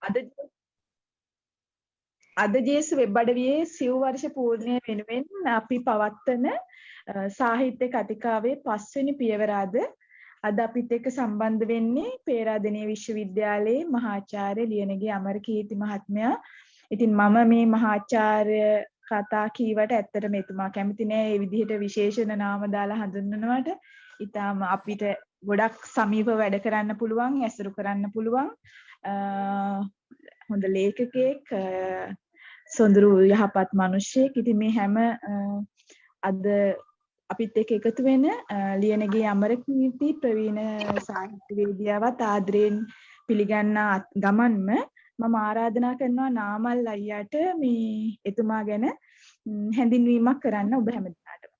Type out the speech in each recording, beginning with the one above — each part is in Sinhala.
අද අද ජේස් වෙබ් අඩවියේ සිව් වර්ෂ පූර්ණය වෙනුවෙන් අපි පවත්වන සාහිත්‍ය කතිකාවේ 5 වෙනි පියවර අද අපිත් එක්ක සම්බන්ධ වෙන්නේ පේරාදෙණිය විශ්වවිද්‍යාලයේ මහාචාර්ය ලියනගේ අමරකීර්ති මහත්මයා. ඉතින් මම මේ මහාචාර්ය කතා කීවට ඇත්තටම එතුමා කැමති නෑ මේ විදිහට විශේෂණ නාම දාලා හඳුන්වනවට. ඊටාම අපිට ගොඩක් සමීපව වැඩ කරන්න පුළුවන්, ඇසුරු කරන්න පුළුවන්. හොඳ ලේඛකයෙක්, සොඳුරු යහපත් මිනිහෙක්. ඉතින් මේ හැම අද අපිත් එක්ක එකතු වෙන ලියනගේ අමරකීර්ති ප්‍රවීණ සාහිත්‍යවේදියාවත් ආදරයෙන් පිළිගන්න ගමන්ම මම ආරාධනා කරනවා නාමල් අයියාට මේ එතුමා ගැන හැඳින්වීමක් කරන්න ඔබ හැමදෙනාටම.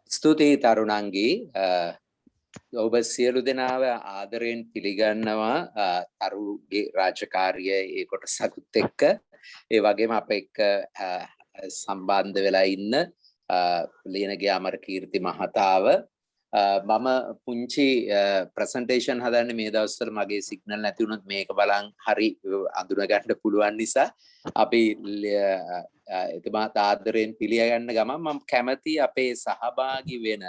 ස්තුතියි තරුණංගී. ඔබ සියලු දෙනාව ආදරයෙන් පිළිගන්නවා තරුගේ රාජකාරිය ඒ කොටසකුත් එක්ක. ඒ වගේම අප එක්ක සම්බන්ධ වෙලා ඉන්න ලියනගේ අමරකීර්ති මහතාව. මම පුංචි ප්‍රසන්ටේෂන් හදන්නේ මේ දවස්වල මගේ සිග්නල් නැති වුණොත් මේක බලන් හරි අඳුන ගන්න පුළුවන් නිසා අපි එතුමාට ආදරයෙන් පිළිගන්න ගමන් මම කැමති අපේ සහභාගී වෙන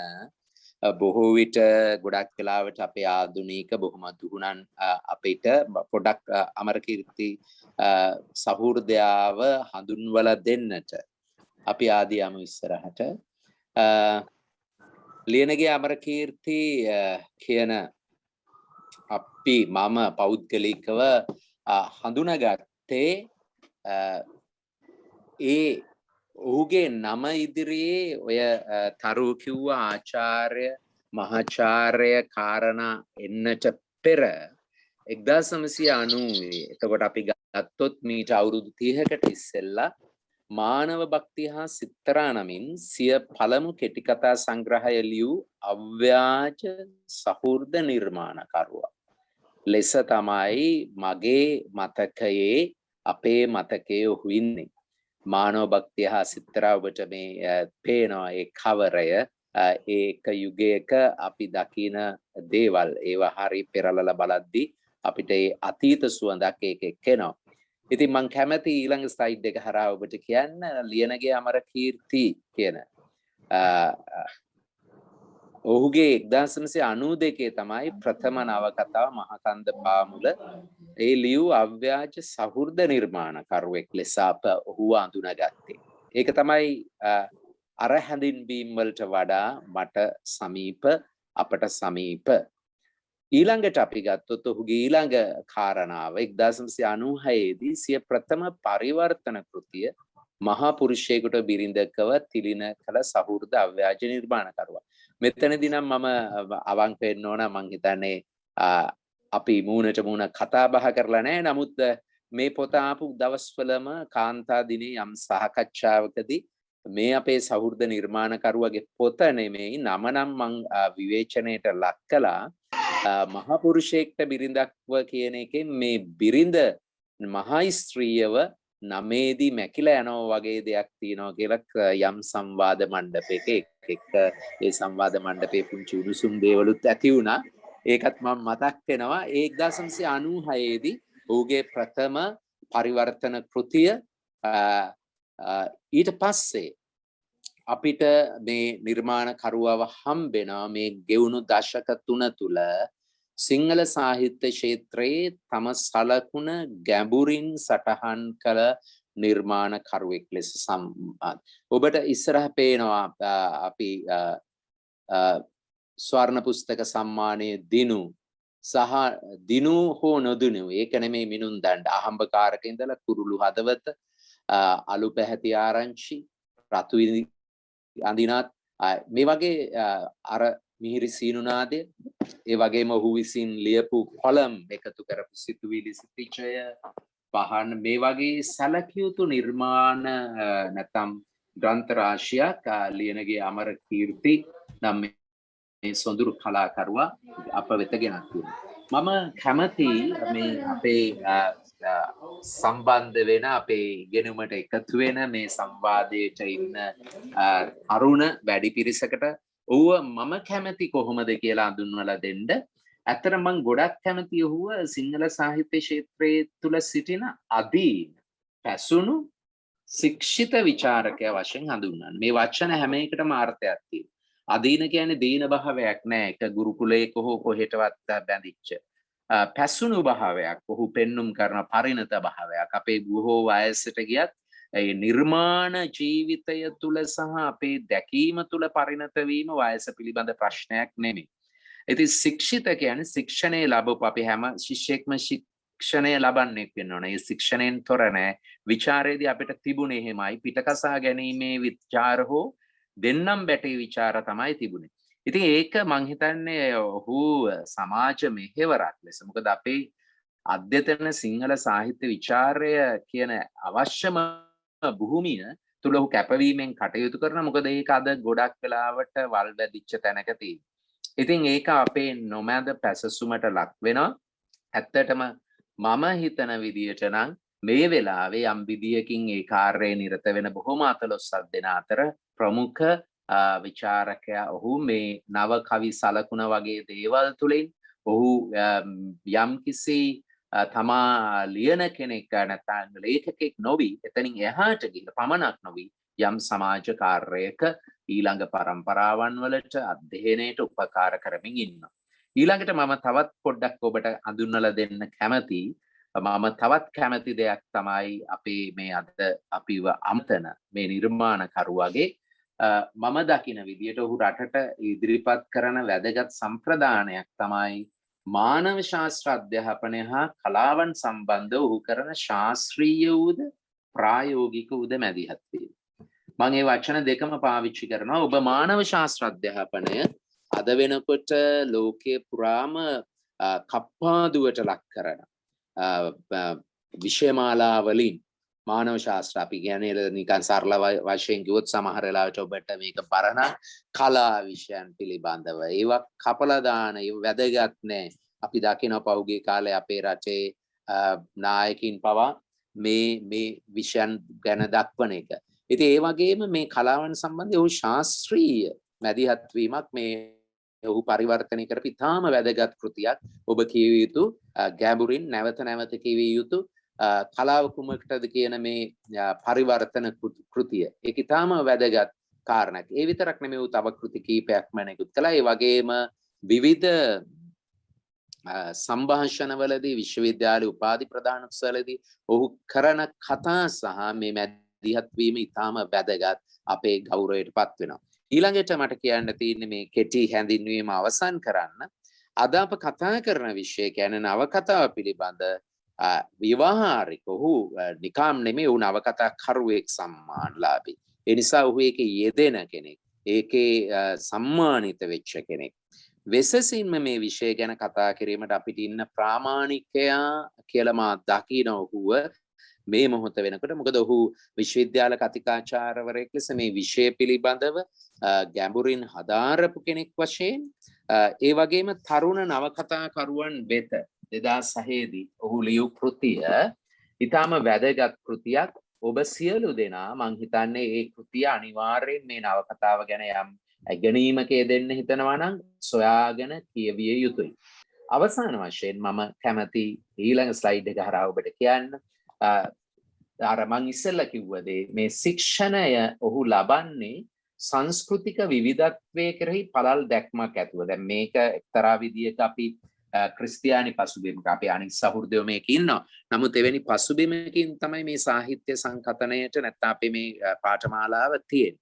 බොහෝ විට ගොඩක් වෙලාවට අපේ ආධුනික බොහොම දුහුණන් අපිට පොඩක් අමරකීර්ති සහෘදයාව හඳුන්වලා දෙන්නට අපි ආදී යමු ඉස්සරහට. ලියනගේ අමරකීර්ති කියන අපි මම පෞද්ගලිකව හඳුනාගත්තේ ඒ ඔහුගේ නම ඉදිරියේ ඔය තරු කිව්ව ආචාර්ය මහාචාර්ය කාරණා එන්නට පෙර 1990 එතකොට අපි ගත්තොත් මීට අවුරුදු 30කට ඉස්සෙල්ලා මානව භක්තිය හා සිත්තරා නමින් සිය පළමු කෙටි කතා සංග්‍රහය ලියූ අව්‍යාජ සහෘද නිර්මාණකරුවා ලෙස තමයි මගේ මතකයේ අපේ මතකයේ ඔහු ඉන්නේ. මානව භක්තිය හා සිත්තරා ඔබට මේ පේනවා ඒ කවරය ඒක යුගයක අපි දකින දේවල් ඒවා හරි පෙරලලා බලද්දී අපිට ඒ අතීත සුවඳක් ඒකෙක් එනවා. ඉතින් මම කැමති ඊළඟ ස්ලයිඩ් එක හරහා ඔබට කියන්න ලියනගේ අමරකීර්ති කියන ඔහුගේ 1992 තමයි ප්‍රථම නවකතාව මහකන්ද පාමුල ඒ ලියූ අව්‍යාජ සහෘද නිර්මාණකරුවෙක් ලෙස අප ඔහු අඳුනගත්තේ. ඒක තමයි අර හැඳින්වීම් වලට වඩා මට සමීප අපට සමීප. ඊළඟට අපි ගත්තොත් ඔහුගේ ඊළඟ කාරණාව 1996 දී සිය ප්‍රථම පරිවර්තන කෘතිය මහා පුරුෂයෙකුට බිරිඳකව තිලින කළ සහෘද අව්‍යාජ නිර්මාණකරුවා. මෙතනදී නම් මම අවංක වෙන්න ඕන මං හිතන්නේ අපි මූණට මූණ කතා බහ කරලා නැහැ. නමුත් මේ පොත ආපු දවස්වලම කාන්තා දිනේ යම් සාකච්ඡාවකදී මේ අපේ සහෘද නිර්මාණකරුවගේ පොත නෙමෙයි නම නම් මං විවේචනයට ලක් කළා. මහා පුරුෂයෙක්ට බිරිඳක්ව කියන එකෙන් මේ බිරිඳ මහා ස්ත්‍රියව නමේදී මැකිලා යනවා වගේ දෙයක් තියෙනවා කියලා යම් සංවාද මණ්ඩපයක එක්ක ඒ සංවාද මණ්ඩපයේ පුංචි උණුසුම් දේවලුත් ඇති වුණා. ඒකත් මම මතක් වෙනවා. 1996 දී ඔහුගේ ප්‍රථම පරිවර්තන කෘතිය ඊට පස්සේ අපිට මේ නිර්මාණකරුවව හම්බෙනවා මේ ගෙවුණු දශක 3 තුල සිංහල සාහිත්‍ය ක්ෂේත්‍රයේ තම සලකුණ ගැඹුරින් සටහන් කළ නිර්මාණකරුවෙක් ලෙස ඔබට ඉස්සරහ පේනවා අපි ස්වර්ණ පුස්තක සම්මානයේ දිනු සහ දිනු හෝ නොදිනු ඒක නෙමෙයි මිනුම් දණ්ඩ අහඹකාරක ඉඳලා කුරුළු හදවත අලු පැහැති ආරංචි රතු අඳිනත් මේ වගේ අර මිහිරි සීනුනාදය ඒ වගේම ඔහු විසින් ලියපු කොලම් එකතු කරපු සිතුවිලි සිතිචය පහන් මේ වගේ සැලකිය යුතු නිර්මාණ නැත්නම් ග්‍රන්ථ රාශියක් ලියනගේ අමරකීර්ති නම් මේ සොඳුරු කලාකරුවා අප වෙත ගෙනත් තියෙනවා. මම කැමති මේ අපේ සම්බන්ධ වෙන අපේ ඉගෙනුමට එකතු වෙන මේ සංවාදයට ඉන්න අරුණ වැඩි පිරිසකට ඔව්ව මම කැමති කොහොමද කියලා අඳුන්වලා දෙන්න. ඇත්තට මම ගොඩක් කැමති ඔහුව සිංහල සාහිත්‍ය ක්ෂේත්‍රයේ තුල සිටින අදීන පැසුණු ශික්ෂිත විචාරකයා වශයෙන් හඳුන්වන්නේ. මේ වචන හැම එකටම අර්ථයක් තියෙනවා. අදීන කියන්නේ දීන භාවයක් නෑ. ඒක ගුරුකුලයක හෝ කොහෙටවත් බැඳිච්ච. පැසුණු භාවයක්. ඔහු පෙන්눔 කරන පරිණත භාවයක්. අපේ බොහෝ වයසට ගියත් ඒ නිර්මාණ ජීවිතය තුල සහ අපේ දැකීම තුල පරිණත වීම වයස පිළිබඳ ප්‍රශ්නයක් නෙමෙයි. ඉතින් ශික්ෂිත කියන්නේ ශික්ෂණය ලැබපු අපි හැම ශිෂ්‍යෙක්ම ශික්ෂණය ලබන්නේ වෙන්න ඕනේ. ඒ ශික්ෂණයෙන් තොර නැහැ. විචාරයේදී අපිට තිබුණේ එහෙමයි පිටකසා ගැනීමේ විචාර හෝ දෙන්නම් බැටේ විචාර තමයි තිබුණේ. ඉතින් ඒක මං හිතන්නේ ඔහු සමාජ මෙහෙවරක් ලෙස මොකද අපේ අධ්‍යතන සිංහල සාහිත්‍ය විචාරය කියන අවශ්‍යම භූමිය තුල ඔහු කැපවීමෙන් කටයුතු කරන මොකද ඒක අද ගොඩක් වෙලාවට වල් වැදිච්ච තැනක තියෙනවා. ඉතින් ඒක අපේ නොමැද පැසසුමට ලක් වෙනවා. ඇත්තටම මම හිතන විදියට නම් මේ වෙලාවේ යම් විදියකින් ඒ කාර්යයේ නිරත වෙන බොහොම අතලොස්සක් දෙන අතර ප්‍රමුඛ විචාරකයා ඔහු මේ නව කවි සලකුණ වගේ දේවල් තුලින් ඔහු යම් කිසි තමා ලියන කෙනෙක් නැත්නම් ලේඛකෙක් නොවි එතනින් එහාට ගිහින් පමණක් නොවි යම් සමාජ කාර්යයක ඊළඟ පරම්පරාවන් වලට අධ්‍යයනයට උපකාර කරමින් ඉන්නවා. ඊළඟට මම තවත් පොඩ්ඩක් ඔබට හඳුන්වලා දෙන්න කැමතියි. මම තවත් කැමති දෙයක් තමයි අපේ මේ අද අපිව අමතන මේ නිර්මාණකරුවගේ මම දකින විදියට ඔහු රටට ඉදිරිපත් කරන වැදගත් සම්ප්‍රදානයක් තමයි මානව ශාස්ත්‍ර අධ්‍යාපනය හා කලාවන් සම්බන්ධව ඔහු කරන ශාස්ත්‍රීය වූද ප්‍රායෝගික වූද මැදිහත් වීම. මම මේ වචන දෙකම පාවිච්චි කරනවා. ඔබ මානව ශාස්ත්‍ර අධ්‍යාපනය අද වෙනකොට ලෝකයේ පුරාම කප්පාදුවට ලක් කරන විෂයමාලා වලින් මානව ශාස්ත්‍ර අපි කියන්නේ නිකන් සරල වශයෙන් කිව්වොත් සමහර වෙලාවට ඔබට මේක පරණ කලා විෂයන් පිළිබඳව ඒවා කපලා දාන ඒව වැදගත් නෑ. අපි දකිනවා පහුගිය කාලේ අපේ රටේ නායකින් පවා මේ විෂයන් ගැන දක්වන එක. ඉතින් ඒ වගේම මේ කලාවන් සම්බන්ධව ඔහු ශාස්ත්‍රීය මැදිහත් වීමක් මේ ඔහු පරිවර්තනය කරපු ඉතාම වැදගත් කෘතියක්. ඔබ කියවිය යුතු ගැඹුරින් නැවත නැවත කියවිය යුතු කලාව කුමකටද කියන මේ පරිවර්තන කෘතිය. ඒක ඉතාම වැදගත් කාරණයක්. ඒ විතරක් නෙමෙයි තව කෘති කීපයක්ම නිකුත් කළා. ඒ වගේම විවිධ සංഭാෂණවලදී විශ්වවිද්‍යාල උපාධි ප්‍රදානෝත්සවවලදී ඔහු කරන කතා සහ මේ මැදිහත් වීම ඉතාම වැදගත් අපේ ගෞරවයට පත් වෙනවා. ඊළඟට මට කියන්න තියෙන්නේ මේ කෙටි හැඳින්වීම අවසන් කරන්න. අද අප කතා කරන විෂය කියන්නේ නවකතාව පිළිබඳ විවාහාරික ඔහු නිකම් නෙමෙයි ඔහු නවකතා කරුවෙක් සම්මානලාභී. ඒ නිසා ඔහු ඒකේ යෙදෙන කෙනෙක්. ඒකේ සම්මානිත වෙච්ච කෙනෙක්. වෙසසින්ම මේ විෂය ගැන කතා කිරීමට අපිට ඉන්න ප්‍රාමාණිකයා කියලා මා දකින ඔහුව මේ මොහොත වෙනකොට මොකද ඔහු විශ්වවිද්‍යාල කතිකාචාර්යවරයෙක් ලෙස මේ විෂය පිළිබඳව ගැඹුරින් හදාරපු කෙනෙක් වශයෙන් ඒ වගේම තරුණ නවකතාකරුවන් වෙත 2006 දී ඔහු ලියු කෘතිය ඊටාම වැදගත් කෘතියක්. ඔබ සියලු දෙනා මං හිතන්නේ ඒ කෘතිය අනිවාර්යෙන් මේ නවකතාව ගැන යම් ගැනීමක යෙදෙන්න හිතනවා නම් සොයාගෙන කියවිය යුතුයි. අවසාන වශයෙන් මම කැමති ඊළඟ ස්ලයිඩ් එක හරහා ඔබට කියන්න අර මං ඉස්සෙල්ලා කිව්ව දේ මේ ශික්ෂණය ඔහු ලබන්නේ සංස්කෘතික විවිධත්වයේ කෙරෙහි පළල් දැක්මක් ඇතුව. දැන් මේක එක්තරා විදියක අපි ක්‍රිස්තියානි පසුබිමක අපි අනිත් සහෘදයෝ මේක ඉන්නවා. නමුත් එවැනි පසුබිමකින් තමයි මේ සාහිත්‍ය සංකතනයට නැත්නම් අපේ මේ පාඨමාලාව තියෙන්නේ.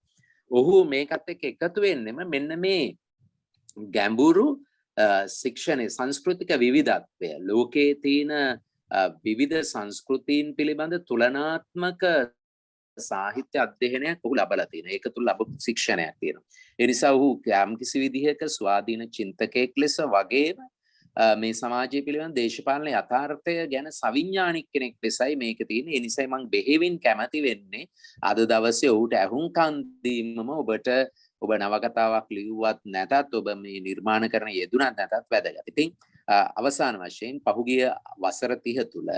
ඔහු මේකත් එක්ක එකතු වෙන්නෙම මෙන්න මේ ගැඹුරු ශික්ෂණයේ සංස්කෘතික විවිධත්වය ලෝකයේ තියෙන විවිධ සංස්කෘතීන් පිළිබඳ තුලනාත්මක සාහිත්‍ය අධ්‍යයනයක් ඔහු ලබලා තියෙනවා. ඒක තුල ලැබු ශික්ෂණයක් තියෙනවා. ඒ නිසා ඔහු යම් කිසි විදිහක ස්වාධීන චින්තකයෙක් ලෙස වගේම මේ සමාජය පිළිබඳ දේශපාලන යථාර්ථය ගැන සවිඥානික කෙනෙක් ලෙසයි මේක තියෙන්නේ. ඒ නිසායි මම බෙහෙවින් කැමති වෙන්නේ අද දවසේ ඔහුට ඇහුම්කන් දීමම ඔබට ඔබ නවකතාවක් ලියුවත් නැතත් ඔබ මේ නිර්මාණ කරන යෙදුනත් නැතත් වැදගත්. ඉතින් අවසාන වශයෙන් පහුගිය වසර 30 තුල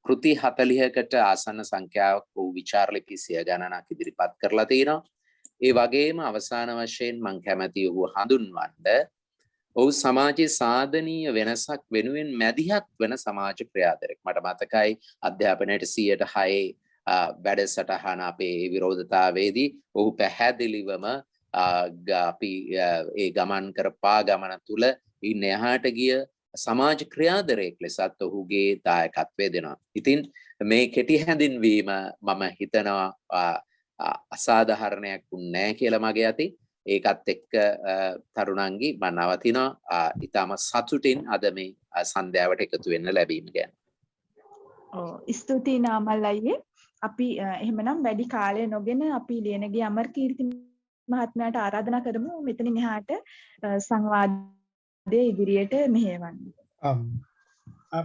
කෘති 40කට ආසන්න සංඛ්‍යාවක් වූ විචාර ලිපි 100 ගණනක් ඉදිරිපත් කරලා තිනවා. ඒ වගේම අවසාන වශයෙන් මම කැමැති ඔහු හඳුන්වන්න ඔහු සමාජයේ සාධනීය වෙනසක් වෙනුවෙන් මැදිහත් වන සමාජ ක්‍රියාදරයෙක්. මට මතකයි අධ්‍යාපනයට 106 වැඩසටහන අපේ විරෝධතාවයේදී ඔහු පැහැදිලිවම අපි ඒ ගමන් කරපා ගමන තුල ඉන්න එහාට ගිය සමාජ ක්‍රියාදරයෙක් ලෙසත් ඔහුගේ දායකත්වය දෙනවා. ඉතින් මේ කෙටි හැඳින්වීම මම හිතනවා අසාධාරණයක් නැහැ කියලා මගේ අතින්. ඒකත් එක්ක තරුණංගි මම නවතිනවා. ඊටම සතුටින් අද මේ සන්ධ්‍යාවට එකතු වෙන්න ලැබීම ගැන. ස්තුතියි නාමල් අයියේ. අපි එහෙමනම් වැඩි කාලය නොගෙන අපි ලියනගේ අමරකීර්ති මහත්මයාට ආරාධනා කරමු මෙතනින් එහාට සංවාදයේ ඉදිරියට මෙහෙයවන්න.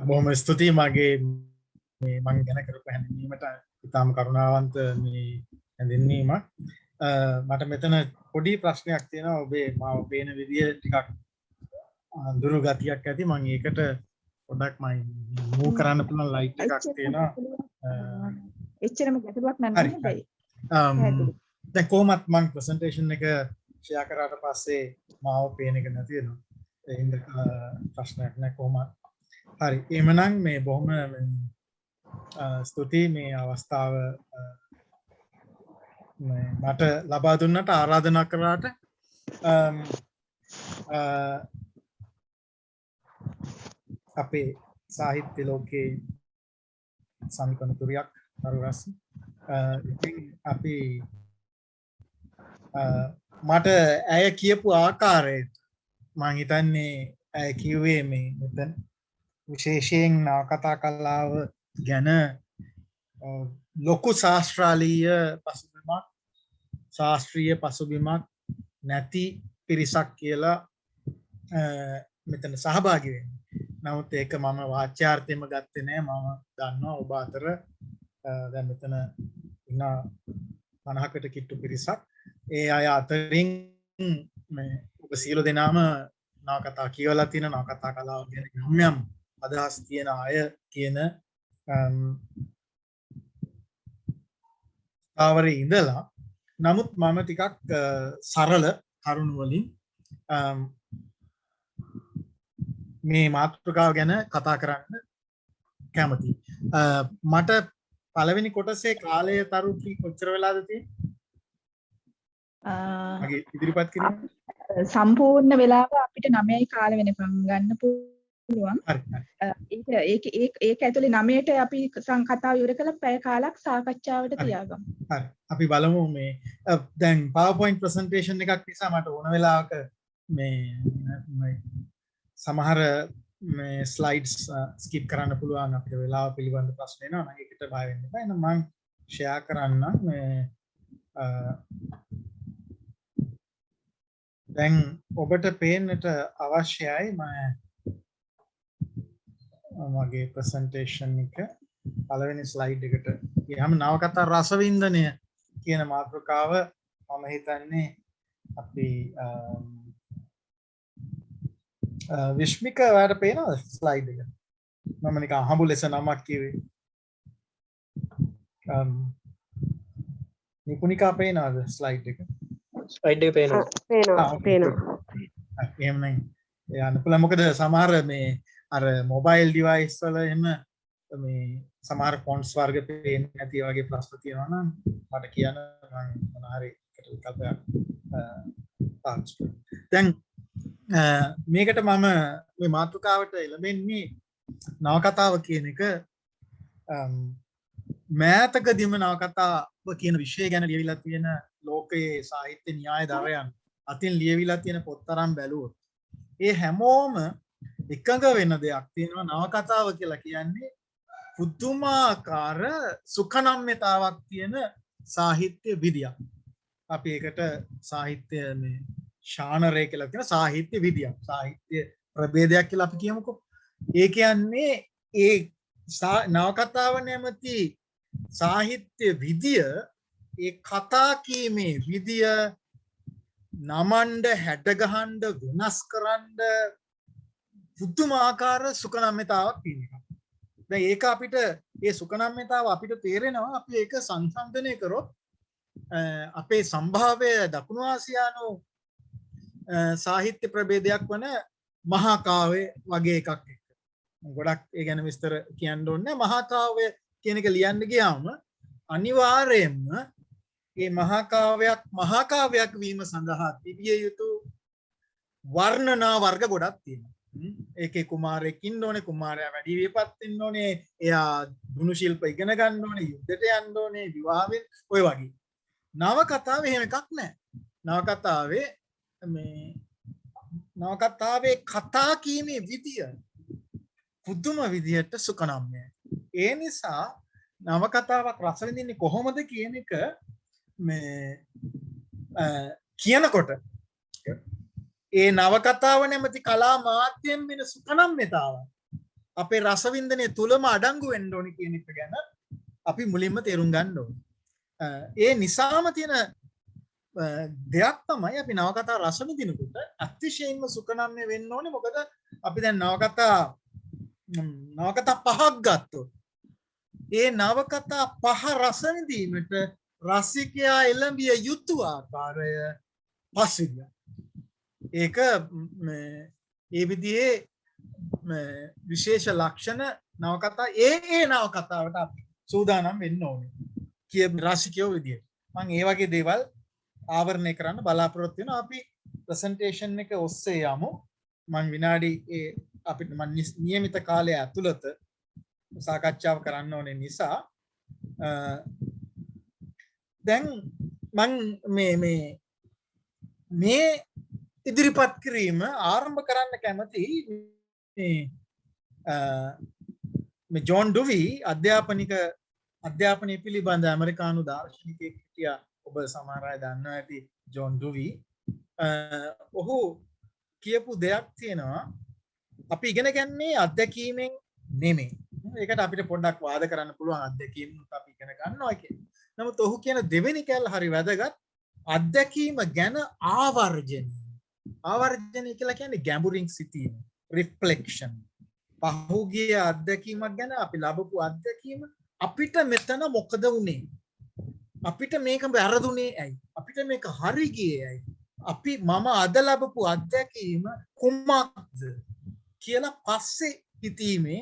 බොහොම ස්තුතියි මගේ මේ මම ගැන කරපු හැඳින්වීමට ඉතාම කරුණාවන්ත මේ හැඳින්වීමක්. මට මෙතන පොඩි ප්‍රශ්නයක් තියෙනවා. ඔබේ මාව පේන විදිය ටිකක් දුරු ගතියක් ඇති. මම ඒකට පොඩ්ඩක් මම මූව් කරන්න පුළුවන් ලයිට් එකක් තියෙනවා. එච්චරම ගැටලුවක් නැහැ බයි. දැන් කොහොමත් මම ප්‍රසන්ටේෂන් එක ෂෙයා කරාට පස්සේ මාව පේන එක නැති වෙනවා. ඒ හින්දා ප්‍රශ්නයක් නැහැ කොහොමත්. හරි. එහෙමනම් මේ බොහොම ස්තුතියි මේ අවස්ථාව මට ලබා දුන්නට ආරාධනා කරාට. අපේ සාහිත්‍ය ලෝකයේ සමිකරණ තුරියක් තරුරස්. ඉතින් අපි මට ඇය කියපු ආකාරයට මම හිතන්නේ ඇය කිව්වේ මේ මෙතන විශේෂයෙන් නවකතා කලාව ගැන ලොකු ශාස්ත්‍රාලීය පසුබිමක් ශාස්ත්‍රීය පසුබිමක් නැති පිරිසක් කියලා මෙතන සහභාගී වෙන්නේ. නමුත් ඒක මම වාචාර්ථයෙන්ම ගත්තේ නෑ. මම දන්නවා ඔබ අතර දැන් මෙතන ඉන්න 50කට කිට්ටු පිරිසක්. ඒ අය අතරින් මේ ඔබ සියලු දෙනාම නවකතා කියවලා තියෙන නවකතා කලාව ගැන යම් යම් අදහස් තියෙන අය කියන ආවරේ ඉඳලා. නමුත් මම ටිකක් සරල කරුණු වලින් මේ මාතෘකාව ගැන කතා කරන්න කැමතියි. මට පළවෙනි කොටසේ කාලය තරු කොච්චර වෙලාද තියෙන්නේ? මගේ ඉදිරිපත් කිරීම සම්පූර්ණ වෙලාව අපිට 9යි කාල වෙනකම් ගන්න පුළුවන්. ඒක ඇතුලේ 9ට අපි කතාව ඉවර කළා පැය කාලක් සාකච්ඡාවට තියාගමු. හරි. අපි බලමු මේ දැන් PowerPoint presentation එකක් නිසා මට ඕන වෙලාවක මේ සමහර මේ ස්ලයිඩ්ස් ස්කිප් කරන්න පුළුවන්. අපිට වෙලාව පිළිබඳ ප්‍රශ්න එනවා නම් ඒකට බය වෙන්න එපා. එහෙනම් මම ෂෙයා කරන්න මේ දැන් ඔබට පේන්නට අවශ්‍යයි මගේ ප්‍රසන්ටේෂන් එක පළවෙනි ස්ලයිඩ් එකට ගියාම නවකතා රසවින්දනය කියන මාතෘකාව මම හිතන්නේ අපි විශ්මික ඔයාලට පේනවද ස්ලයිඩ් එක? මම නිකන් අහඹු ලෙස නමක් කිව්වේ. නිකුනිකා පේනවද ස්ලයිඩ් එක? ස්ලයිඩ් එක පේනවා. එහෙනම් යන්න පුළුවන්. මොකද සමහර මේ අර මොබයිල් ඩිවයිස් වල එහෙම මේ සමහර ෆොන්ට්ස් වර්ග පේන්නේ නැති වගේ ප්‍රශ්න තියෙනවා නම් මට කියන්න මම මොන හරි විකල්පයක් පාවිච්චි කරනවා. දැන් මේකට මම මේ මාතෘකාවට එළඹෙන්නේ නවකතාව කියන එක මෑතකදීම නවකතාව කියන විෂය ගැන ලියවිලා තියෙන ලෝකයේ සාහිත්‍ය න්‍යාය දරයන් අතින් ලියවිලා තියෙන පොත් තරම් බැලුවොත් ඒ හැමෝම එකඟ වෙන දෙයක් තියෙනවා. නවකතාව කියලා කියන්නේ පුදුමාකාර සුඛනම්‍යතාවක් තියෙන සාහිත්‍ය විදියක්. අපි ඒකට සාහිත්‍ය මේ ශානරය කියලා කියන සාහිත්‍ය විදියක්, සාහිත්‍ය ප්‍රභේදයක් කියලා අපි කියමුකෝ. ඒ කියන්නේ ඒ නවකතාව නැමැති සාහිත්‍ය විදිය, ඒ කතා කීමේ විදිය නමණ්ඩ හැඩගහන්න වෙනස් කරන්න පුදුමාකාර සුඛනම්‍යතාවක් තියෙනවා. දැන් ඒක අපිට ඒ සුඛනම්‍යතාව අපිට තේරෙනවා අපි ඒක සංසන්දනය කරොත් අපේ සම්භාව්‍ය දකුණු ආසියානු සාහිත්‍ය ප්‍රභේදයක් වන මහා කාව්‍ය වගේ එකක් එක්ක. ගොඩක් ඒ ගැන විස්තර කියන්න ඕනේ නැහැ. මහා කාව්‍ය කියන එක ලියන්න ගියාම අනිවාර්යයෙන්ම මේ මහා කාව්‍යයක් වීම සඳහා තිබිය යුතු වර්ණනා වර්ග ගොඩක් තියෙනවා. ඒකේ කුමාරයෙක් ඉන්න ඕනේ, කුමාරයා වැඩි විපත් වෙන්න ඕනේ, එයා ගුණ ශිල්ප ඉගෙන ගන්න ඕනේ, යුද්ධයට යන්න ඕනේ, විවාහ වෙන්න ඔය වගේ. නවකතාවේ එහෙම එකක් නැහැ. නවකතාවේ කතා කීමේ විදිය පුදුම විදියට සුකනම්යයි. ඒ නිසා නවකතාවක් රස විඳින්නේ කොහොමද කියන එක කියනකොට ඒ නවකතාව නැමැති කලා මාධ්‍යයෙන් වෙන සුකනම්‍යතාව අපේ රසවින්දනය තුලම අඩංගු වෙන්න ඕනේ කියන එක ගැන අපි මුලින්ම තේරුම් ගන්න ඕනේ. ඒ නිසාම තියෙන දෙයක් තමයි අපි නවකතා රස විඳිනකොට අතිශයින්ම සුකනම්ය වෙන්න ඕනේ. මොකද අපි දැන් නවකතා පහක් ගත්තොත් ඒ නවකතා පහ රස විඳීමට රසිකයා එළඹිය යුතු ආකාරය පස්විදිය. ඒක ඒ විදිහේ විශේෂ ලක්ෂණ නවකතා ඒ නවකතාවට අපි සූදානම් වෙන්න ඕනේ. කිය රසිකයෝ විදියට. මම ඒ වගේ දේවල් ආවරණය කරන්න බලාපොරොත්තු වෙනවා. අපි ප්‍රසන්ටේෂන් එක ඔස්සේ යමු. මම විනාඩි අපිට නියමිත කාලය ඇතුළත සාකච්ඡාව කරන්න ඕනේ නිසා දැන් මම මේ ඉදිරිපත් කිරීම ආරම්භ කරන්න කැමති මේ ජෝන් ඩුවි අධ්‍යාපනය පිළිබඳ ඇමරිකානු දාර්ශනිකයෙක් හිටියා. ඔබ සමහර අය දන්නවා ඇති ජෝන් ඩුවි. ඔහු කියපු දෙයක් තියෙනවා, අපි ඉගෙන ගන්නේ අත්දැකීමෙන් නෙමෙයි. ඒකට අපිට පොඩ්ඩක් වාද කරන්න පුළුවන් අත්දැකීම් අපි ඉගෙන ගන්නවා කියන්නේ. නමුත් ඔහු කියන දෙවෙනි කැල්ල හරි වැදගත්. අත්දැකීම ගැන ආවර්ජනය කියලා කියන්නේ ගැඹුරින් සිතීම, රිෆ්ලෙක්ෂන්. පහුගිය අත්දැකීමක් ගැන අපි ලැබපු අත්දැකීම අපිට මෙතන මොකද වුනේ? අපිට මේක වැරදුනේ ඇයි? අපිට මේක හරි ගියේ ඇයි? මම අද ලැබපු අත්දැකීම කුමක්ද කියලා පස්සේ හිතීමේ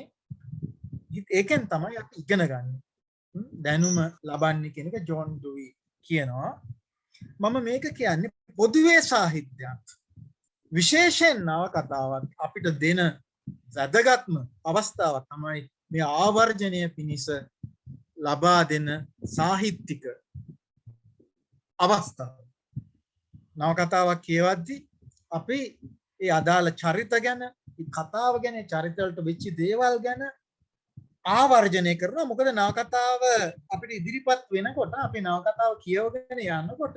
ඒකෙන් තමයි අපි ඉගෙන ගන්න. දැනුම ලබන්නේ කියන එක ජෝන් ඩුවි කියනවා. මම මේක කියන්නේ පොදුවේ සාහිත්‍යයක් විශේෂයෙන් නවකතාවක් අපිට දෙන වැදගත්ම අවස්ථාවක් තමයි මේ ආවර්ජනය පිණිස ලබා දෙන සාහිත්‍යික අවස්ථාව. නවකතාවක් කියවද්දී අපි ඒ අදාළ චරිත ගැන, කතාව ගැන, චරිත වලට වෙච්ච දේවල් ගැන ආවර්ජනය කරනවා. මොකද නවකතාව අපිට ඉදිරිපත් වෙනකොට, අපි නවකතාව කියවගෙන යනකොට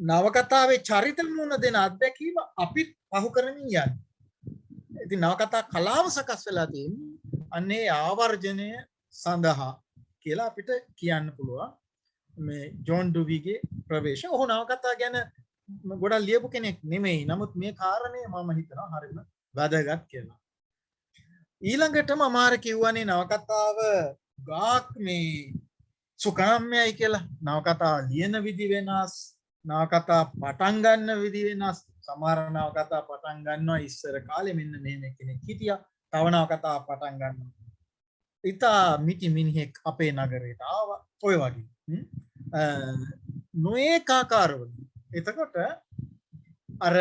නවකතාවේ චරිත මුණ දෙන අත්දැකීම අපි පහු කරමින් යන්නේ. ඉතින් නවකතා කලාව සකස් වෙලා තියෙන්නේ අන්නේ ආවර්ජනය සඳහා කියලා අපිට කියන්න පුළුවන්. මේ ජෝන් ඩුවිගේ ප්‍රවේශ. ඔහු නවකතා ගැන ගොඩක් ලියපු කෙනෙක් නෙමෙයි. නමුත් මේ කාරණය මම හිතනවා හරිම වැදගත් කියලා. ඊළඟටම අමාර කිව්වනේ නවකතාව ගාක් මේ සුකනම්යයි කියලා. නවකතා ලියන විදි වෙනස්, නවකතා පටන් ගන්න විදි වෙනස්. සමහර නවකතා පටන් ගන්නවා ඉස්සර කාලේ මෙන්න මෙහෙම කෙනෙක් හිටියා. තව නවකතා පටන් ගන්නවා ඉතා මිටි මිනිහෙක් අපේ නගරයට ආවා. ඔය වගේ නොඒක ආකාරවලින්. එතකොට අර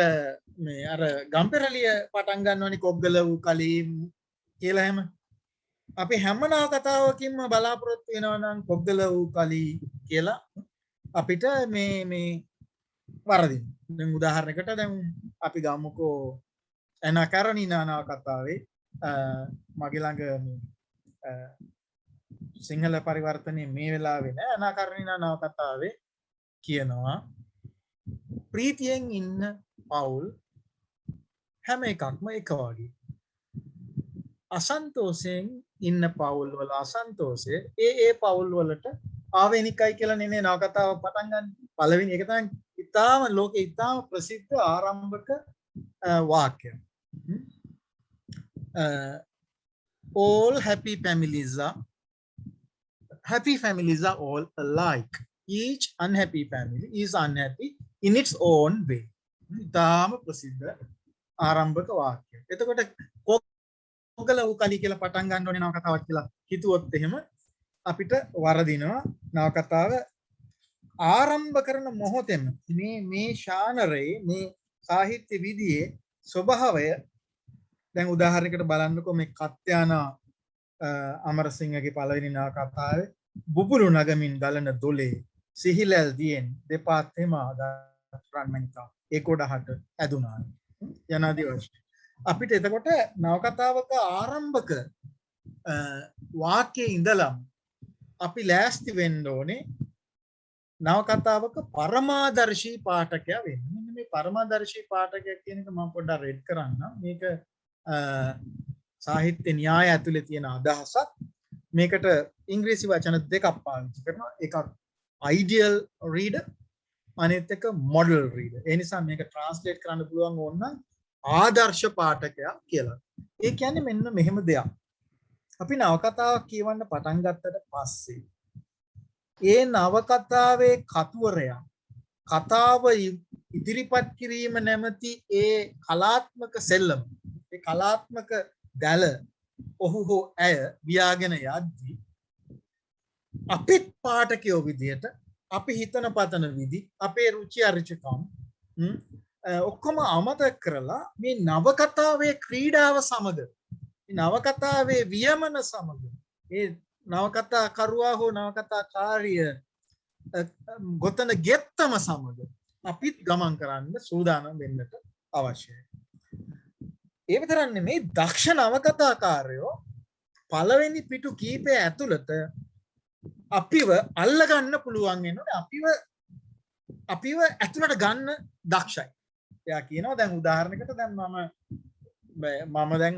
ගම්පෙරළිය පටන් ගන්නවනේ කොග්ගල වූ කලී කියලා හැම. අපි හැම නවකතාවකින්ම බලාපොරොත්තු වෙනවා නම් කොග්ගල වූ කලී කියලා අපිට මේ වරදින්න. දැන් උදාහරණයකට දැන් අපි ගමුකෝ එනා කරණීනා නවකතාවේ මගේ ළඟ සිංහල පරිවර්තනයේ මේ වෙලාවේ නෑ. එනා කරණීනා නවකතාවේ කියනවා ප්‍රීතියෙන් ඉන්න පවුල් හැම එකක්ම එක වගේ. අසන්තෝෂයෙන් ඉන්න පවුල් වල අසන්තෝෂය ඒ පවුල් වලට ආවේනිකයි කියලා නෙමෙයි නවකතාව පටන් ගන්න. පළවෙනි එක තමයි ඉතාම ලෝකේ ඉතාම ප්‍රසිද්ධ ආරම්භක වාක්‍යය. All happy families are all alike. Each unhappy family is unhappy in its own way. ඉතාම ප්‍රසිද්ධ ආරම්භක වාක්‍යය. එතකොට කොග්ගල උකලි කියලා පටන් ගන්න ඕනේ නවකතාවක් කියලා හිතුවොත් එහෙම අපිට වරදිනවා. නවකතාව ආරම්භ කරන මොහොතේම මේ ශානරයේ මේ සාහිත්‍ය විදියේ ස්වභාවය දැන් උදාහරණයකට බලන්නකෝ මේ කත්යානා අමරසිංහගේ පළවෙනි නවකතාවේ බුබුලු නගමින් ගලන දොලේ සිහිලල් දියෙන් දෙපාත් හිමා රන්මනිකා ඒ කොටහට ඇදුනා යනාදී වශයෙන් අපිට එතකොට නවකතාවක ආරම්භක වාක්‍යයේ ඉඳලම අපි ලෑස්ති වෙන්න ඕනේ නවකතාවක පරමාදර්ශී පාඨකයා වෙන්න. මෙන්න මේ පරමාදර්ශී පාඨකයා කියන එක මම පොඩ්ඩක් රෙඩ් කරන්නම්. මේක සාහිත්‍ය න්‍යාය ඇතුලේ තියෙන අදහසක්. මේකට ඉංග්‍රීසි වචන දෙකක් පාවිච්චි කරනවා. එකක් ideal reader අනිත් එක model reader. ඒ නිසා මේක translate කරන්න පුළුවන් ඕනනම් ආදර්ශ පාඨකයා කියලා. ඒ කියන්නේ මෙන්න මෙහෙම දෙයක්. අපි නවකතාවක් කියවන්න පටන් ගත්තට පස්සේ ඒ නවකතාවේ කතුවරයා කතාව ඉදිරිපත් කිරීම නැමැති ඒ කලාත්මක සෙල්ලම ඒ කලාත්මක දැල ඔහු හෝ ඇය වියාගෙන යද්දී අපිත් පාඨකයෝ විදියට අපි හිතන පතන විදි අපේ රුචි අරුචිකම් ඔක්කොම අමතක කරලා මේ නවකතාවේ ක්‍රීඩාව සමග මේ නවකතාවේ වියමන සමග ඒ නවකතා කරුවා හෝ නවකතා කාර්ය ගොතන ගෙත්තම සමග අපිත් ගමන් කරන්න සූදානම් වෙන්නට අවශ්‍යයි. ඒ විතරක් නෙමෙයි දක්ෂ නවකතාකාරයෝ පළවෙනි පිටු කීපය ඇතුළත අපිව අල්ලගන්න පුළුවන් වෙනවා. අපිව ඇතුළට ගන්න දක්ෂයි. එයා කියනවා දැන් උදාහරණයකට දැන් මම දැන්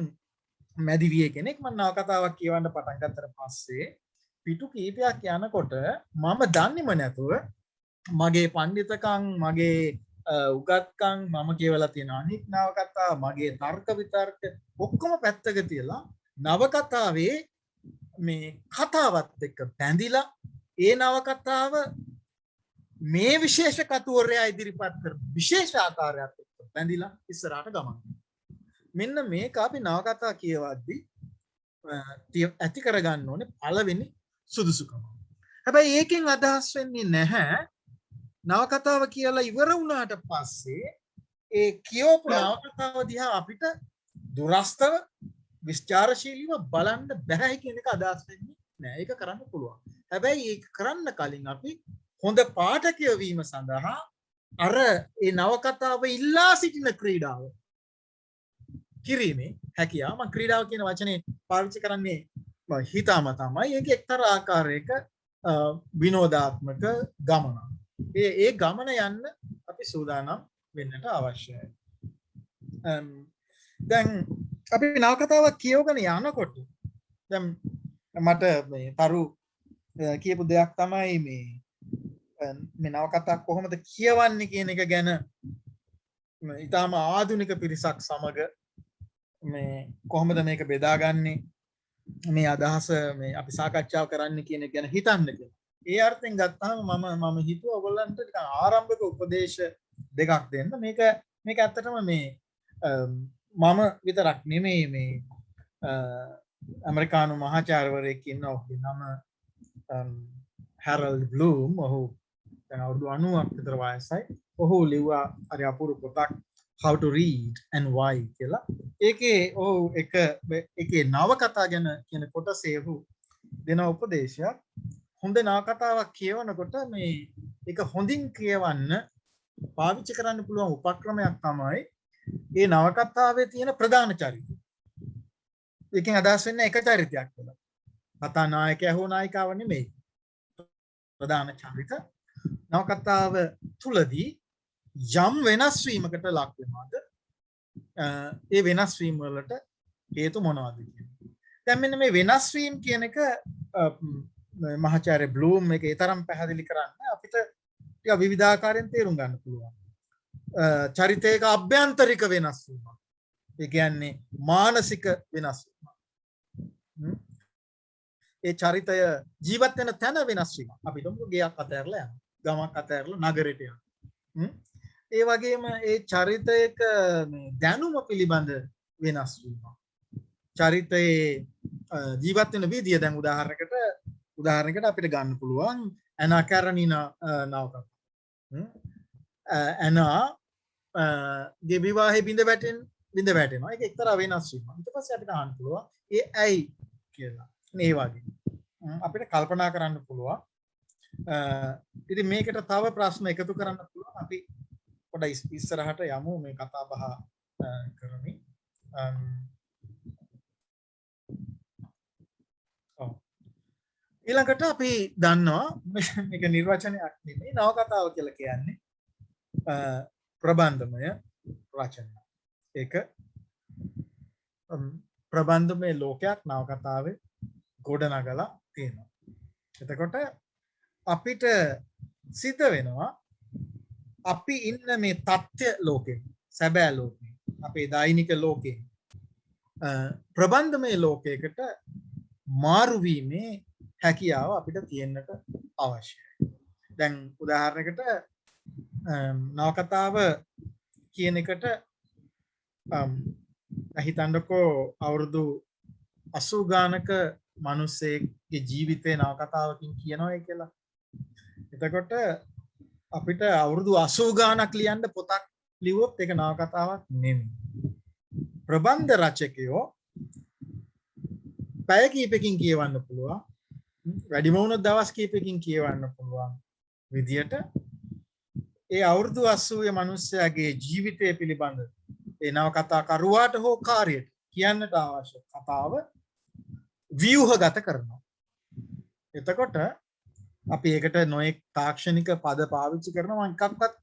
මැදිවිය කෙනෙක් මම නවකතාවක් කියවන්න පටන් ගත්තට පස්සේ පිටු කීපයක් යනකොට මම දන්නේම නැතුව මගේ පඬිතකම් මගේ උගත්කම් මම කියවලා තියෙන අනිත් නවකතා මගේ තර්ක විතර්ක ඔක්කොම පැත්තක තියලා නවකතාවේ මේ කතාවත් එක්ක බැඳිලා ඒ නවකතාව මේ විශේෂ කතුවරයා ඉදිරිපත් කරන විශේෂ ආකාරයක් එක්ක බැඳිලා ඉස්සරහට ගමන්. මෙන්න මේක අපි නවකතා කියවද්දී ඇති කරගන්න ඕනේ පළවෙනි සුදුසුකම. හැබැයි ඒකෙන් අදහස් වෙන්නේ නැහැ නවකතාව කියලා ඉවර වුණාට පස්සේ ඒ කියවපු නවකතාව දිහා අපිට දුරස්තව විස්චාරශීලීව බලන්න බැහැ කියන එක අදහස් වෙන්නේ නැහැ. ඒක කරන්න පුළුවන්. හැබැයි ඒක කරන්න කලින් අපි හොඳ පාඨකය වීම සඳහා අර ඒ නවකතාව ඉල්ලා සිටින ක්‍රීඩාව කිරීමේ හැකියාව. මම ක්‍රීඩාව කියන වචනේ පාවිච්චි කරන්නේ හිතාමතාමයි. ඒක එක්තරා ආකාරයක විනෝදාත්මක ගමනක්. ඒ ගමන යන්න අපි සූදානම් වෙන්නට අවශ්‍යයි. දැන් අපි නවකතාවක් කියවගෙන යනකොට දැන් මට මේ තරු කියපු දෙයක් තමයි මේ නවකතාවක් කොහොමද කියවන්නේ කියන එක ගැන ඊටාම ආධුනික පිරිසක් සමග මේ කොහොමද මේක බෙදාගන්නේ මේ අදහස මේ අපි සාකච්ඡාව කරන්න කියන එක ගැන හිතන්න කියලා. ඒ අර්ථයෙන් ගත්තාම මම හිතුවා ඔයගොල්ලන්ට ටිකක් ආරම්භක උපදේශ දෙකක් දෙන්න. මේක ඇත්තටම මේ මම විතරක් නෙමෙයි මේ ඇමරිකානු මහාචාර්යවරයෙක් ඉන්නවා. ඔහුගේ නම හැරල්ඩ් බ්ලූම්. ඔහු දැන් අවුරුදු 90ක් විතර වයසයි. ඔහු ලිව්වා හරි අපූර්ව පොතක් How to Read and Why කියලා. ඒකේ ඔහු එකේ නවකතා ගැන කියන කොටසේ ඔහු දෙන උපදේශයක් හොඳ නවකතාවක් කියවනකොට මේ ඒක හොඳින් කියවන්න පාවිච්චි කරන්න පුළුවන් උපක්‍රමයක් තමයි මේ නවකතාවේ තියෙන ප්‍රධාන චරිතය. ඒකෙන් අදහස් වෙන්නේ එක චරිතයක් කියලා. කතා නායකයා හෝ නායිකාව නෙමෙයි. ප්‍රධාන චරිත නවකතාව තුලදී යම් වෙනස් වීමකට ලක් වෙනවද? ඒ වෙනස් වීම වලට හේතු මොනවද කියන්නේ. දැන් මෙන්න මේ වෙනස් වීම කියන එක මහාචාර්ය බ්ලූම් එක ඒ තරම් පැහැදිලි කරන්න අපිට ටික විවිධාකාරයෙන් තේරුම් ගන්න පුළුවන්. චරිතයක අභ්‍යන්තරික වෙනස් වීමක්. ඒ කියන්නේ මානසික වෙනස් වීමක්. ඒ චරිතය ජීවත් වෙන තැන වෙනස් වීමක්. අපි හිතමු ගෙයක් අතහැරලා යනවා. ගමක් අතහැරලා නගරයට යනවා. ඒ වගේම ඒ චරිතයක දැනුම පිළිබඳ වෙනස් වීම. චරිතයේ ජීවත් වෙන විදිය දැන් උදාහරණයකට අපිට ගන්න පුළුවන් ඇනා කැරනිනා නවකතා. ඇනා ගේ විවාහේ බිඳ වැටෙනවා. ඒක එක්තරා වෙනස් වීමක්. ඊට පස්සේ අපිට අහන්න පුළුවන් ඒ ඇයි කියලා. මේ වගේ. අපිට කල්පනා කරන්න පුළුවන්. ඉතින් මේකට තව ප්‍රශ්න එකතු කරන්න පුළුවන්. අපි පොඩ්ඩක් ඉස්සරහට යමු මේ කතා බහ කරමින්. ඊළඟට අපි දන්නවා මේක නිර්වචනයක් නෙමෙයි නවකතාව කියලා කියන්නේ ප්‍රබන්ධමය රචනය. ඒක ප්‍රබන්ධමය ලෝකයක් නවකතාවේ ගොඩනගලා තියෙනවා. එතකොට අපිට සිද්ධ වෙනවා අපි ඉන්න මේ තත්ත්ව ලෝකේ, සැබෑ ලෝකේ, අපේ දෛනික ලෝකේ ප්‍රබන්ධමය ලෝකයකට මාරු වීමේ හැකියාව අපිට තියෙන්නට අවශ්‍යයි. දැන් උදාහරණයකට නවකතාව කියන එකට හිතන්නකෝ අවුරුදු 80 ගානක මිනිස්සෙක්ගේ ජීවිතේ නවකතාවකින් කියනවා කියලා. එතකොට අපිට අවුරුදු 80 ගානක් ලියන්න පොතක් ලිව්වොත් ඒක නවකතාවක් නෙමෙයි. ප්‍රබන්ධ රචකයෝ පැය කීපකින් කියවන්න පුළුවන්. වැඩිම වුණොත් දවස් කීපකින් කියවන්න පුළුවන් විදියට ඒ අවුරුදු 80 මිනිස්සයාගේ ජීවිතය පිළිබඳ ඒ නවකතා කරුවාට හෝ කාර්යයට කියන්නට අවශ්‍ය කතාව ව්‍යුහගත කරනවා. එතකොට අපි ඒකට නොයෙක් තාක්ෂණික පද පාවිච්චි කරනවා. මම එකක්වත්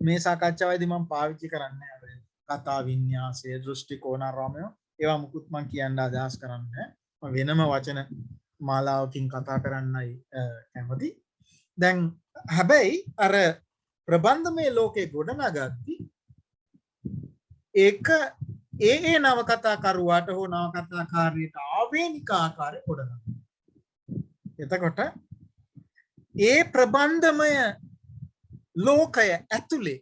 මේ සාකච්ඡාවේදී මම පාවිච්චි කරන්නේ නැහැ. කතා වින්‍යාසය, දෘෂ්ටි කෝණාරාමය ඒවා මුකුත් මම කියන්න අදහස් කරන්නේ නැහැ. වෙනම වචන මාලාවකින් කතා කරන්නයි කැමති. දැන් හැබැයි අර ප්‍රබන්ධමය ලෝකේ ගොඩනගද්දී ඒක ඒ නවකතා කරුවාට හෝ නවකතාකාරයට ආවේනික ආකාරය ගොඩනගනවා. එතකොට ඒ ප්‍රබන්ධමය ලෝකය ඇතුලේ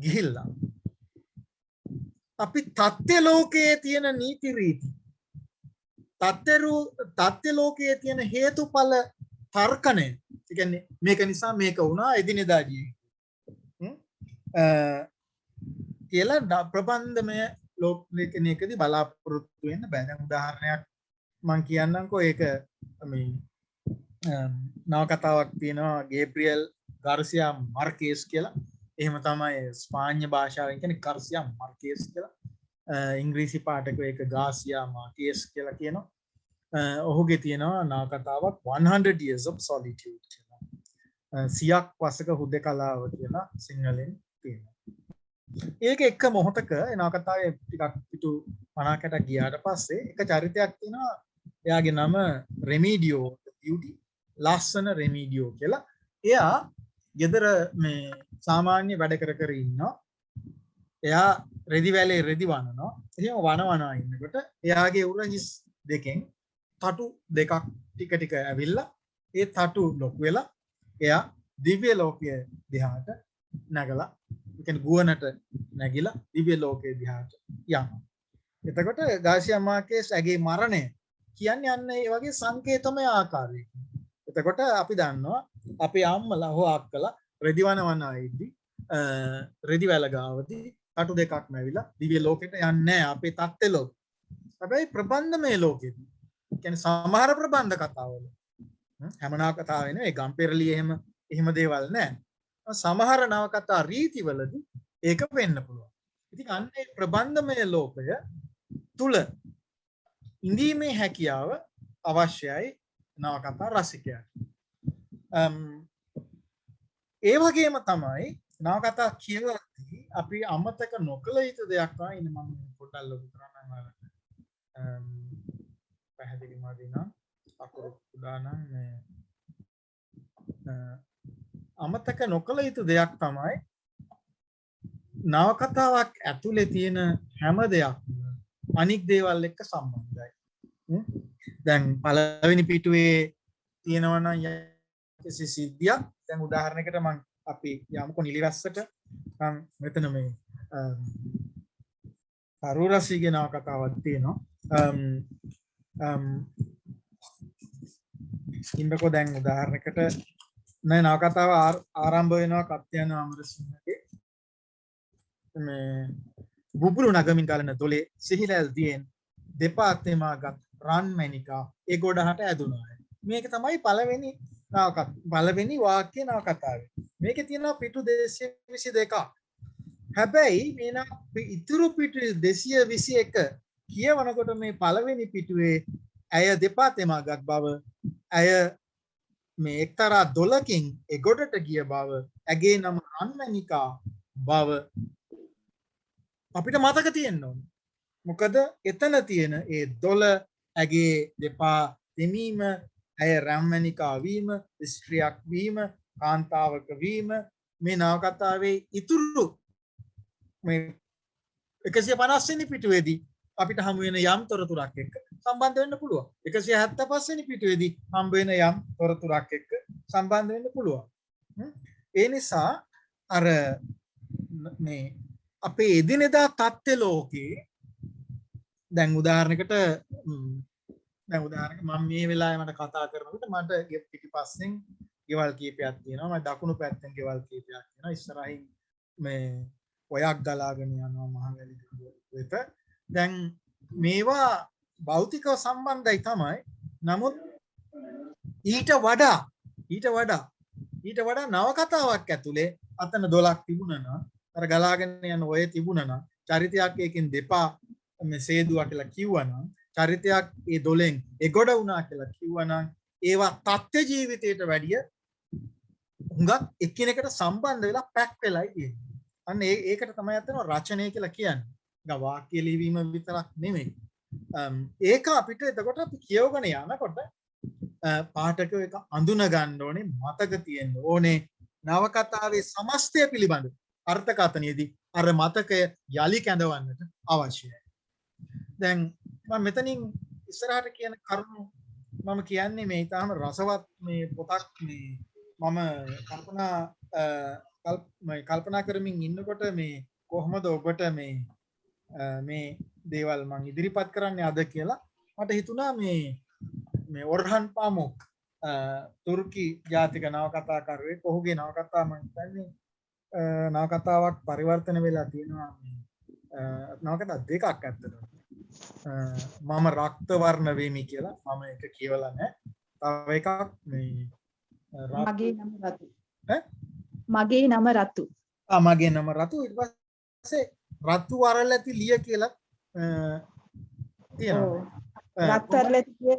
ගිහිල්ලා අපි තත්ත්ව ලෝකයේ තියෙන නීති රීති තත්ත්ව ලෝකයේ තියෙන හේතුඵල තර්කණය කියන්නේ මේක නිසා මේක වුණා එදිනෙදා ජීවිතේ කියලා ප්‍රබන්ධමය ලෝකයකදී බලාපොරොත්තු වෙන්න බෑ. දැන් උදාහරණයක් මම කියන්නම්කෝ. ඒක මේ නවකතාවක් තියෙනවා ගේබ්‍රියල් ගාර්සියා මාර්කේස් කියලා. එහෙම තමයි ස්පාඤ්ඤ භාෂාවෙන් කියන්නේ ගාර්සියා මාර්කේස් කියලා. ඉංග්‍රීසි පාඨකව ඒක ගාර්සියා මාර්කේස් කියලා කියනවා. ඔහුගේ තියෙනවා නවකතාවක් 100 years of solitude කියලා. 100ක් වසක හුදකලාව කියලා සිංහලෙන් තියෙනවා. ඒක එක මොහොතක නවකතාවේ ටිකක් පිටු 50කට ගියාට පස්සේ එක චරිතයක් තියෙනවා. එයාගේ නම රෙමීඩියෝ බියුටි ලස්සන රෙමීඩියෝ කියලා. එයා ගෙදර මේ සාමාන්‍ය වැඩ කර ඉන්නවා. එයා රෙදි වැලේ රෙදි වනනවා. එහෙම වනවනා ඉන්නකොට එයාගේ උරහිස් දෙකෙන් තටු දෙකක් ටික ඇවිල්ලා ඒ තටු ලොකු වෙලා එයා දිව්‍ය ලෝකයේ දිහාට නැගලා ඒ කියන්නේ ගුවනට නැගිලා දිව්‍ය ලෝකයේ දිහාට යනවා. එතකොට ගාර්සියා මාර්කේස් ඇගේ මරණය කියන්නේ අන්න ඒ වගේ සංකේතමය ආකාරයකින්. එතකොට අපි දන්නවා අපේ අම්මලා හෝ අක්කලා රෙදි වනවනා ඉද්දි රෙදි වැල ගාවදී තටු දෙකක් නැවිලා දිව්‍ය ලෝකෙට යන්නේ නැහැ අපේ තත්ත්ව ලෝකෙ. හැබැයි ප්‍රබන්ධමය ලෝකෙදී කියන්නේ සමහර ප්‍රබන්ධ කතාවල හැම නවකතාවෙ නෙවෙයි ගම්පෙරළි එහෙම දේවල් නැහැ. සමහර නවකතා රීතිවලදී ඒක වෙන්න පුළුවන්. ඉතින් අන්න ඒ ප්‍රබන්ධමය ලෝකය තුල ඉඳීමේ හැකියාව අවශ්‍යයි නවකතා රසිකයාට. ඒ වගේම තමයි නවකතා කියවද්දී අපි අමතක නොකළ යුතු දෙයක් තමයි ඉන්න මම පොඩ්ඩක් ලොකු කරන්න පැහැදිලි මාදිනා අකුරු උදානම් මේ අමතක නොකළ යුතු දෙයක් තමයි නවකතාවක් ඇතුලේ තියෙන හැම දෙයක්ම අනික් දේවල් එක්ක සම්බන්ධයි. දැන් පළවෙනි පිටුවේ තියෙනවා නම් යම්කිසි සිද්ධියක්. දැන් උදාහරණයකට මම අපි යමුකෝ නිලිවැස්සට. මෙතන මේ කරුරසීගේ නවකතාවක් තියෙනවා. ඉන්නකෝ දැන් උදාහරණයකට මේ නවකතාව ආරම්භ වෙනවා කත්යන අමරසිංහගේ මේ බුබුලු නගමින් ගලන දොලේ සිහිලැල් දියෙන් දෙපා තෙමාගත් රන් මැණිකා ඒ ගොඩහට ඇදුණා. මේක තමයි පළවෙනි වාක්‍ය නවකතාවේ. මේකේ තියෙනවා පිටු 222ක්. හැබැයි මේන ඉතුරු පිටු 221 කියවනකොට මේ පළවෙනි පිටුවේ ඇය දෙපා තෙමාගත් බව, ඇය මේ එක්තරා දොලකින් එගොඩට ගිය බව, ඇගේ නම රන්මැණිකා බව අපිට මතක තියෙන්න ඕනේ. මොකද එතන තියෙන ඒ දොල ඇගේ දෙපා දෙමීම, ඇය රන්මැණිකා වීම, ස්ත්‍රියක් වීම, කාන්තාවක වීම මේ නවකතාවේ ඉතුරු මේ 150 වෙනි පිටුවේදී අපිට හමු වෙන යම් තොරතුරක් එක්ක සම්බන්ධ වෙන්න පුළුවන්. 175 වෙනි පිටුවේදී හම්බ වෙන යම් තොරතුරක් එක්ක සම්බන්ධ වෙන්න පුළුවන්. ඒ නිසා අර මේ අපේ එදිනෙදා තත්ත්ව ලෝකේ දැන් උදාහරණයකට මම මේ වෙලාවේ මට කතා කරනකොට මට පිටිපස්සෙන් ගෙවල් කීපයක් තියෙනවා. මම දකුණු පැත්තෙන් ගෙවල් කීපයක් තියෙනවා. ඉස්සරහින් මේ ඔයක් ගලාගෙන යනවා මහවැලි වෙත. දැන් මේවා භෞතිකව සම්බන්ධයි තමයි. නමුත් ඊට වඩා නවකතාවක් ඇතුලේ අතන 12ක් තිබුණා නම් අර ගලාගෙන යන ඔය තිබුණා නම් චරිතයක් එකකින් දෙපා මේ සේදුවා කියලා කිව්වනම් චරිතයක් ඒ 12න් එගොඩ වුණා කියලා කිව්වනම් ඒවා තත්ත්ව ජීවිතයට වැඩිය හුඟක් එකිනෙකට සම්බන්ධ වෙලා පැක් වෙලායි තියෙන්නේ. අන්න ඒකට තමයි අතන රචනය කියලා කියන්නේ. ඒක වාක්‍ය ලිවීම විතරක් නෙමෙයි. ඒක අපිට එතකොට අපි කියවගෙන යනකොට පාඨකයෝ එක අඳුන ගන්න ඕනේ, මතක තියෙන්න ඕනේ. නවකතාවේ සමස්තය පිළිබඳ අර්ථකථනයේදී අර මතකය යලි කැඳවන්නට අවශ්‍යයි. දැන් මම මෙතනින් ඉස්සරහට කියන කරුණු මම කියන්නේ මේ ඊටාම රසවත් මේ පොතක් මේ මම කල්පනා කරමින් ඉන්නකොට මේ කොහොමද ඔබට මේ දේවල් මම ඉදිරිපත් කරන්නේ අද කියලා මට හිතුණා මේ ඔර්හන් පාමුක් තුර්කි ජාතික නවකතාකරුවෙක්. ඔහුගේ නවකතා මම හිතන්නේ නවකතාවක් පරිවර්තන වෙලා තියෙනවා. නවකතා දෙකක් ඇත්තටම. මම රක්ත වර්ණ වෙමි කියලා මම ඒක කියවලා නැහැ. තව එකක් මේ මගේ නම රතු. මගේ නම රතු. මගේ නම රතු. ඊට පස්සේ රතු වරලති ලිය කියලා තියෙනවා. රත්තරලති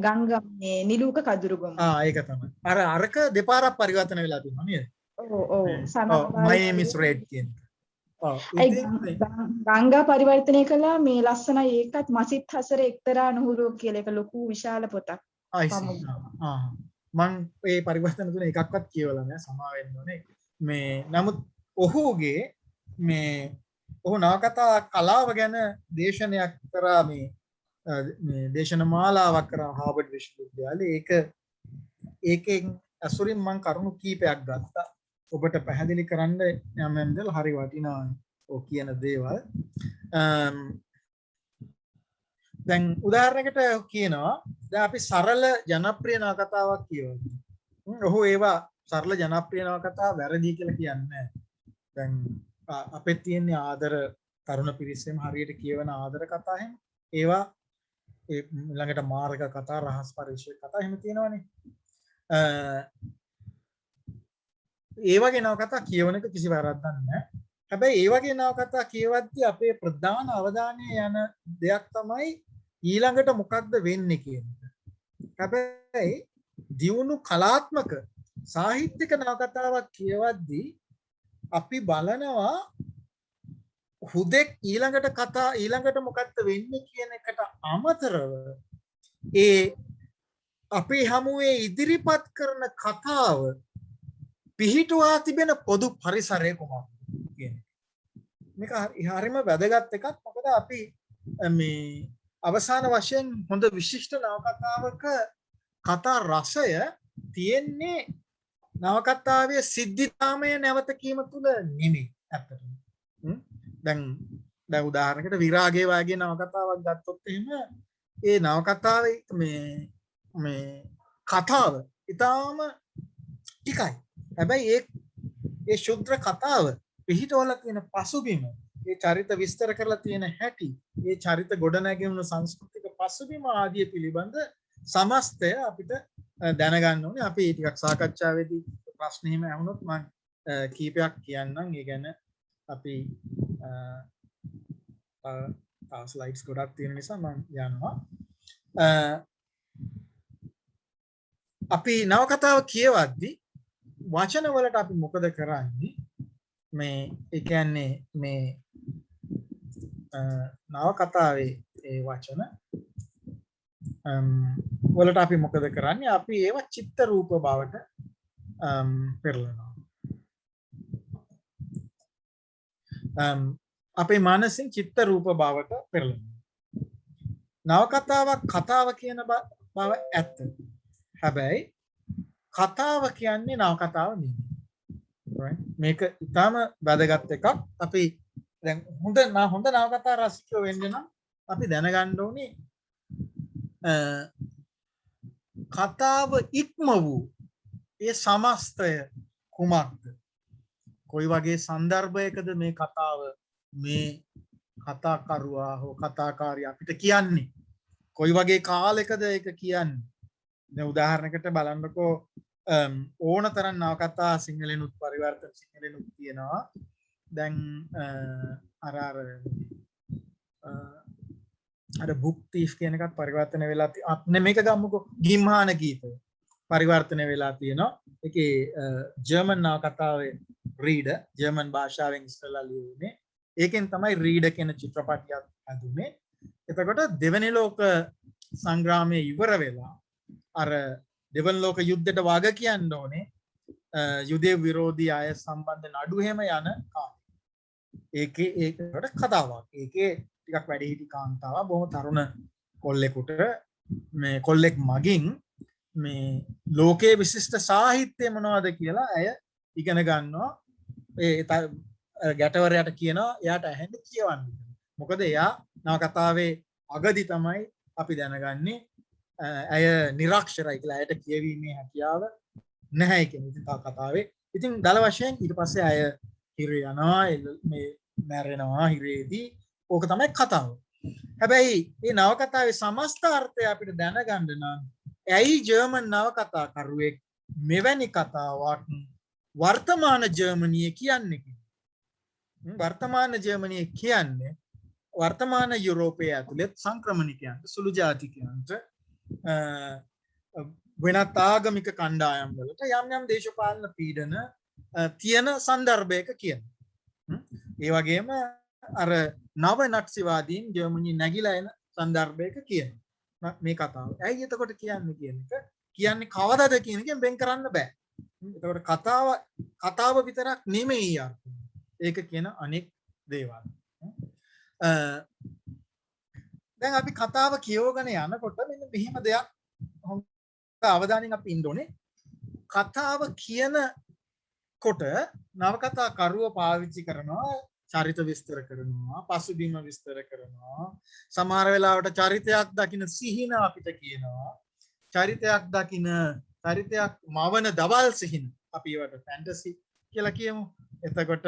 ගංගා මේ නිලූක කදුරුගම. ඒක තමයි. අරක දෙපාරක් පරිවර්තන වෙලා තියෙනවා නේද? ඔව් my name is red කියන. ගංගා පරිවර්තනය කළා මේ ලස්සනයි. ඒකත් මසිත් හසර එක්තරා නුහුරුව කියලා එක ලොකු විශාල පොතක්. මං ඒ පරිවර්තන තුන එකක්වත් කියවලා නැහැ, සමා වෙන්න ඕනේ. මේ නමුත් ඔහුගේ ඔහු නවකතා කලාව ගැන දේශනයක් කරා, මේ දේශන මාලාවක් කරා හාවර්ඩ් විශ්වවිද්‍යාලයේ. ඒකෙන් අසුරින් මං කරුණු කීපයක් ගත්තා. ඔබට පැහැදිලි කරන්න යම් දේ හරි වටිනවා ඔය කියන දේවල්. දැන් උදාහරණයකට කියනවා දැන් අපි සරල ජනප්‍රිය නවකතාවක් කියවමු. ඔහු ඒවා සරල ජනප්‍රිය නවකතා වැරදි කියලා කියන්නේ. දැන් අපේ තියෙන ආදර තරුණ පිරිසෙම හරියට කියවන ආදර කතා එහෙම ඒවා ළඟට මාර්ග කතා, රහස් පරිශ්‍රය කතා එහෙම තියෙනවනේ. ඒ වගේ නවකතා කියවන එක කිසි වැරද්දක් නැහැ. හැබැයි ඒ වගේ නවකතා කියවද්දී අපේ ප්‍රධාන අවධානය යන දෙයක් තමයි ඊළඟට මොකක්ද වෙන්නේ කියන එක. හැබැයි දියුණු කලාත්මක සාහිත්‍යක නවකතාවක් කියවද්දී අපි බලනවා හුදෙක් ඊළඟට මොකක්ද වෙන්නේ කියන එකට අමතරව ඒ අපේ හමුවේ ඉදිරිපත් කරන කතාව පිහිටුවා තිබෙන පොදු පරිසරය කොහොමද කියන්නේ. මේක හරිම වැදගත් එකක්. මොකද අපි මේ අවසාන වශයෙන් හොඳ විශිෂ්ට නවකතාවක කතා රසය තියෙන්නේ නවකතාවේ සිද්ධිතාමය නැවත කීම තුළ නෙමෙයි ඇත්තටම. දැන් උදාහරණයකට විරාගයේ වගේ නවකතාවක් ගත්තොත් එහෙම ඒ නවකතාවේ මේ කතාව ඊටාම ටිකයි. හැබැයි ඒ ශුද්‍ර කතාව පිහිටවලා තියෙන පසුබිම, ඒ චරිත විස්තර කරලා තියෙන හැටි, ඒ චරිත ගොඩනැගුණු සංස්කෘතික පසුබිම ආදිය පිළිබඳ සමස්තය අපිට දැනගන්න ඕනේ. අපි ටිකක් සාකච්ඡාවේදී ප්‍රශ්න එහෙම ඇහුනොත් මම කීපයක් කියන්නම්. ඒ ගැන අපි ස්ලයිඩ්ස් ගොඩක් තියෙන නිසා මම යනවා. අපි නවකතාව කියවද්දී වචන වලට අපි මොකද කරන්නේ? මේ ඒ කියන්නේ මේ නවකතාවේ ඒ වචන වලට අපි මොකද කරන්නේ? අපි ඒවා චිත්ත රූප බවට පෙරලනවා. අපේ මනසින් චිත්ත රූප බවට පෙරලනවා. නවකතාවක් කතාව කියන බව ඇත්ත. හැබැයි කතාව කියන්නේ නවකතාව නෙමෙයි. right? මේක ඉතාම වැදගත් එකක්. අපි දැන් හොඳ නවකතා රසිකයෝ වෙන්න නම් අපි දැනගන්න ඕනේ කතාව ඉක්ම වූ ඒ සමස්තය කුමක්ද? කොයි වගේ සන්දර්භයකද මේ කතාව මේ කතාකරුවා හෝ කතාකාරිය අපිට කියන්නේ? කොයි වගේ කාලයකද ඒක කියන්නේ? දැන් උදාහරණයකට බලන්නකෝ ඕනතරම් නවකතා සිංහලෙනුත් පරිවර්තන සිංහලෙනුත් තියෙනවා. දැන් අර බුක් තීෆ් කියන එකත් පරිවර්තන වෙලා මේක ගමුකෝ ගිම්හාන ගීතය පරිවර්තන වෙලා තියෙනවා. ඒකේ ජර්මන් නවකතාවේ රීඩර් ජර්මන් භාෂාවෙන් ඉස්සෙල්ලා ලියුනේ. ඒකෙන් තමයි රීඩර් කියන චිත්‍රපටියක් හදුනේ. එතකොට දෙවැනි ලෝක සංග්‍රාමයේ ඉවර වෙලා අර දෙවන ලෝක යුද්ධයට වග කියන්න ඕනේ යුදේ විරෝධී අය සම්බන්ධ නඩු හැම යන කාලේ. ඒකට කතාවක්. ඒකේ ටිකක් වැඩිහිටි කාන්තාවක් බොහොම තරුණ කොල්ලෙකුට මේ කොල්ලෙක් මගින් මේ ලෝකයේ විශිෂ්ට සාහිත්‍යය මොනවද කියලා ඇය ඉගෙන ගන්නවා. ඒ ගැටවරයාට කියනවා එයාට ඇහෙන්න කියවන්න. මොකද එයා නවකතාවේ අගදි තමයි අපි දැනගන්නේ ඇය නිරක්ෂරයි කියලා. ඇයට කියවීමේ හැකියාව නැහැ කියන ඉතින් කතාවේ. ඉතින් දල වශයෙන් ඊට පස්සේ ඇය හිරේ යනවා, මේ මැරෙනවා හිරේදී. ඕක තමයි කතාව. හැබැයි මේ නවකතාවේ සමස්ත අර්ථය අපිට දැනගන්න නම් ඇයි ජර්මන් නවකතාකරුවෙක් මෙවැනි කතාවක් වර්තමාන ජර්මනිය කියන්නේ කියලා. වර්තමාන ජර්මනිය කියන්නේ වර්තමාන යුරෝපයේ ඇතුළත් සංක්‍රමණිකයන්ට, සුළු ජාතිකයන්ට, වෙනත් ආගමික කණ්ඩායම් වලට යම් යම් දේශපාලන පීඩන තියෙන සන්දර්භයක කියනවා. ඒ වගේම අර නව නක්ෂිවාදීන් ජර්මනිය නැගිලා එන සන්දර්භයක කියනවා මේ කතාව. ඇයි එතකොට කියන්නේ කියන එක කියන්නේ කවදාද කියන එකෙන් වෙන් කරන්න බෑ. එතකොට කතාව විතරක් නෙමෙයි අර්ථය. ඒක කියන අනෙක් දේවල්. දැන් අපි කතාව කියවගෙන යනකොට මෙන්න මෙහිම දෙයක් හොඳ අවධානයෙන් අපි ඉන්න ඕනේ. කතාව කියනකොට නවකතා කරුව පාවිච්චි කරනවා චරිත විස්තර කරනවා, පසුබිම විස්තර කරනවා. සමහර වෙලාවට චරිතයක් දකින සිහින අපිට කියනවා. චරිතයක් මවන දවල් සිහින අපි ඒවට ෆැන්ටසි කියලා කියමු. එතකොට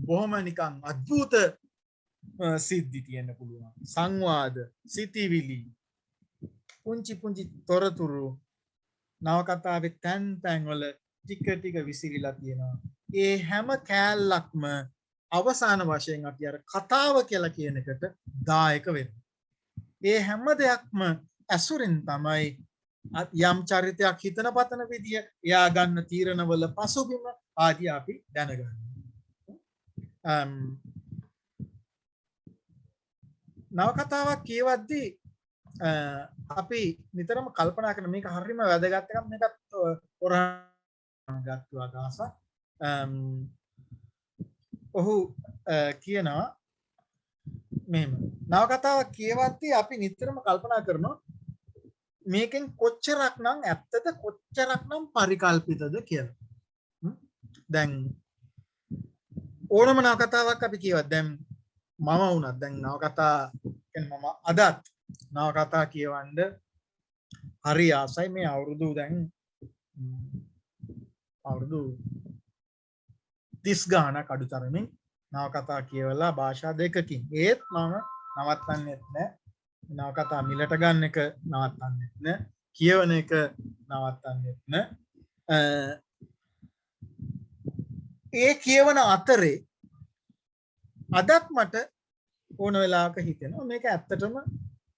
බොහොම නිකන් අద్భుත සිද්ධි තියෙන්න පුළුවන්. සංවාද, සිතිවිලි, පුංචි තොරතුරු නවකතාවේ තැන් වල ටික විසිරිලා තියෙනවා. ඒ හැම කෑල්ලක්ම අවසාන වශයෙන් අපි අර කතාව කියලා කියන එකට දායක වෙනවා. ඒ හැම දෙයක්ම ඇසුරින් තමයි යම් චරිතයක් හිතන පතන විදිය, එයා ගන්න තීරණවල පසුබිම ආදී අපි දැනගන්නවා. නවකතාවක් කියවද්දී අපි නිතරම කල්පනා කරන මේක හරියම වැදගත් එකක්. මේකත් ගත්තු අදහසක්. ඔහු කියනවා මෙහෙම නවකතාවක් කියවද්දී අපි නිතරම කල්පනා කරනවා මේකෙන් කොච්චරක් නම් ඇත්තද කොච්චරක් නම් පරිකල්පිතද කියලා. දැන් ඕනම නවකතාවක් අපි කියවත් දැන් මම වුණත් දැන් නවකතා කියන්නේ මම අදත් නවකතා කියවන්න හරි ආසයි. මේ අවුරුදු දැන් අවුරුදු 30 ගානක් අඩුතරමින් නවකතා කියවලා භාෂා දෙකකින්. ඒත් මම නවත්තන්නෙත් නෑ. නවකතා මිලට ගන්න එක නවත්තන්නෙත් නෑ. කියවන එක නවත්තන්නෙත් නෑ. ඒ කියවන අතරේ අදත් මට ඕන වෙලාවක හිතෙනවා මේක ඇත්තටම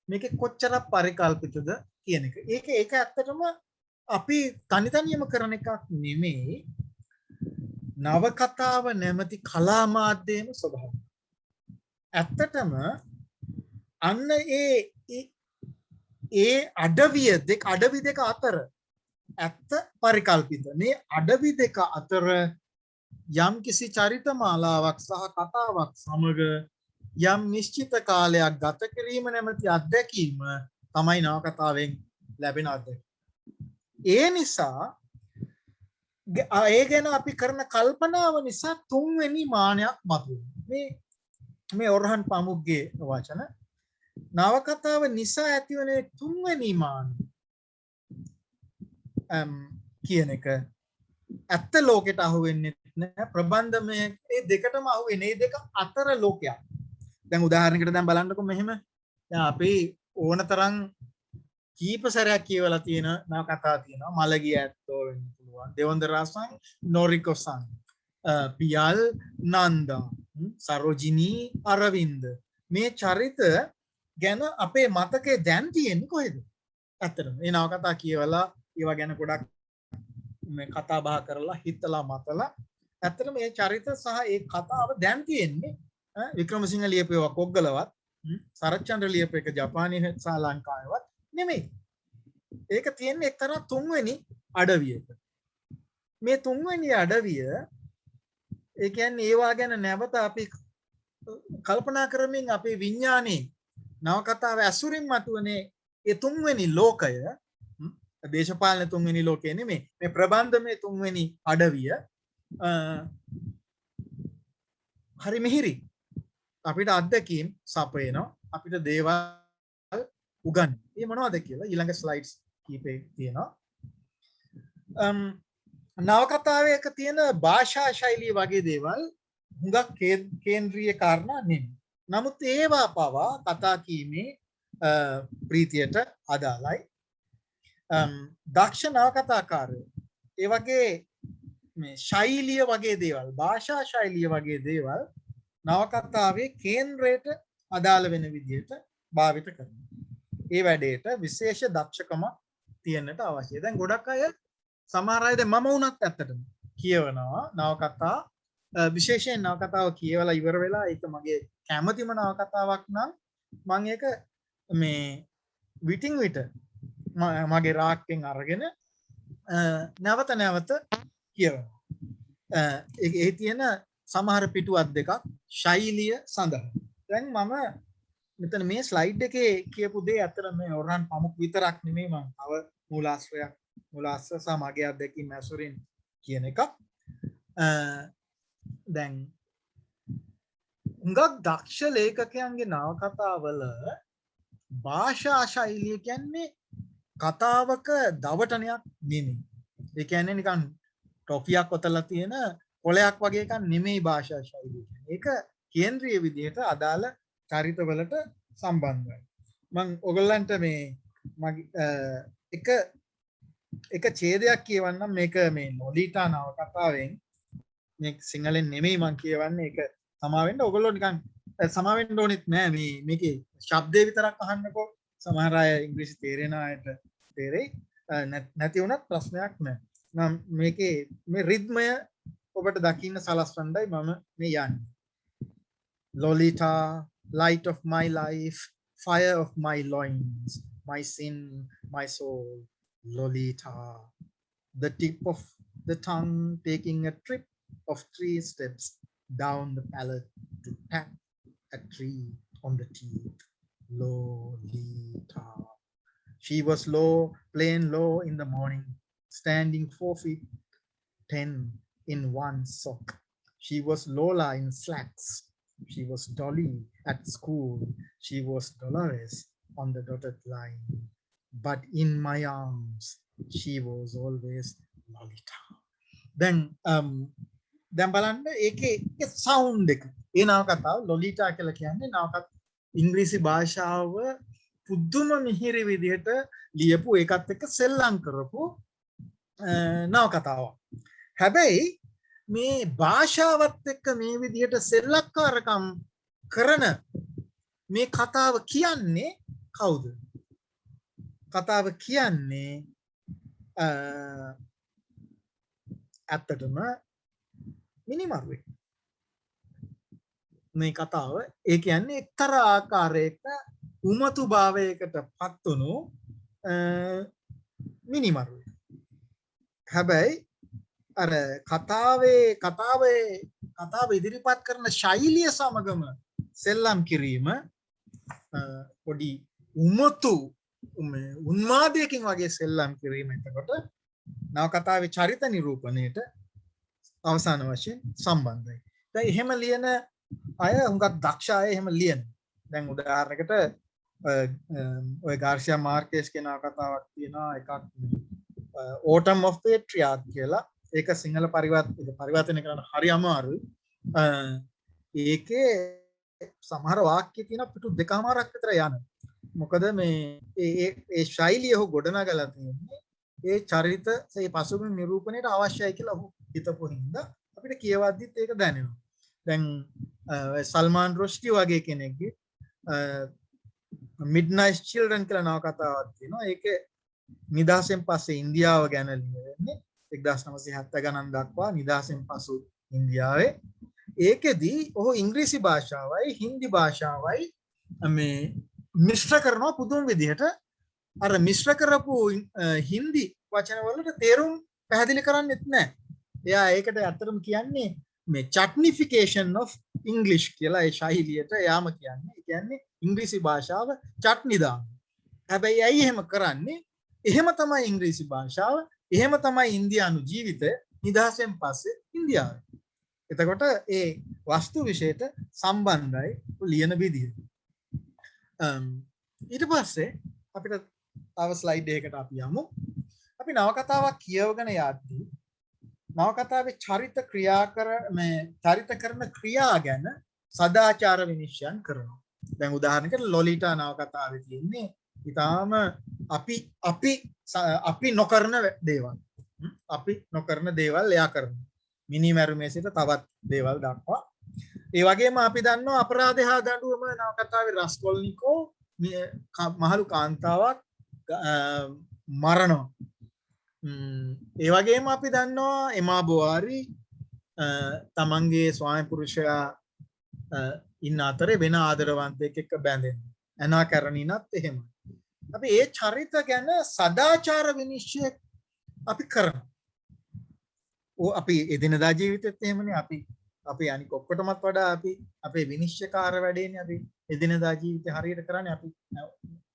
මේක කොච්චරක් පරිකල්පිතද කියන එක. ඒක ඇත්තටම අපි තනිතනියම කරන එකක් නෙමෙයි. නවකතාව නැමැති කලා මාධ්‍යයේම ස්වභාවය. ඇත්තටම අන්න ඒ අඩවිය දෙක අතර ඇත්ත පරිකල්පිත. මේ අඩවි දෙක අතර යම් කිසි චරිත මාලාවක් සහ කතාවක් සමග යම් නිශ්චිත කාලයක් ගත කිරීම නැමැති අත්දැකීම තමයි නවකතාවෙන් ලැබෙන අත්දැකීම. ඒ නිසා ඒ ගැන අපි කරන කල්පනාව නිසා තුන්වෙනි මානයක් මතුවෙනවා. මේ ඔරහන් පමුක්ගේ වචන නවකතාව නිසා ඇතිවන තුන්වෙනි මානය කියන එක ඇත්ත ලෝකෙට අහු වෙන්නේ නැහැ. ප්‍රබන්ධමය ඒ දෙකටම අහු වෙන්නේ. මේ දෙක අතර ලෝකයක්. දැන් උදාහරණයකට දැන් බලන්නකො මෙහෙම. දැන් අපි ඕනතරම් කීප සැරයක් කියවලා තියෙන නවකතා තියෙනවා. මලගිය ඇත්තෝ වෙන්න පුළුවන්. දෙවොන්දරාසන් නොරිකොසන් පියල් නන්දා සරෝජිනී අරවින්ද මේ චරිත ගැන අපේ මතකේ දැන් තියෙන්නේ කොහෙද? ඇත්තටම මේ නවකතා කියවලා ඒවා ගැන ගොඩක් මේ කතා බහ කරලා හිතලා මතලා ඇත්තටම මේ චරිත සහ ඒ කතාව දැන් තියෙන්නේ වික්‍රමසිංහ ලියපේවා කොග්ගලවත් සරච්චන්ද්‍ර ලියපු එක ජපානයේ සහ ලංකාවේවත් නෙමෙයි. ඒක තියෙන්නේ එක්තරා තුන්වෙනි අඩවියක. මේ තුන්වෙනි අඩවිය ඒ කියන්නේ ඒවා ගැන නැවත අපි කල්පනා කරමින් අපේ විඥානයේ නවකතාව ඇසුරින් මතුවනේ ඒ තුන්වෙනි ලෝකය. දේශපාලන තුන්වෙනි ලෝකය නෙමෙයි. මේ ප්‍රබන්ධමේ තුන්වෙනි අඩවිය හරි මිහිරි. අපිට අත්දැකීම් සපයනවා. අපිට දේවල් උගන්වනවා. මේ මොනවද කියලා ඊළඟ ස්ලයිඩ්ස් කීපේ තියෙනවා. නවකතාවේ එක තියෙන භාෂා ශෛලිය වගේ දේවල් හුඟක් කේන්ද්‍රීය කාරණා නෙමෙයි. නමුත් ඒවා පවා කතා කීමේ ප්‍රීතියට අදාළයි. දක්ෂ නවකතාකාරයෝ ඒ වගේ මේ ශෛලිය වගේ දේවල් භාෂා ශෛලිය වගේ දේවල් නවකතාවේ කේන්ද්‍රයට අදාළ වෙන විදිහට භාවිත කරනවා. ඒ වැඩේට විශේෂ දක්ෂකම තියෙන්නට අවශ්‍යයි. දැන් ගොඩක් අය සමහර අය දැන් මම වුණත් ඇත්තටම කියවනවා නවකතා විශේෂයෙන් නවකතාව කියවලා ඉවර වෙලා ඒක මගේ කැමැතිම නවකතාවක් නම් මම ඒක මේ විටින් විට මගේ රාක්කෙන් අරගෙන නැවත නැවත කියවනවා. ඒ තියෙන සමහර පිටුවක් දෙකක් ශෛලිය සඳහා. දැන් මම මෙතන මේ ස්ලයිඩ් එකේ කියපු දේ අතර මේ ඔරහන් පමුක් විතරක් නෙමෙයි මම තව මූලාශ්‍රය සහ මගේ අත්දැකීම් ඇසුරින් කියන එකක්. දැන් හුඟක් දක්ෂ ලේඛකයන්ගේ නවකතාවල භාෂා ශෛලිය කියන්නේ කතාවක දවටනයක් නෙමෙයි. ඒ කියන්නේ නිකන් ටොෆියක් ඔතලා තියෙන කොලයක් වගේ එකක් නෙමෙයි භාෂා ශෛලිය. ඒක කේන්ද්‍රීය විදිහට අදාළ චරිතවලට සම්බන්ධයි. මම ඔයගොල්ලන්ට මේ මගේ එක ඡේදයක් කියවන්නම්. මේක මේ නොලිටා නවකතාවෙන් මේ සිංහලෙන් නෙමෙයි මම කියවන්නේ. ඒක සමාවෙන්න ඔයගොල්ලෝ නිකන් සමාවෙන්න ඕනෙත් නෑ. මේකේ ශබ්දේ විතරක් අහන්නකෝ. සමහර අය ඉංග්‍රීසි තේරෙන අයට තේරෙයි. නැති වුණත් ප්‍රශ්නයක් නෑ. නම් මේකේ මේ රිද්මය ඔබට දකින්න සලස්වන්නයි මම මේ යන්නේ. Lolita, light of my life, fire of my loins, my sin, my soul, Lolita, the tip of the tongue taking a trip of 3 steps down the palate to tap a tree on the teeth, Lolita. She was low, plain low in the morning, standing 4 feet 10 in one sock. She was Lola in slacks. She was Dolly at school. She was Dolores on the dotted line. But in my arms, she was always Lolita. දැන් බලන්න ඒකේ සවුන්ඩ් එක. ඒ නවකතාව ලොලිටා කියලා කියන්නේ නවකත් ඉංග්‍රීසි භාෂාව පුදුම මිහිරි විදිහට ලියපු ඒකත් එක්ක සෙල්ලම් කරපු නවකතාවක්. හැබැයි මේ භාෂාවත් එක්ක මේ විදිහට සෙල්ලක්කාරකම් කරන මේ කතාව කියන්නේ කවුද? කතාව කියන්නේ ඇත්තටම මිනිමරුවෙක්. මේ කතාව ඒ කියන්නේ එක්තරා ආකාරයක උමතු භාවයකට පත් වුණු මිනිමරුවෙක්. හැබැයි අර කතාව ඉදිරිපත් කරන ශෛලිය සමගම සෙල්ලම් කිරීම පොඩි උමතු උන්මාදයකින් වගේ සෙල්ලම් කිරීම එතකොට නවකතාවේ චරිත නිරූපණයට අවසාන වශයෙන් සම්බන්ධයි. දැන් එහෙම ලියන අය හුඟක් දක්ෂ අය එහෙම ලියන. දැන් උදාහරණයකට ඔය ගාර්සියා මාර්කෙස් කියන කතාවක් තියෙනවා එකක් Autumn of Patriarch කියලා. ඒක සිංහල පරිවර්තනය කරන්න හරි අමාරුයි. ඒකේ සමහර වාක්‍ය තියෙනවා පිටු 2මාරක් විතර යන. මොකද මේ ඒ ශෛලිය ඔහු ගොඩනගලා තියෙන්නේ ඒ චරිත ඒ පසුබිම් නිරූපණයට අවශ්‍යයි කියලා ඔහු හිතපු හින්දා අපිට කියවද්දිත් ඒක දැනෙනවා. දැන් සල්මාන් රුෂ්ඩි වගේ කෙනෙක්ගේ Midnight Children කියලා නවකතාවක් තියෙනවා. ඒක නිදහසෙන් පස්සේ ඉන්දියාව ගැන ලියවෙන්නේ 1970 ගණන් දක්වා නිදහසෙන් පසු ඉන්දියාවේ. ඒකෙදී ඔහු ඉංග්‍රීසි භාෂාවයි හින්දි භාෂාවයි මේ මිශ්‍ර කරනවා පුදුම විදිහට. අර මිශ්‍ර කරපු හින්දි වචන වලට තේරුම් පැහැදිලි කරන්නෙත් නැහැ. එයා ඒකට අතරම කියන්නේ මේ chutnification of English කියලා ඒ ශෛලියට යාම කියන්නේ. ඒ කියන්නේ ඉංග්‍රීසි භාෂාව චට්නි දාන. හැබැයි ඇයි එහෙම කරන්නේ? එහෙම තමයි ඉංග්‍රීසි භාෂාව, එහෙම තමයි ඉන්දියානු ජීවිතය නිදහසෙන් පස්සේ ඉන්දියාවේ. එතකොට ඒ වස්තු විශේෂයට සම්බන්ධයි ලියන විදිහ. ඊට පස්සේ අපිට තව ස්ලයිඩ් එකකට අපි යමු. අපි නවකතාවක් කියවගෙන යද්දී නවකතාවේ චරිත කරන ක්‍රියා ගැන සදාචාර විනිශ්චයන් කරනවා. දැන් උදාහරණයකට ලොලිටා නවකතාවේ තියෙන්නේ ඊටාම අපි නොකරන දේවල්. අපි නොකරන දේවල් එයා කරනවා. මිනිමැරුමේ සිට තවත් දේවල් දක්වා. ඒ වගේම අපි දන්නවා අපරාධය හා දඬුවම නවකතාවේ රස්කොල්නිකෝ මහලු කාන්තාවක් මරනවා. ඒ වගේම අපි දන්නවා එමා බෝවාරි තමන්ගේ ස්වාමි පුරුෂයා ඉන්න අතරේ වෙන ආදරවන්තයෙක් එක්ක බැඳෙනවා. ඇනා කැරණිනත් එහෙමයි. අපි ඒ චරිත ගැන සදාචාර විනිශ්චය අපි කරනවා. අපි එදිනදා ජීවිතෙත් එහෙමනේ අපි අනික ඔක්කොටමත් වඩා අපේ විනිශ්චයකාර වැඩේනේ අපි එදිනදා ජීවිතේ හරියට කරන්නේ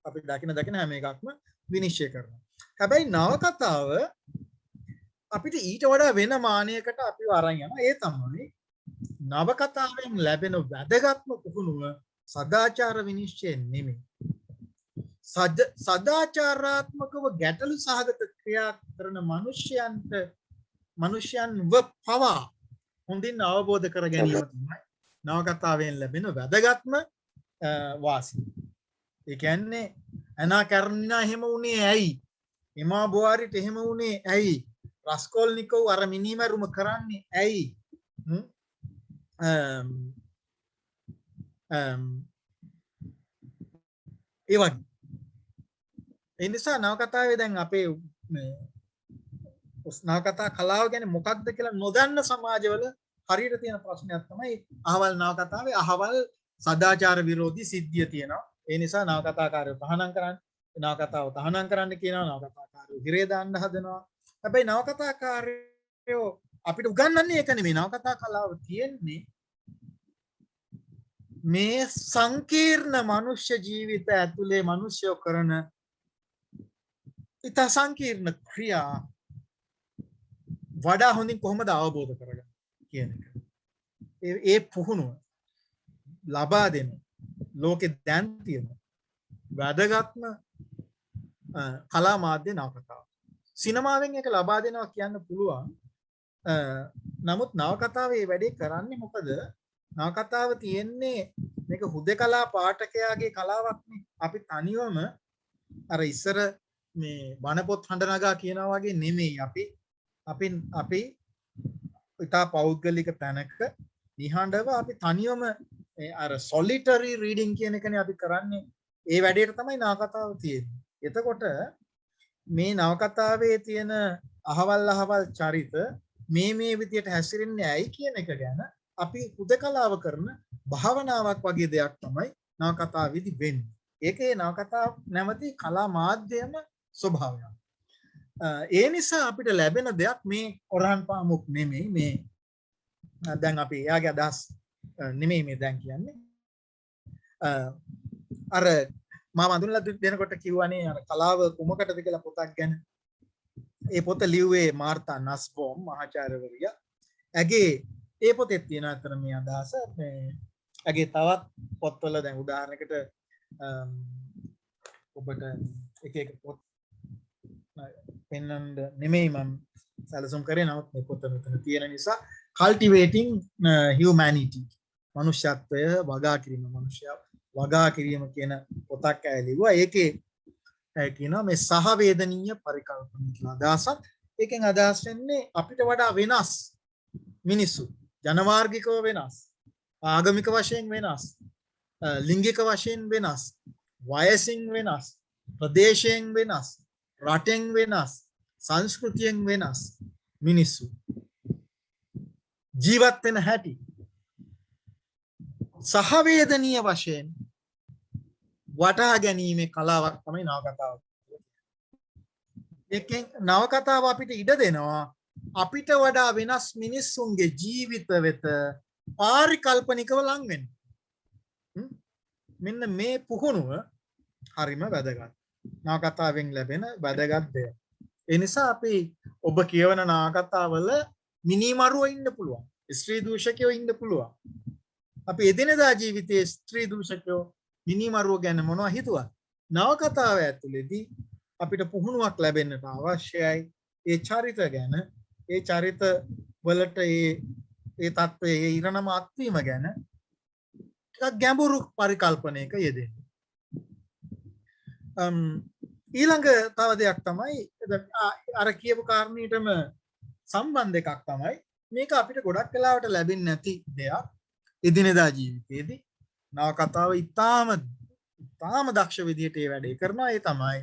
අපි දකින හැම එකක්ම විනිශ්චය කරනවා. හැබැයි නවකතාව අපිට ඊට වඩා වෙන මානයකට අපිව අරන් යනවා. ඒ තමයි නවකතාවෙන් ලැබෙන වැදගත්ම පුහුණුව සදාචාර විනිශ්චය නෙමෙයි. සදාචාරාත්මකව ගැටලු සහගත ක්‍රියා කරන මනුෂ්‍යයන්ව පවා හොඳින් අවබෝධ කර ගැනීම තමයි නවකතාවෙන් ලැබෙන වැදගත්ම වාසිය. ඒ කියන්නේ ඇනා කැරණිනා එහෙම වුණේ ඇයි? එමා බෝවාරිට එහෙම වුණේ ඇයි? රස්කොල්නිකෝව් අර මිනිමැරුම කරන්නේ ඇයි? ඒ වගේ. ඒ නිසා නවකතාවේ දැන් අපේ නවකතා කලාව ගැන මොකක්ද කියලා නොදන්න සමාජවල හරියට තියෙන ප්‍රශ්නයක් තමයි අහවල් නවකතාවේ අහවල් සදාචාර විරෝධී සිද්ධිය තියෙනවා. ඒ නිසා නවකතාකාරයෝ තහනම් කරන්න, නවකතාව තහනම් කරන්න කියනවා, නවකතාකාරයෝ හිරේ දාන්න හදනවා. හැබැයි නවකතාකාරයෝ අපිට උගන්වන්නේ ඒක නෙමෙයි. නවකතා කලාව තියෙන්නේ මේ සංකීර්ණ මනුෂ්‍ය ජීවිත ඇතුලේ මිනිස්සුયો කරන ඉතා සංකීර්ණ ක්‍රියා වඩා හොඳින් කොහොමද අවබෝධ කරගන්නේ කියන එක. ඒ පුහුණුව ලබා දෙන ලෝකෙ දැන් තියෙන වැදගත්ම කලා මාධ්‍ය නවකතාව. සිනමාවෙන් එක ලබා දෙනවා කියන්න පුළුවන්. නමුත් නවකතාවේ වැඩේ කරන්නේ මොකද? නවකතාව තියෙන්නේ මේක හුදෙකලා පාඨකයාගේ කලාවක්නේ. අපි තනිවම අර ඉස්සර මේ බණපොත් හඬ නගා කියනවා වගේ නෙමෙයි. අපි ඉතා පෞද්ගලික තැනක නිහඬව අපි තනිවම අර solitary reading කියන එකනේ අපි කරන්නේ. ඒ වැඩේට තමයි නවකතාව තියෙන්නේ. එතකොට මේ නවකතාවේ තියෙන අහවල් චරිත මේ විදියට හැසිරෙන්නේ ඇයි කියන එක ගැන අපි හුදකලාව කරන භාවනාවක් වගේ දෙයක් තමයි නවකතාවේදී වෙන්නේ. ඒකේ නවකතාව නැමැති කලා මාධ්‍යම ස්වභාවය. ඒ නිසා අපිට ලැබෙන දෙයක් මේ ඔරහන් පාමුක් නෙමෙයි. මේ දැන් අපි එයාගේ අදහස් නෙමෙයි මේ දැන් කියන්නේ. අර මම අඳුනලා දෙනකොට කිව්වනේ අර කලාව කුමකටද කියලා පොතක් ගැන. ඒ පොත ලිව්වේ මාර්තා නස්බෝම් මහාචාර්යවරිය. ඇගේ ඒ පොතේ තියෙන අතර මේ අදහස මේ ඇගේ තවත් පොත්වල දැන් උදාහරණයකට ඔබට එක පොත් පෙන්වන්න නෙමෙයි මම සැලසුම් කරේ. නමුත් මේ පොත මෙතන තියෙන නිසා cultivating humanity මනුෂ්‍යත්වය වගා කිරීම මනුෂ්‍යයා වගා කිරීම කියන පොතක් ඇලිව්වා. ඒකේ කියනවා මේ සහවේදනීය පරිකල්පන කියලා අදහසක්. ඒකෙන් අදහස් වෙන්නේ අපිට වඩා වෙනස් මිනිස්සු, ජනවාර්ගිකව වෙනස්, ආගමික වශයෙන් වෙනස්, ලිංගික වශයෙන් වෙනස්, වයසින් වෙනස්, ප්‍රදේශයෙන් වෙනස්, රටෙන් වෙනස්, සංස්කෘතියෙන් වෙනස් මිනිස්සු ජීවත් වෙන හැටි සහවේදනීය වශයෙන් වටහා ගැනීමේ කලාවක් තමයි නවකතාව. ඒකෙන් නවකතාව අපිට ඉඩ දෙනවා අපිට වඩා වෙනස් මිනිස්සුන්ගේ ජීවිත වෙත පාරිකල්පනිකව ලං වෙන්න. මෙන්න මේ පුහුණුව හරිම වැදගත්. නවකතාවෙන් ලැබෙන වැදගත් දෙයක්. ඒ නිසා අපි ඔබ කියවන නවකතාවල මිනිමරුවෝ ඉන්න පුළුවන්. ස්ත්‍රී දූෂකයෝ ඉන්න පුළුවන්. අපි එදිනෙදා ජීවිතයේ ස්ත්‍රී දූෂකයෝ මිනිමරුවෝ ගැන මොනවා හිතුවත් නවකතාව ඇතුළේදී අපිට පුහුණුවක් ලැබෙන්නට අවශ්‍යයි. ඒ චරිත ගැන, ඒ චරිත වලට ඒ තත්ත්වයේ ඒ ඉරණම අත්වීම ගැන ටිකක් ගැඹුරු පරිකල්පනයක යෙදෙන්න. ඊළඟ තව දෙයක් තමයි අර කියපු කාරණේටම සම්බන්ධ එකක් තමයි මේක අපිට ගොඩක් වෙලාවට ලැබෙන්නේ නැති දෙයක්. එදිනෙදා ජීවිතයේදී නවකතාව ඉතාම දක්ෂ විදිහට ඒ වැඩේ කරනවා. ඒ තමයි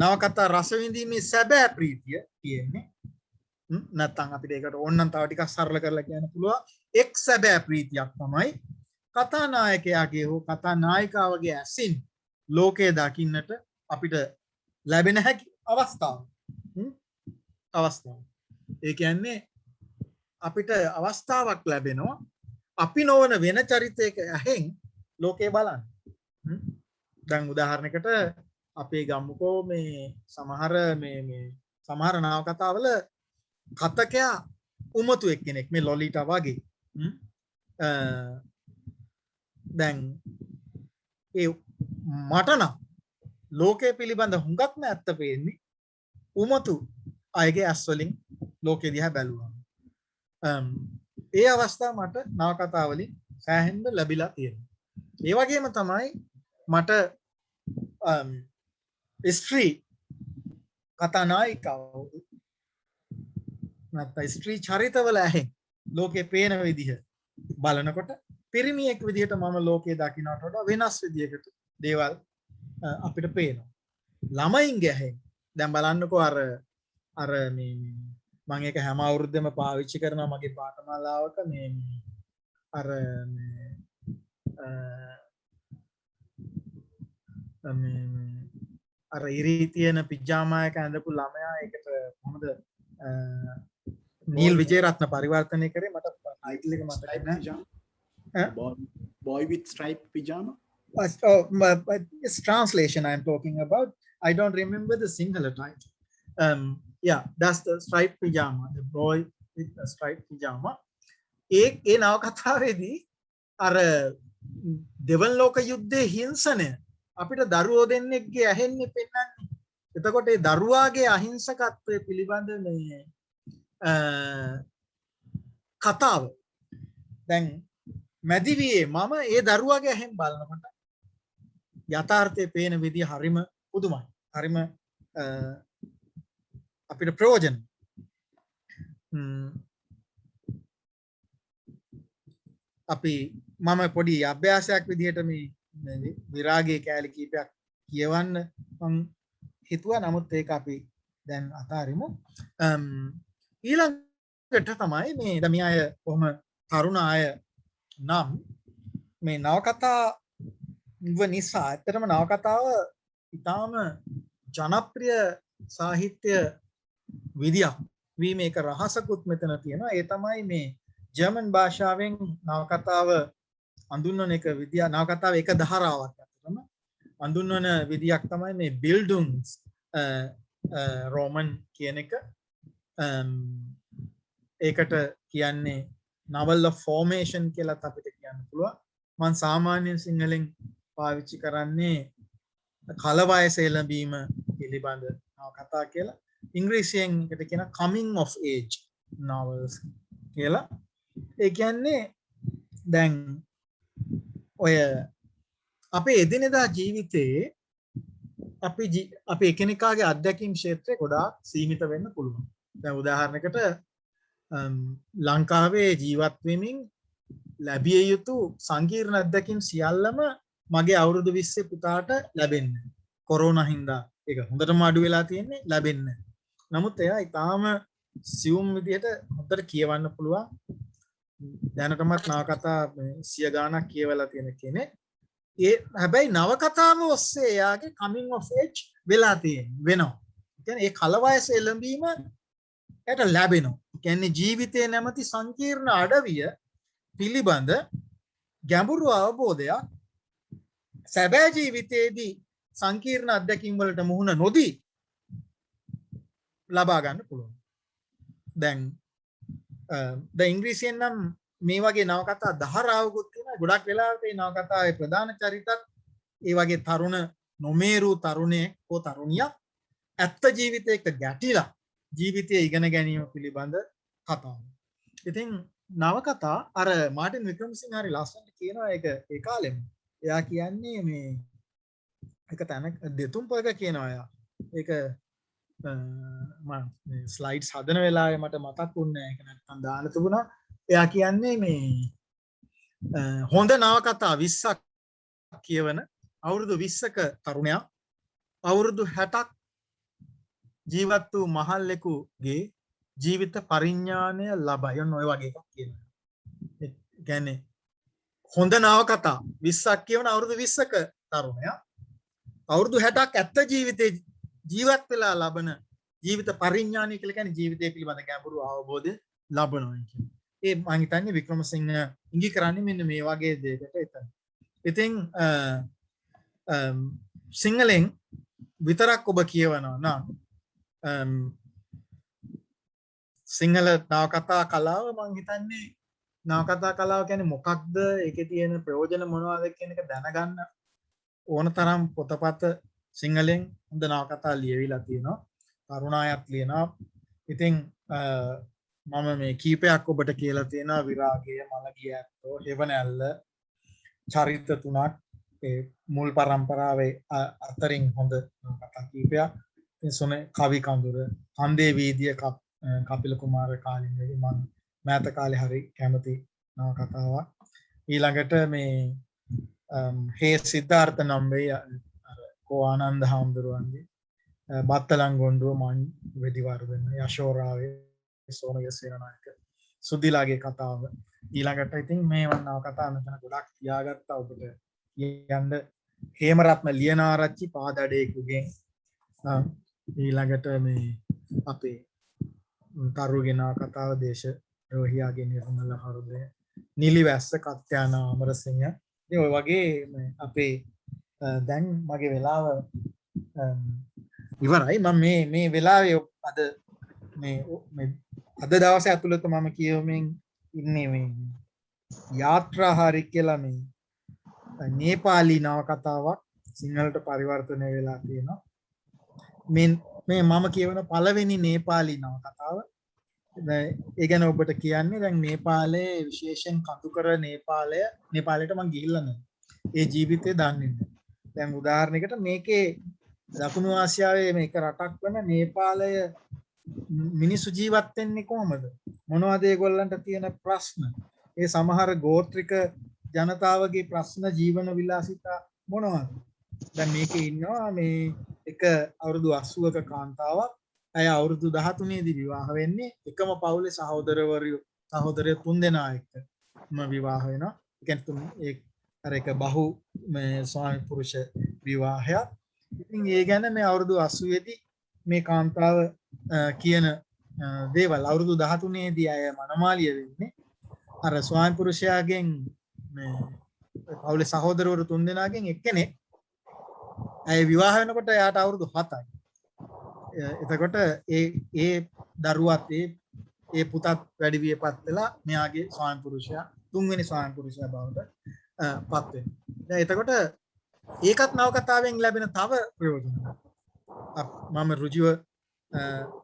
නවකතා රස විඳීමේ සැබෑ ප්‍රීතිය තියෙන්නේ. නැත්නම් අපිට ඒකට ඕනනම් තව ටිකක් සරල කරලා කියන්න පුළුවන්. එක් සැබෑ ප්‍රීතියක් තමයි කතානායකයාගේ හෝ කතානායිකාවගේ ඇසින් ලෝකය දකින්නට අපිට ලැබෙන හැකි අවස්ථාව. ඒ කියන්නේ අපිට අවස්ථාවක් ලැබෙනවා අපි නොවන වෙන චරිතයක ඇහෙන් ලෝකේ බලන්න. දැන් උදාහරණයකට අපේ ගම්මුකෝ මේ සමහර නවකතාවල කතකයා උමතු එක්කෙනෙක් මේ ලොලිටා වගේ. දැන් ඒ මට නම් ලෝකයේ පිළිබඳ හුඟක්ම ඇත්ත පේන්නේ උමතු අයගේ ඇස් වලින් ලෝකෙ දිහා බැලුවා. ඒ අවස්ථාව මට නවකතාවලින් සෑහෙන්න ලැබිලා තියෙනවා. ඒ වගේම තමයි මට ස්ත්‍රී කතානායිකාව නැත්නම් ස්ත්‍රී චරිතවල ඇහෙන් ලෝකේ පේන විදිහ බලනකොට පිරිමියෙක් විදිහට මම ලෝකේ දකින්නට වඩා වෙනස් විදිහකට දේවල් අපිට පේනවා. ළමයින්ගේ ඇහෙන් දැන් බලන්නකෝ අර මේ මම ඒක හැම අවුරුද්දෙම පාවිච්චි කරනවා මගේ පාඨමාලාවක මේ අර ඉරි තියෙන පිජාමා එක ඇඳපු ළමයා ඒකට මොකද නීල් විජේරත්න පරිවර්තනය කරේ මට ටයිටල් එක මතක නැහැ. Boy with striped pajama? It's translation I'm talking about. I don't remember the Sinhala title. Yeah, that's the striped pajama, the boy with the striped pajama. ඒ නවකතාවේදී අර දෙවන ලෝක යුද්ධයේ හිංසනය අපිට දරුවෝ දෙන්නෙක්ගේ ඇහෙන්නේ පෙන්වන්නේ. එතකොට ඒ දරුවාගේ අහිංසකත්වය පිළිබඳ මේ කතාව දැන් මැදිවියේ මම ඒ දරුවාගේ ඇහෙන් බලනකොට යථාර්ථයේ පේන විදිය හරිම පුදුමයි. හරිම අපිට ප්‍රයෝජන. අපි මම පොඩි අභ්‍යාසයක් විදිහට මේ විරාගයේ කෑලි කීපයක් කියවන්න මම හිතුවා. නමුත් ඒක අපි දැන් අතාරිමු. ඊළඟට තමයි මේ දැන් මේ අය කොහොම තරුණ අය නම් මේ නවකතාව නිසා ඇත්තටම නවකතාව ඉතාම ජනප්‍රිය සාහිත්‍ය විදියක් වීම එක රහසකුත් මෙතන තියෙනවා. ඒ තමයි මේ ජර්මන් භාෂාවෙන් නවකතාව අඳුන්වන එක විදිය. නවකතාව එක ධාරාවක් ඇත්තටම අඳුන්වන විදියක් තමයි මේ බිල්ඩුන්ස් රෝමන් කියන එක. ඒකට කියන්නේ novel of formation කියලාත් අපිට කියන්න පුළුවන්. මම සාමාන්‍යයෙන් සිංහලෙන් පාවිච්චි කරන්නේ කලවයස එළඹීම පිළිබඳ නවකතා කියලා. ඉංග්‍රීසියෙන් එකට කියන coming of age novels කියලා. ඒ කියන්නේ දැන් ඔය අපේ එදිනෙදා ජීවිතයේ අපි එකිනෙකාගේ අත්දැකීම් ක්ෂේත්‍රය ගොඩාක් සීමිත වෙන්න පුළුවන්. දැන් උදාහරණයකට ලංකාවේ ජීවත් වෙමින් ලැබිය යුතු සංකීර්ණ අත්දැකීම් සියල්ලම මගේ අවුරුදු 20 පුතාට ලැබෙන්නේ. කොරෝනා හින්දා ඒක හොඳටම අඩු වෙලා තියෙන්නේ ලැබෙන්නේ. නමුත් එයා ඊටාම සියුම් විදිහට හොඳට කියවන්න පුළුවන්. දැනටමත් නවකතා 100 ගාණක් කියවලා තියෙන කෙනෙක්. ඒ හැබැයි නවකතාව ඔස්සේ එයාගේ coming of age වෙලා වෙනවා. කියන්නේ ඒ කලවයස එළඹීම එයාට ලැබෙනවා. කියන්නේ ජීවිතේ නැමැති සංකීර්ණ අඩවිය පිළිබඳ ගැඹුරු අවබෝධයක් සැබෑ ජීවිතයේදී සංකීර්ණ අත්දැකීම් වලට මුහුණ නොදී ලබා ගන්න පුළුවන්. දැන් ඉංග්‍රීසියෙන් නම් මේ වගේ නවකතා ධාරාවකුත් තියෙනවා. ගොඩක් වෙලාවට මේ නවකතාවේ ප්‍රධාන චරිතත් ඒ වගේ තරුණ නොමේරු තරුණයෙක් හෝ තරුණියක් ඇත්ත ජීවිතයක ගැටිලා ජීවිතය ඉගෙන ගැනීම පිළිබඳ කතාව. ඉතින් නවකතා අර මාටින් වික්‍රමසිංහ හරි ලස්සනට කියනවා ඒක ඒ කාලෙම. එයා කියන්නේ මේ එක තැනක දෙතුන්පක කියනවා එයා. ඒක මම මේ ස්ලයිඩ්ස් හදන වෙලාවේ මට මතක් වුණේ නැහැ. ඒක නැත්තම් දාන්න තිබුණා. එයා කියන්නේ මේ හොඳ නවකතා 20ක් කියවන අවුරුදු 20ක තරුණයා අවුරුදු 60ක් ජීවත් වූ මහල්ලෙකුගේ ජීවිත පරිඥානය ලබයි. ඔන්න ඔය වගේ එකක් කියනවා. ඒ කියන්නේ හොඳ නවකතා 20ක් කියවන අවුරුදු 20ක තරුණයා අවුරුදු 60ක් ඇත්ත ජීවිතේ ජීවත් වෙලා ලබන ජීවිත පරිඥානය කියලා කියන්නේ ජීවිතය පිළිබඳ ගැඹුරු අවබෝධය ලබනවා කියන්නේ. ඒ මම හිතන්නේ වික්‍රමසිංහ ඉඟි කරන්නේ මෙන්න මේ වගේ දෙයකට එතන. ඉතින් සිංහලෙන් විතරක් ඔබ කියවනවා නම් සිංහල නවකතා කලාව මම හිතන්නේ නවකතා කලාව කියන්නේ මොකක්ද ඒකේ තියෙන ප්‍රයෝජන මොනවද කියන එක දැනගන්න ඕන තරම් පොතපත සිංහලෙන් හොඳ නවකතා ලියවිලා තියෙනවා. තරුණ අයත් ලියනවා. ඉතින් මම මේ කීපයක් ඔබට කියලා තියෙනවා. විරාගය, මලගිය ඇත්තෝ, හෙවණැල්ල චරිත තුනක් ඒ මුල් පරම්පරාවේ අතරින් හොඳ නවකතා කීපයක්. ඉතින් සොනේ කවි කඳුර, කන්දේ වීදිය කපිල කුමාර කාලින්ගේ මම මෑත කාලේ හරි කැමති නවකතාවක්. ඊළඟට මේ හේ සිද්ධාර්ථ නම්බේ අර කෝ ආනන්ද හාමුදුරුවන්ගේ බත්තලන් ගොණ්ඩුව මන් වෙදිවර්ධන යශෝරාවේ සෝමගස් සේනානායක සුද්ධිලාගේ කතාව. ඊළඟට ඉතින් මේ වන්නාව කතා මෙතන ගොඩක් තියාගත්තා ඔබට කියන්න. හේමරත්න ලියනාරච්චි පාදඩේකුගෙන් ඊළඟට මේ අපේ තරුගෙන කතාව දේශ රෝහියාගේ නිර්මල හෘදය, නිලිවැස්ස කත්යානා අමරසිංහ. ඉතින් ඔය වගේ අපේ දැන් මගේ වෙලාව ඉවරයි මම මේ වෙලාවේ අද මේ අද දවසේ ඇතුළත මම කියවමින් ඉන්නේ මේ යාත්‍රාහාරි කියලා මේ නේපාලි නවකතාවක් සිංහලට පරිවර්තනය වෙලා තියෙනවා. මේ මම කියවන පළවෙනි නේපාලි නවකතාව. ඒ ගැන ඔබට කියන්නේ දැන් නේපාලයේ විශේෂයෙන් කඳුකර නේපාලයට මම ගිහිල්ලා නැහැ. ඒ ජීවිතේ දන්නේ නැහැ. දැන් උදාහරණයකට මේකේ දකුණු ආසියාවේ මේක රටක් වන නේපාලය මිනිස්සු ජීවත් වෙන්නේ කොහොමද? මොනවද ඒගොල්ලන්ට තියෙන ප්‍රශ්න? ඒ සමහර ගෝත්‍රික ජනතාවගේ ප්‍රශ්න ජීවන විලාසිතා මොනවද? දැන් මේකේ ඉන්නවා මේ එක අවුරුදු 80ක කාන්තාවක්. ඇය අවුරුදු 13 දී විවාහ වෙන්නේ එකම පවුලේ සහෝදරය 3 දෙනා එක්කම විවාහ වෙනවා. ඒ කියන්නේ අර එක බහු මේ ස්වාමි පුරුෂ විවාහයක්. ඉතින් ඒ ගැන මේ අවුරුදු 80 දී මේ කාන්තාව කියන දේවල් අවුරුදු 13 දී අය මනමාලිය වෙන්නේ අර ස්වාමි පුරුෂයාගෙන් මේ පවුලේ සහෝදරවරු 3 දෙනාගෙන් එක්කෙනෙක් ඇය විවාහ වෙනකොට එයාට අවුරුදු 7යි. එතකොට ඒ දරුවත් ඒ පුතත් වැඩි වියපත් වෙලා මෙයාගේ ස්වාමි පුරුෂයා තුන්වෙනි ස්වාමි පුරුෂයා බවට පත් වෙනවා. දැන් එතකොට ඒකත් නවකතාවෙන් ලැබෙන තව ප්‍රයෝජනයක්. මම රුජිව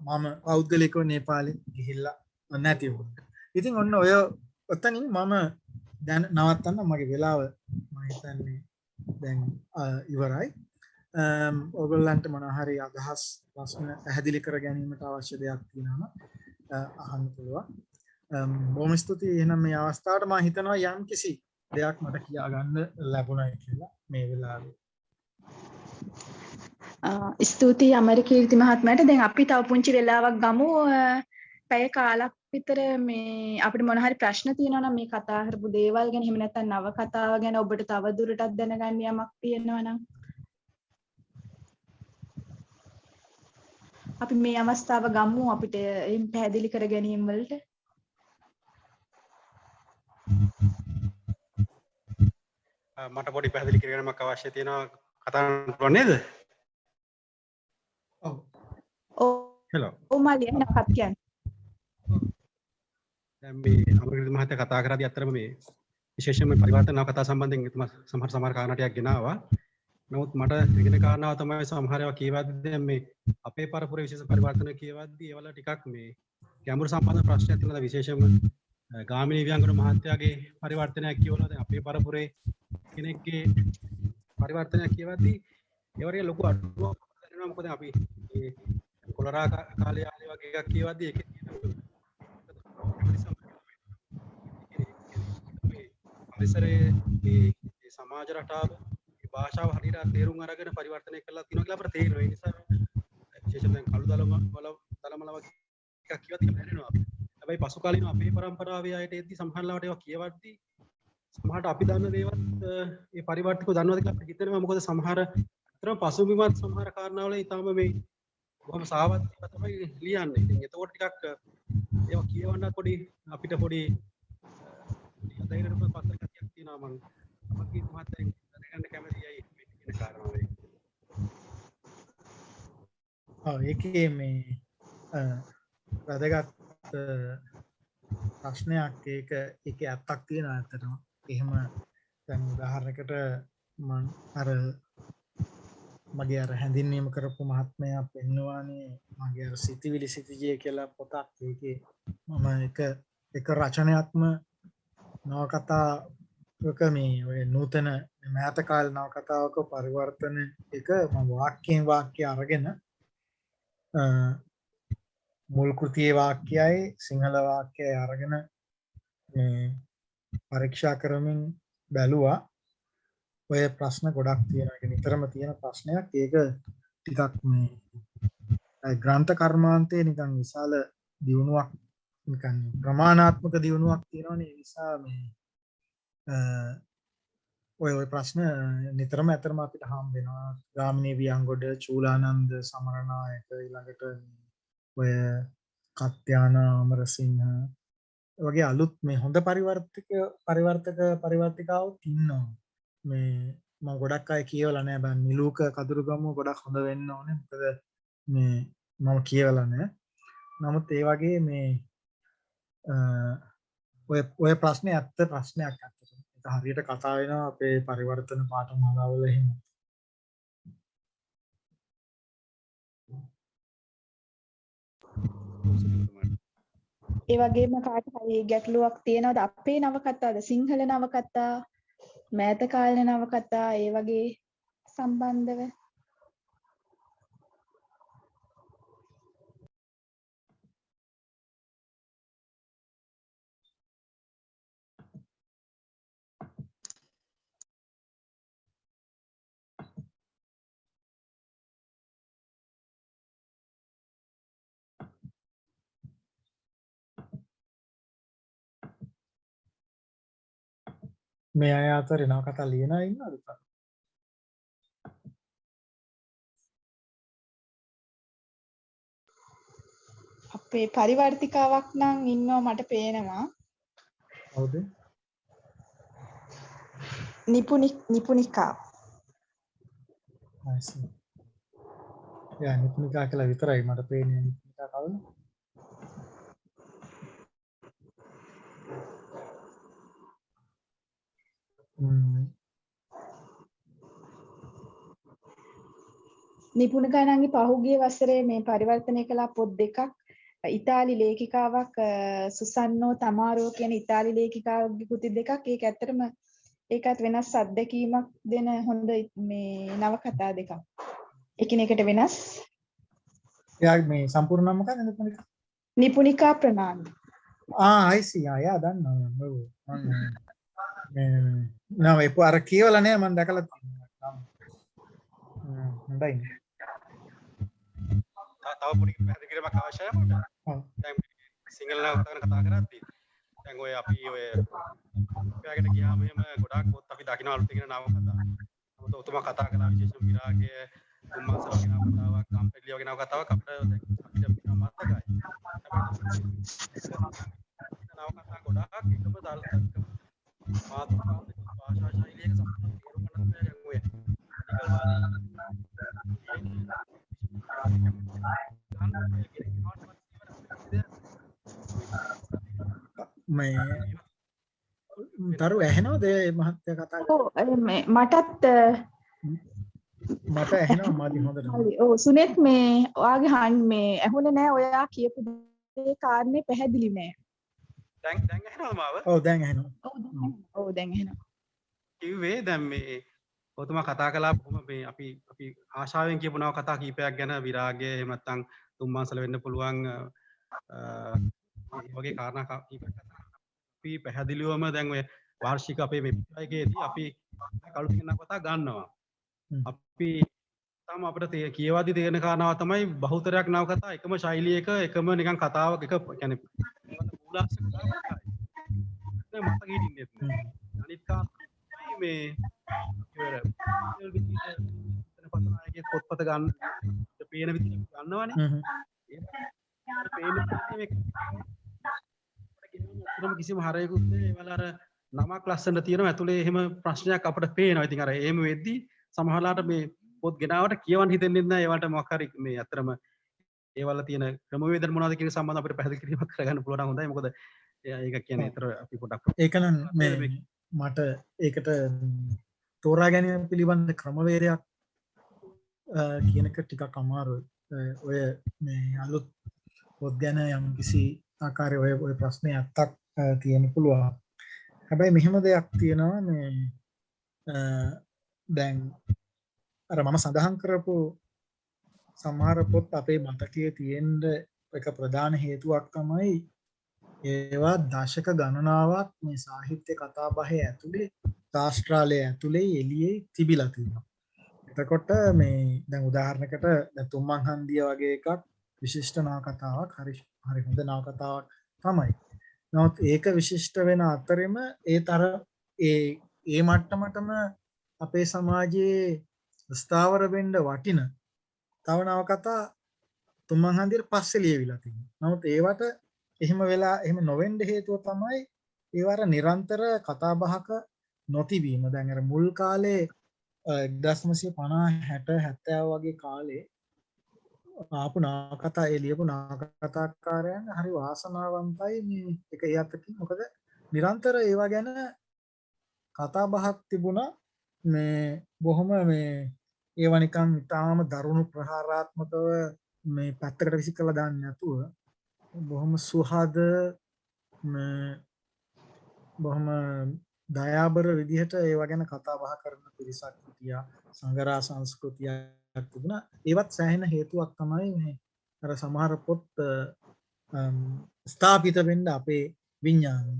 මම පෞද්ගලිකව නේපාලෙ ගිහිල්ලා නැති වුණා. ඉතින් ඔන්න ඔය ඔතනින් මම දැන් නවත්තන්න මගේ වෙලාව මම හිතන්නේ දැන් ඉවරයි. ඔයගොල්ලන්ට මොනවා හරි අදහස් ප්‍රශ්න පැහැදිලි කර ගැනීමට අවශ්‍ය දෙයක් තියෙනවා අහන්න පුළුවන්. බොහොම ස්තුතියි. එහෙනම් මේ අවස්ථාවට මම හිතනවා යම් කිසි දෙයක් මට කියා ගන්න ලැබුණයි කියලා මේ වෙලාවේ. ස්තුතියි අමරකීර්ති මහත්මයාට. දැන් අපි තව පුංචි වෙලාවක් ගමු. පැය කාලක් විතර මේ අපිට මොන හරි ප්‍රශ්න තියෙනවා නම් මේ කතා කරපු දේවල් ගැන එහෙම නැත්නම් නව කතාව ගැන ඔබට තව දුරටත් දැනගන්න යමක් තියෙනවා නම් අපි මේ අවස්ථාව ගමු අපිට එයින් පැහැදිලි කර ගැනීම වලට. මට පොඩි පැහැදිලි කිරීමක් අවශ්‍ය තියෙනවා කතා කරන්න නේද? ඔව්. හෙලෝ. ඔව් මාලිය නපත් කියන්නේ. දැන් මේ අමරකීර්ති මහත්තයා කතා කරද්දී අත්‍තරම මේ විශේෂයෙන්ම පරිවර්තන කතා සම්බන්ධයෙන් සමහර කාරණා ටිකක් ගෙනාවා. නමුත් මට ඉගෙන කාරණාව තමයි සමහර ඒවා කියවද්දී දැන් මේ අපේ පරපුරේ විශේෂ පරිවර්තන කියවද්දී ඒවල ටිකක් මේ ගැඹුරු සම්බන්ධ ප්‍රශ්නයක් තියෙනවා. විශේෂයෙන්ම ගාමිණී වියංගන මහත්තයාගේ පරිවර්තනයක් කියවනවා. දැන් අපේ පරපුරේ කෙනෙක්ගේ පරිවර්තනයක් කියවද්දී ඒ වගේ ලොකු අඩුවක් දැනෙනවා. මොකද අපි මේ කොලරා කාලේ ආලේ වගේ එකක් කියවද්දී ඒකේ පරිසරයේ මේ සමාජ රටාව භාෂාව හරියට තේරුම් අරගෙන පරිවර්තනය කරලා තියෙනවා කියලා අපිට තේරෙනවා. ඒ නිසා විශේෂයෙන් දැන් කළු දලමල වගේ එකක් කියවද්දී දැනෙනවා අපිට. හැබැයි පසු කාලීනව අපේ පරම්පරාවේ අයට එද්දි සමහරවිට ඒවා කියවද්දී සමහරට අපි දන්න දේවත් ඒ පරිවර්තකව දන්නවද කියලා අපිට හිතෙනවා. මොකද සමහර අතරම පසුබිමත් සමහර කාරණාවල ඊටම මේ බොහොම සාවද්දීව තමයි ලියන්නේ. ඉතින් එතකොට ටිකක් ඒවා කියවන්න පොඩි අපිට පොඩි ධෛර්යයක් පස්සට ගතියක් තියෙනවා. මම අපගේ මහත්තයෙන් දැනගන්න කැමතියි මේ කියන කාරණාවේ. ඔව් ඒකේ මේ වැදගත් ප්‍රශ්නයක් ඒකේ ඇත්තක් තියෙනවා ඇත්තටම. එහෙම දැන් උදාහරණයකට මම අර මගේ අර හැඳින්වීම කරපු මහත්මයා පෙන්වන්නේ මගේ අර සිතිවිලි සිතිජය කියලා පොතක්. ඒකේ මම එක රචනයක්ම නවකතාවක මේ ඔය නූතන මෑත කාල නවකතාවක පරිවර්තන එක මම වාක්‍යයෙන් වාක්‍ය අරගෙන මුල් කෘතියේ වාක්‍යයයි සිංහල වාක්‍යයයි අරගෙන මේ පරීක්ෂා කරමින් බැලුවා. ඔය ප්‍රශ්න ගොඩක් තියෙනවා. ඒක නිතරම තියෙන ප්‍රශ්නයක්. ඒක ටිකක් මේ ග්‍රන්ථ කර්මාන්තයේ නිකන් විශාල දියුණුවක් නිකන් ප්‍රමාණාත්මක දියුණුවක් තියෙනවනේ. ඒ නිසා මේ ඔය ප්‍රශ්න නිතරම ඇතරම අපිට හම් වෙනවා. ගාමිණී වියංගොඩ, චූලානන්ද සමරනායක, ඊළඟට ඔය කත්යාන අමරසිංහ වගේ අලුත් මේ හොඳ පරිවර්තකාවෝ ඉන්නවා. මේ මම ගොඩක් අය කියවලා නැහැ. බං නිලූක කදුරුගම ගොඩක් හොඳ වෙන්න ඕනේ. මොකද මේ මම කියවලා නැහැ. නමුත් ඒ වගේ මේ ඔය ප්‍රශ්නේ ඇත්ත ප්‍රශ්නයක් අත්තට. ඒක හරියට කතා වෙනවා අපේ පරිවර්තන පාඨමාලාවල එහෙම. ඒ වගේම කාට හරි ගැටලුවක් තියෙනවද අපේ නවකතාද සිංහල නවකතා මෑත කාලේ නවකතා ඒ වගේ සම්බන්ධව? මේ අය අතරේ නවකතා ලියන අය ඉන්නවද? අපේ පරිවර්තිකාවක් නම් ඉන්නවා මට පේනවා. හවුද? නිපුණිකා. I see. යා නිපුණිකා කියලා විතරයි මට පේන්නේ. නිපුණිකා කවුද? නිපුණිකාණන්ගේ පහුගිය වසරේ මේ පරිවර්තනය කළ පොත් දෙකක් ඉතාලි ලේඛිකාවක් සුසන්නෝ තමාරෝ කියන ඉතාලි ලේඛිකාවගේ කෘති දෙකක්. ඒක ඇත්තටම ඒකත් වෙනස් අත්දැකීමක් දෙන හොඳ මේ නවකතා දෙකක්. එකිනෙකට වෙනස්. එයා මේ සම්පූර්ණ නම මොකක්ද නිපුණිකා? නිපුණිකා ප්‍රනාන්දු. I see. ආ දන්නවා. ඔව්. නම ඒ අර කියවලා නෑ මම දැකලා තියෙනවා. හොඳයි. තව පොඩි පැහැදිලි කිරීමක් අවශ්‍යයි මට. දැන් සිංහල නවකතා කතා කරද්දී දැන් ඔය අපි ඔය ඔයාගෙන ගියාම එහෙම ගොඩාක් පොත් අපි දකින්න අලුත් කියන නවකතා. මොකද උතුම කතා කරන විශේෂම විරාගය, දුම්මන්සල වගේ නවකතාවක්, කම්පැලි වගේ නවකතාවක් අපිට මතකයි. නවකතා ගොඩාක් එකම දාලා මාතෘකාව භාෂා ශෛලියක සම්පූර්ණ තේරුම් ගන්න දැන් ඔය මේ තරු ඇහෙනවද මහත්තයා කතා කරන්නේ? මටත් මට ඇහෙනවා මාදි හොඳට. ඔව් සුනෙත් මේ ඔයාගේ මේ ඇහුනේ නෑ ඔයා කියපු දේ කාරණේ පැහැදිලි නෑ. දැන් ඇහෙනවද මාව? ඔව් දැන් ඇහෙනවා. ඔව් දැන් ඇහෙනවා. කිව්වේ දැන් මේ ඔතුමා කතා කළා බොහොම මේ අපි ආශාවෙන් කියපු නව කතා කීපයක් ගැන විරාගය එහෙම නැත්නම් තුම්මාසල වෙන්න පුළුවන් වගේ කාරණා කීපයක් අපි පැහැදිලිවම දැන් ඔය වාර්ෂික අපේ වෙබ්සයිට් අපි කළු තියෙන කතා ගන්නවා. අපි තම අපිට කියවද්දි තේරෙන කාරණාව තමයි බහුතරයක් නව කතා එකම ශෛලියක එකම නිකන් කතාවක් එක කියන්නේ මූලාශ්‍ර කතාවක් මතක හිටින්නේ නැහැ. අනිත් කාරණා මේ පතනායගේ පොත්පත ගන්න පේන විදිහට ගන්නවනේ. ඒක පේන විදිහට කිසිම හරයකුත් නෑ. ඒවල අර නමක් ලස්සන තියෙනවා ඇතුලේ එහෙම ප්‍රශ්නයක් අපිට පේනවා. ඉතින් අර එහෙම වෙද්දි සමහරලාට මේ පොත් ගෙනාවට කියවන්න හිතෙන්නේ නැහැ. ඒවට මොකක් හරි මේ අතරම ඒවල තියෙන ක්‍රමවේද මොනවද කියන සම්බන්ධ අපිට පැහැදිලි කිරීමක් කරගන්න පුළුවන් නම් හොඳයි. මොකද ඒක කියන්නේ ඒතර අපි පොඩක් ඒක නම් මේ මට ඒකට තෝරා ගැනීම පිළිබඳ ක්‍රමවේදයක් කියන එක ටිකක් අමාරුයි. ඔය මේ අලුත් පොත් ගැන යම් කිසි ආකාරයේ ඔය ප්‍රශ්නේ අත්තක් තියෙන්න පුළුවන්. හැබැයි මෙහෙම දෙයක් තියෙනවා මේ දැන් අර මම සඳහන් කරපු සමහර පොත් අපේ මතකයේ තියෙන්න එක ප්‍රධාන හේතුවක් තමයි ඒවා දශක ගණනාවක් මේ සාහිත්‍ය කතාබහේ ඇතුලේ ශාස්ත්‍රාලයේ ඇතුලේ එළියේ තිබිලා තියෙනවා. එතකොට මේ දැන් උදාහරණයකට දැන් තුම්මන් හන්දිය වගේ එකක් විශිෂ්ට නවකතාවක් හරි හොඳ නවකතාවක් තමයි. නමුත් ඒක විශිෂ්ට වෙන අතරෙම ඒ මට්ටමටම අපේ සමාජයේ ස්ථාවර වෙන්න වටින තව නවකතා තුම්මන් හන්දියට පස්සේ ලියවිලා තියෙනවා. නමුත් ඒවට එහෙම වෙලා එහෙම නොවෙන්න හේතුව තමයි ඒවර නිරන්තර කතා බහක නොතිබීම. දැන් අර මුල් කාලේ 1950 60 70 වගේ කාලේ ආපු නාකතා ඒ ලියපු නාකතාකාරයන් හරි වාසනාවන්තයි මේ එක ඒ අතකින් මොකද නිරන්තර ඒවා ගැන කතා බහක් තිබුණා මේ බොහොම මේ ඒවා නිකන් ඉතාම දරුණු ප්‍රහාරාත්මකව මේ පැත්තකට විසි කරලා දාන්න නැතුව බොහොම සුහද මේ බොහොම දයාබර විදිහට ඒවා ගැන කතා බහ කරන පිරිසක් හිටියා සංගරා සංස්කෘතියක් තිබුණා ඒවත් සෑහෙන හේතුවක් තමයි මේ අර සමහර පොත් ස්ථාපිත වෙන්න අපේ විඥානය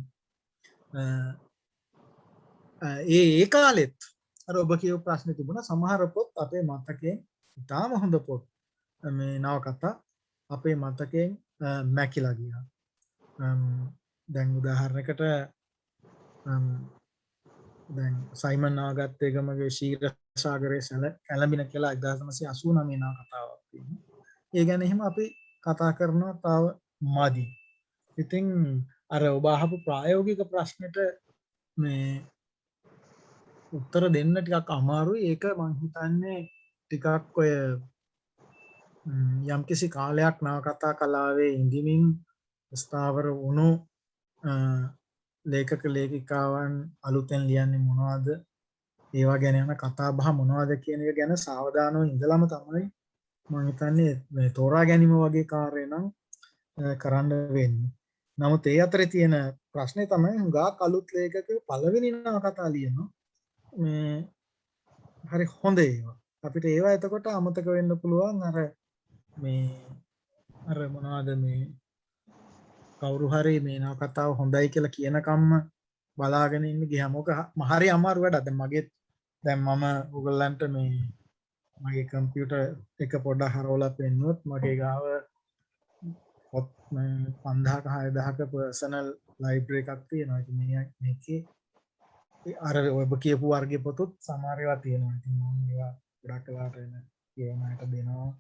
ඒ කාලෙත් අර ඔබ කියපු ප්‍රශ්නේ තිබුණා සමහර පොත් අපේ මතකයෙන් ඉතාම හොඳ පොත් මේ නවකතා අපේ මතකයෙන් මැකිලා ගියා දැන් උදාහරණයකට දැන් සයිමන් නාගත්තේ ගමගේ ශීර සාගරයේ කැළඹින කියලා 1989 නවකතාවක් තියෙනවා. ඒ ගැන එහෙම අපි කතා කරනවා තාම මදි. ඉතින් අර ඔබ අහපු ප්‍රායෝගික ප්‍රශ්නෙට මේ උත්තර දෙන්න ටිකක් අමාරුයි. ඒක මං හිතන්නේ ටිකක් ඔය යම්කිසි කාලයක් නවකතා කලාවේ ඉඳිමින් ස්ථාවර වුණු ලේඛක ලේඛිකාවන් අලුතෙන් ලියන්නේ මොනවද? ඒවා ගැන යන කතා බහ මොනවද කියන එක ගැන සාවධානව ඉඳලම තමයි මම හිතන්නේ මේ තෝරා ගැනීම වගේ කාර්යය නම් කරන්න වෙන්නේ. නමුත් ඒ අතරේ තියෙන ප්‍රශ්නේ තමයි හුඟක් අලුත් ලේඛකයෝ පළවෙනි නවකතා ලියනවා. මේ හරි හොඳ ඒවා. අපිට ඒවා එතකොට අමතක වෙන්න පුළුවන් අර මොනවද මේ කවුරු හරි මේ නවකතාව හොඳයි කියලා කියනකම්ම බලාගෙන ඉන්න ගියාම ඔක හරි අමාරු වැඩක්. දැන් මම ඔයගොල්ලන්ට මේ මගේ කම්පියුටර් එක පොඩ්ඩක් හරවලා පෙන්නුවොත් මගේ ගාව පොත් 5000ක 6000ක පර්සනල් ලයිබ්‍රරි එකක් තියෙනවා. ඉතින් මේකේ අර ඔබ කියපු වර්ගයේ පොතුත් සමහර ඒවා තියෙනවා. ඉතින් මම ඒවා ගොඩක් වෙලාවට කියවන්නට දෙනවා.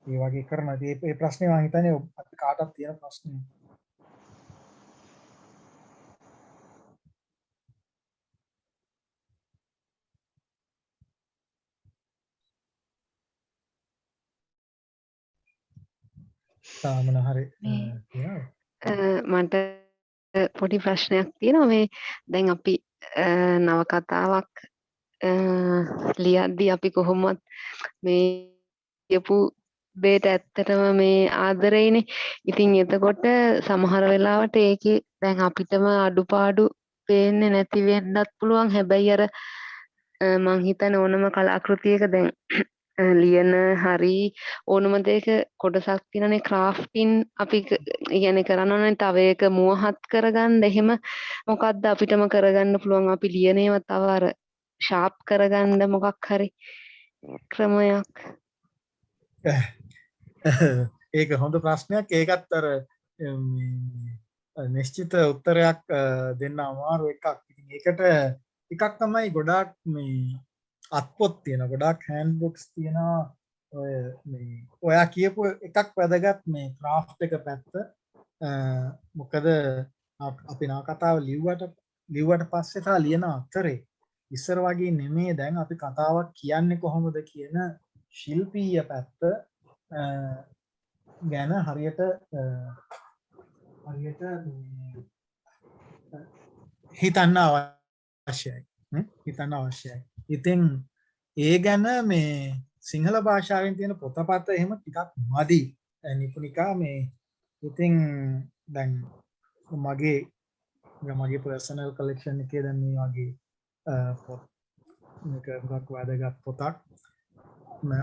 ඒ වගේ කරනවා. ඉතින් මේ ප්‍රශ්නේ මම හිතන්නේ අපි කාටවත් තියෙන ප්‍රශ්නේ. තාමන හරි මට පොඩි ප්‍රශ්නයක් තියෙනවා මේ දැන් අපි නවකතාවක් ලියද්දී අපි කොහොමවත් මේ කියපු දෙයට ඇත්තටම මේ ආදරේනේ. ඉතින් එතකොට සමහර වෙලාවට ඒකේ දැන් අපිටම අඩුපාඩු පේන්නේ නැති වෙන්නත් පුළුවන්. හැබැයි අර මං හිතන්නේ ඕනම කලාකෘතියක දැන් ලියන හරි ඕනම දෙයක කොටසක් තියෙනනේ ක්‍රාෆ්ටින් අපි කියන්නේ කරන්න ඕනේ තව එක මුවහත් කරගන්න එහෙම මොකද්ද අපිටම කරගන්න පුළුවන් අපි ලියන ඒවා තව අර ෂාප් කරගන්න මොකක් හරි ක්‍රමයක් ඒක හොඳ ප්‍රශ්නයක්. ඒකත් අර නිශ්චිත උත්තරයක් දෙන්න අමාරු එකක්. ඉතින් ඒකට එකක් තමයි ගොඩාක් මේ අත්පොත් තියෙන ගොඩාක් හෑන්ඩ් බුක්ස් තියෙනවා. ඔය මේ ඔයා කියපු එකක් වැදගත් මේ ක්‍රාෆ්ට් එක පැත්ත. මොකද අපි නවකතාව ලිව්වට පස්සේ තා ලියන අතරේ ඉස්සර වගේ නෙමේ දැන් අපි කතාවක් කියන්නේ කොහොමද කියන ශිල්පීය පැත්ත ගැන හරියට හිතන්න අවශ්‍යයි. ඉතින් ඒ ගැන මේ සිංහල භාෂාවෙන් තියෙන පොතපත එහෙම ටිකක් මදි. නිපුණිකා මේ ඉතින් දැන් මගේ පර්සනල් කලෙක්ෂන් එකේ දැන් මේ වගේ පොත් මේක හුඟක් වැදගත් පොතක්.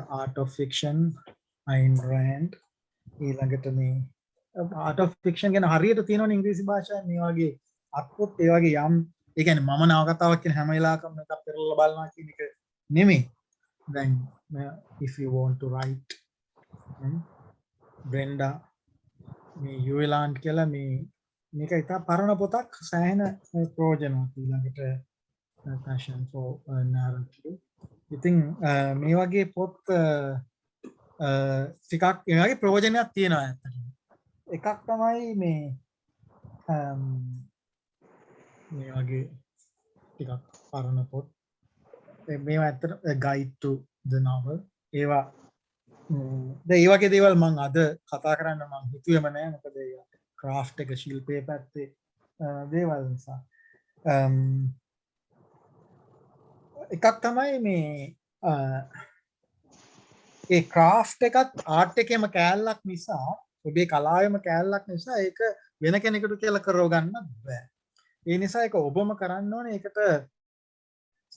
Art of Fiction Ayn Rand ඊළඟට මේ Art of Fiction ගැන හරියට තියෙනවනේ ඉංග්‍රීසි භාෂාවෙන් මේ වගේ අත්පොත් ඒ වගේ යම් ඒ කියන්නේ මම නවකතාවක් කියන හැම වෙලාවකම එකක් පෙරලා බලනවා කියන එක නෙමෙයි. දැන් if you want to write Brenda මේ යුවලාන්ඩ් කියලා මේක ඉතා පරණ පොතක් සෑහෙන ප්‍රයෝජනවත්. ඊළඟට passion for narrative. ඉතින් මේ වගේ පොත් ටිකක් ඒ වගේ ප්‍රයෝජනයක් තියෙනවා ඇත්තටම. එකක් තමයි මේ වගේ ටිකක් පරණ පොත් මේවා ඇත්තට guide to the novel ඒවා ඒ වගේ දේවල් මං අද කතා කරන්න මං හිතුවේම නෑ මොකද ක්‍රාෆ්ට් එක ශිල්පයේ පැත්තේ දේවල් නිසා එකක් තමයි මේ ඒ ක්‍රාෆ්ට් එකත් ආර්ට් එකේම කෑල්ලක් නිසා ඔබේ කලාවේම කෑල්ලක් නිසා ඒක වෙන කෙනෙකුට කියලා කරව ගන්න බෑ. ඒ නිසා ඒක ඔබම කරන්න ඕනේ. ඒකට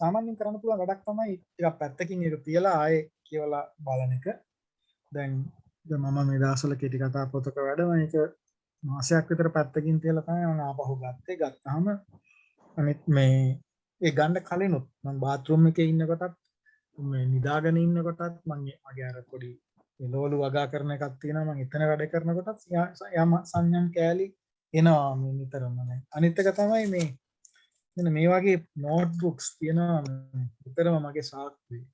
සාමාන්‍යයෙන් කරන්න පුළුවන් වැඩක් තමයි ටිකක් පැත්තකින් ඒක තියලා ආයේ කියවලා බලන එක. දැන් මම මේ දවස්වල කෙටි කතා පොතක වැඩ මේක මාසයක් විතර පැත්තකින් තියලා තමයි මම ආපහු ගත්තේ. ගත්තාම අනිත් මේ ඒ ගන්න කලිනුත් මම බාත්රූම් එකේ ඉන්නකොටත් මේ නිදාගෙන ඉන්නකොටත් මම මගේ අර පොඩි එළවලු වගා කරන එකක් තියෙනවා මම එතන වැඩ කරනකොටත් යම් සංඥම් කෑලි එනවා මේ නිතරම නේ. අනිත් එක තමයි මේ මෙන්න මේ වගේ නෝට්බුක්ස් තියෙනවා විතරම මගේ සාක්කුවේ.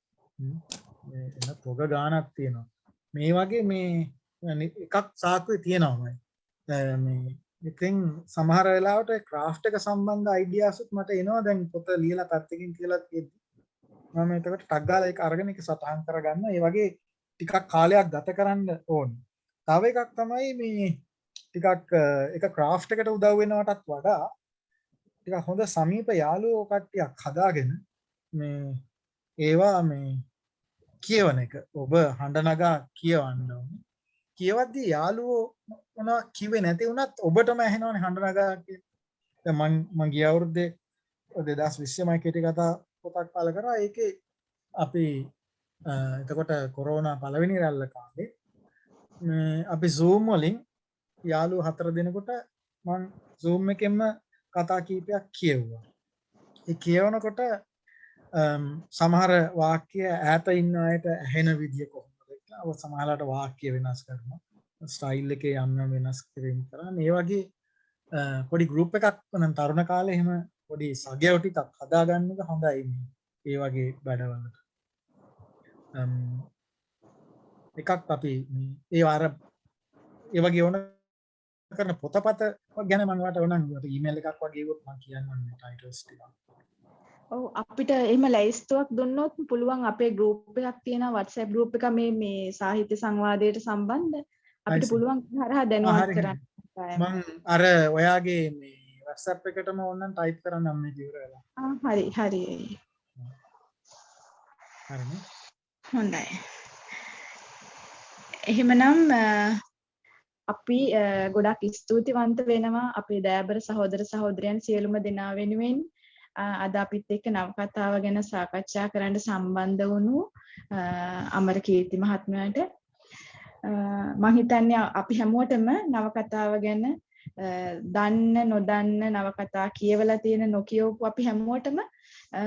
මේ එන පොග ගානක් තියෙනවා. මේ වගේ මේ එකක් සාක්කුවේ තියෙනවා මේ ඉතින් සමහර වෙලාවට ක්‍රාෆ්ට් එක සම්බන්ධ අයිඩියාස් මට එනවා දැන් පොත ලියලා පැත්තකින් කියලා තියෙද්දි මම එතකොට ටග් ගාලා ඒක අරගෙන ඒක සටහන් කරගන්න. ඒ වගේ ටිකක් කාලයක් ගත කරන්න ඕනේ. තව එකක් තමයි මේ ටිකක් එක ක්‍රාෆ්ට් එකට උදව් වෙනවටත් වඩා ටිකක් හොඳ සමීප යාළුවෝ කට්ටියක් හදාගෙන මේ ඒවා මේ කියවන එක. ඔබ හඬ නගා කියවන්න ඕනේ. කියවද්දී යාළුවෝ මොනවා කිව්වේ නැති වුණත් ඔබටම ඇහෙනවනේ හඬ නගා කියලා. දැන් මම ගිය අවුරුද්දේ 2020 මයි කෙටි කතා පොතක් පළ කරා. ඒකේ අපි එතකොට කොරෝනා පළවෙනි රැල්ල කාලේ මේ අපි Zoom වලින් යාළුවෝ 4 දෙනෙකුට මම Zoom එකෙන්ම කතා කීපයක් කියෙව්වා. ඒ කියවනකොට සමහර වාක්‍ය ඈත ඉන්න අයට ඇහෙන විදිය කොහොමද කියලා සමහරලාට වාක්‍ය වෙනස් කරනවා. ස්ටයිල් එකේ යම් වෙනස් කිරීම කරනවා. මේ වගේ පොඩි ගෲප් එකක් නම් තරුණ කාලේ එහෙම පොඩි සගයව ටිකක් හදාගන්න එක හොඳයි මේ. ඒ වගේ වැඩවලට. එකක් අපි ඒ අර ඒ වගේ ඕන කරන පොතපත ගැන මම වට ඕනනම් ඊමේල් එකක් වගේ වුත් මම කියන්නම් ටයිටල්ස් ටික. ඔව් අපිට එහෙම ලැයිස්තුවක් දුන්නොත් පුළුවන් අපේ ගෲප් එකක් තියෙනවා WhatsApp ගෲප් එක මේ සාහිත්‍ය සංවාදයට සම්බන්ධ අපිට පුළුවන් හරහා දැනුවත් කරන්න. මම අර ඔයාගේ මේ WhatsApp එකටම ඕනනම් ටයිප් කරන්නම් මේ ඉවර වෙලා. හරි හරිනේ. හොඳයි. එහෙමනම් අපි ගොඩක් ස්තුතිවන්ත වෙනවා අපේ දයාබර සහෝදර සහෝදරයන් සියලුම දෙනා වෙනුවෙන් අද අපිත් එක්ක නවකතාව ගැන සාකච්ඡා කරන්න සම්බන්ධ වුණු අමරකීර්ති මහත්මයාට මම හිතන්නේ අපි හැමෝටම නවකතාව ගැන දන්න නොදන්න නවකතා කියවලා තියෙන නොකියවපු අපි හැමෝටම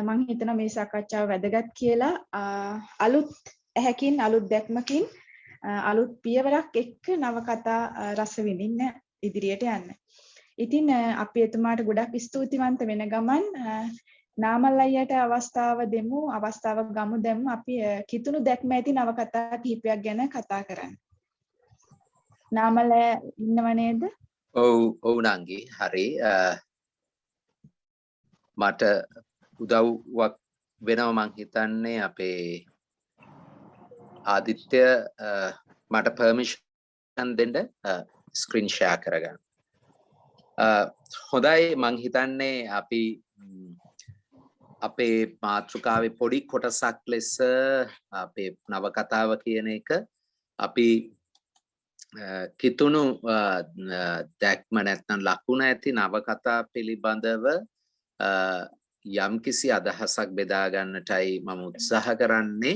මම හිතනවා මේ සාකච්ඡාව වැදගත් කියලා අලුත් ඇහැකින් අලුත් දැක්මකින් අලුත් පියවරක් එක්ක නවකතා රස විඳින්න ඉදිරියට යන්න. ඉතින් අපි එතුමාට ගොඩක් ස්තුතිවන්ත වෙන ගමන් නාමල් අයියට අවස්ථාව ගමු දැම්ම අපි කිතුණු දැක්ම ඇති නවකතා කිහිපයක් ගැන කතා කරන්න. නාමල් ඉන්නව නේද? ඔව් නංගි හරි. මට උදව්වක් වෙනව මං හිතන්නේ අපේ ආදිත්‍ය මට පර්මිෂන් දෙන්න ස්ක්‍රීන් ෂෙයා කරගන්න. හොඳයි මං හිතන්නේ අපි අපේ මාතෘකාවේ පොඩි කොටසක් ලෙස අපේ නවකතාව කියන එක අපි කිතුණු දැක්ම නැත්නම් ලකුණ ඇති නවකතා පිළිබඳව යම්කිසි අදහසක් බෙදා ගන්නටයි මම උත්සාහ කරන්නේ.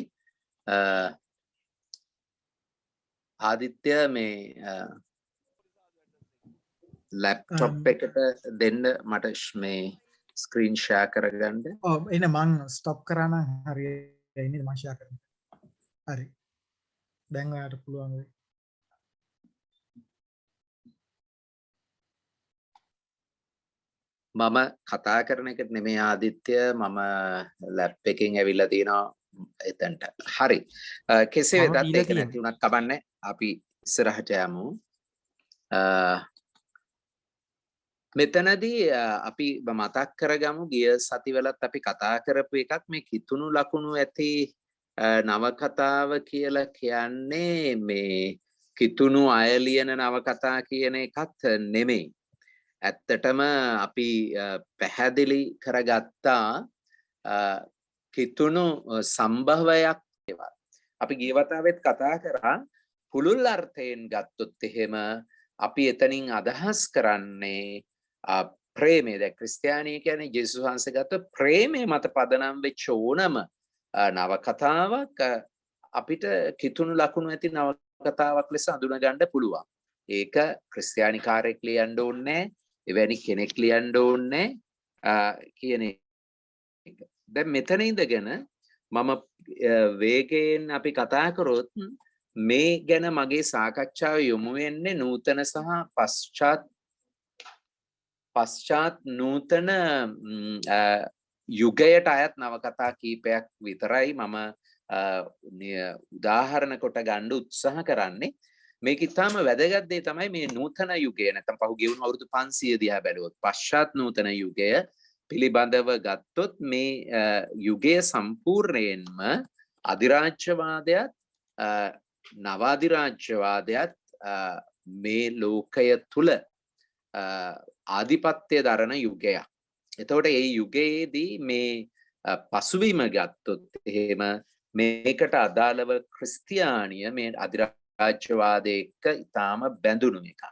ආදිත්‍ය මේ ලැප්ටොප් එකට දෙන්න මට මේ ස්ක්‍රීන් ෂෙයා කරගන්න. ඔව් එන මං ස්ටොප් කරා නම් හරියයි නේද මං ෂෙයා කරන්න. හරි. දැන් ඔයාලට පුළුවන් වෙයි. මම කතා කරන එක නෙමෙයි ආදිත්‍ය මම ලැප් එකකින් ඇවිල්ලා තිනවා එතනට. හරි. කෙසේ වෙතත් ඒක නැති වුණත් කමන්නේ. අපි ඉස්සරහට යමු. මෙතනදී අපි මතක් කරගමු ගිය සතිවලත් අපි කතා කරපු එකක් මේ කිතුණු ලකුණු ඇති නවකතාව කියලා කියන්නේ මේ කිතුණු අය ලියන නවකතා කියන එකත් නෙමෙයි. ඇත්තටම අපි පැහැදිලි කරගත්තා කිතුණු සම්භවයක් ඒවා. අපි ගිය වතාවෙත් කතා කරා පුළුල් අර්ථයෙන් ගත්තොත් එහෙම අපි එතනින් අදහස් කරන්නේ ප්‍රේමය. දැන් ක්‍රිස්තියානිය කියන්නේ ජේසුස් වහන්සේ ගත්ත ප්‍රේමය මත පදනම් වෙච්ච ඕනම නවකතාවක් අපිට කිතුණු ලකුණු ඇති නවකතාවක් ලෙස අඳුන ගන්න පුළුවන්. ඒක ක්‍රිස්තියානිකාරයෙක් ලියන්න ඕනේ, එවැනි කෙනෙක් ලියන්න ඕනේ කියන එක. දැන් මෙතන ඉඳගෙන මම වේගයෙන් අපි කතා කරොත් මේ ගැන මගේ සාකච්ඡාව යොමු වෙන්නේ නූතන සහ පශ්චාත් නූතන යුගයට අයත් නවකතා කීපයක් විතරයි මම උදාහරණ කොට ගන්න උත්සාහ කරන්නේ. මේක ඉතාම වැදගත් දේ තමයි මේ නූතන යුගය නැත්නම් පහුගිය වුණු අවුරුදු 500 දිහා බැලුවොත් පශ්චාත් නූතන යුගය පිළිබඳව ගත්තොත් මේ යුගය සම්පූර්ණයෙන්ම අධිරාජ්‍යවාදයත් නව අධිරාජ්‍යවාදයත් මේ ලෝකය තුල ආධිපත්‍ය දරන යුගයක්. එතකොට මේ යුගයේදී මේ පසුබිම ගත්තොත් එහෙම මේකට අදාළව ක්‍රිස්තියානිය මේ අධිරාජ්‍යවාදයේ එක්ක ඊටාම බැඳුණු එකක්.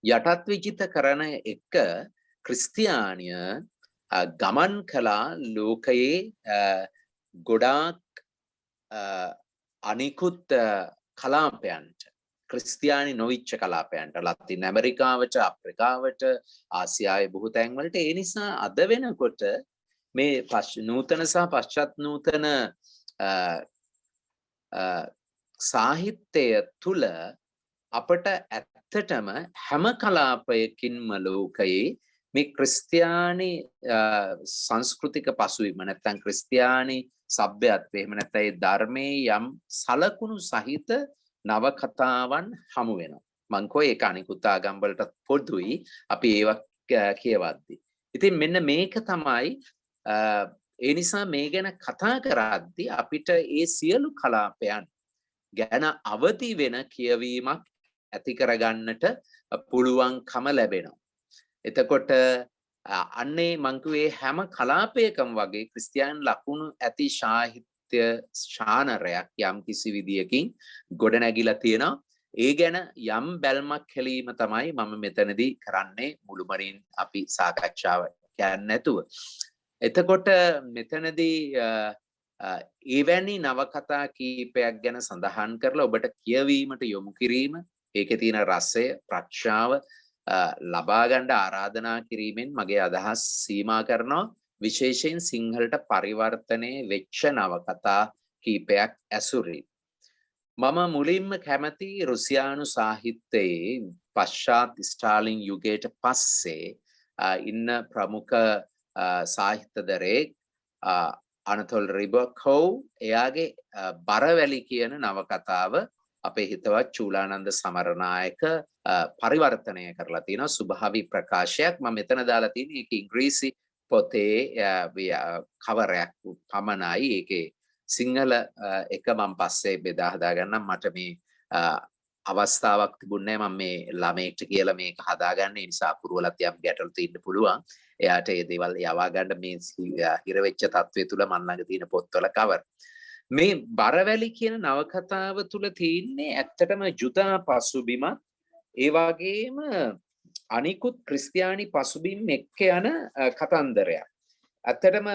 යටත් විජිත කරන එක ක්‍රිස්තියානිය ගමන් කළා ලෝකයේ ගොඩාක් අනිකුත් කලාපයන්ට, ක්‍රිස්තියානි නොවිච්ච කලාපයන්ට, ලතින් ඇමරිකාවට, අප්‍රිකාවට, ආසියාවේ බොහෝ තැන්වලට. ඒ නිසා අද වෙනකොට මේ නූතන සහ පශ්චාත් නූතන සාහිත්‍යය තුල අපට ඇත්තටම හැම කලාපයකින්ම ලෝකයේ මේ ක්‍රිස්තියානි සංස්කෘතික පසුබිම නැත්නම් ක්‍රිස්තියානි සભ્યත්වය එහෙම නැත්නම් ඒ ධර්මයේ යම් සලකුණු සහිත නවකතාවන් හමු වෙනවා. මං කෝ ඒක අනිකුත් ආගම් වලට පොදුයි අපි ඒවා කියවද්දී. ඉතින් මෙන්න මේක තමයි ඒ නිසා මේ ගැන කතා කරද්දී අපිට ඒ සියලු කලාපයන් ගැන අවදි වෙන කියවීමක් ඇති කරගන්නට පුළුවන්කම ලැබෙනවා. එතකොට අන්නේ මං කිව්වේ හැම කලාපයකම වගේ ක්‍රිස්තියානි ලකුණු ඇති සාහිත්‍ය ශානරයක් යම් කිසි විදියකින් ගොඩනැගිලා තියෙනවා. ඒ ගැන යම් බැල්මක් හැලීම තමයි මම මෙතනදී කරන්නේ මුළුමනින් අපි සාකච්ඡාව කියන්නේ නැතුව. එතකොට මෙතනදී එවැනි නවකතා කීපයක් ගැන සඳහන් කරලා ඔබට කියවීමට යොමු කිරීම, ඒකේ තියෙන රසය, ප්‍රඥාව ලබා ගන්න ආරාධනා කිරීමෙන් මගේ අදහස් සීමා කරනවා. විශේෂයෙන් සිංහලට පරිවර්තනය වෙච්ච නවකතා කීපයක් ඇසුරින්. මම මුලින්ම කැමති රුසියානු සාහිත්‍යයේ පශ්චාත් ස්ටාලින් යුගයට පස්සේ ඉන්න ප්‍රමුඛ සාහිත්‍යදරයෙක් අනතොල් රිබකෝව් එයාගේ බරවැලි කියන නවකතාව අපේ හිතවත් චූලානන්ද සමරනායක පරිවර්තනය කරලා තියෙනවා. සුභාවි ප්‍රකාශයක් මම මෙතන දාලා තියෙන්නේ. ඒක ඉංග්‍රීසි පොතේ කවරයක් පමණයි. ඒකේ සිංහල එක මම පස්සේ බෙදා හදා ගන්නම්. මට මේ අවස්ථාවක් තිබුණේ නැහැ. මම මේ ළමයෙක්ට කියලා මේක හදාගන්න. ඒ නිසා පුරවලත් යම් ගැටලු තියෙන්න පුළුවන්. එයාට මේ දේවල් යවා ගන්න මේ හිර වෙච්ච තත්ත්වය තුල මන් ළඟ තියෙන පොත්වල කවර. මේ බරවැලි කියන නවකතාව තුල තියෙන්නේ ඇත්තටම ජුදා පසුබිමත් ඒ වගේම අනිකුත් ක්‍රිස්තියානි පසුබිම් එක්ක යන කතන්දරයක්. ඇත්තටම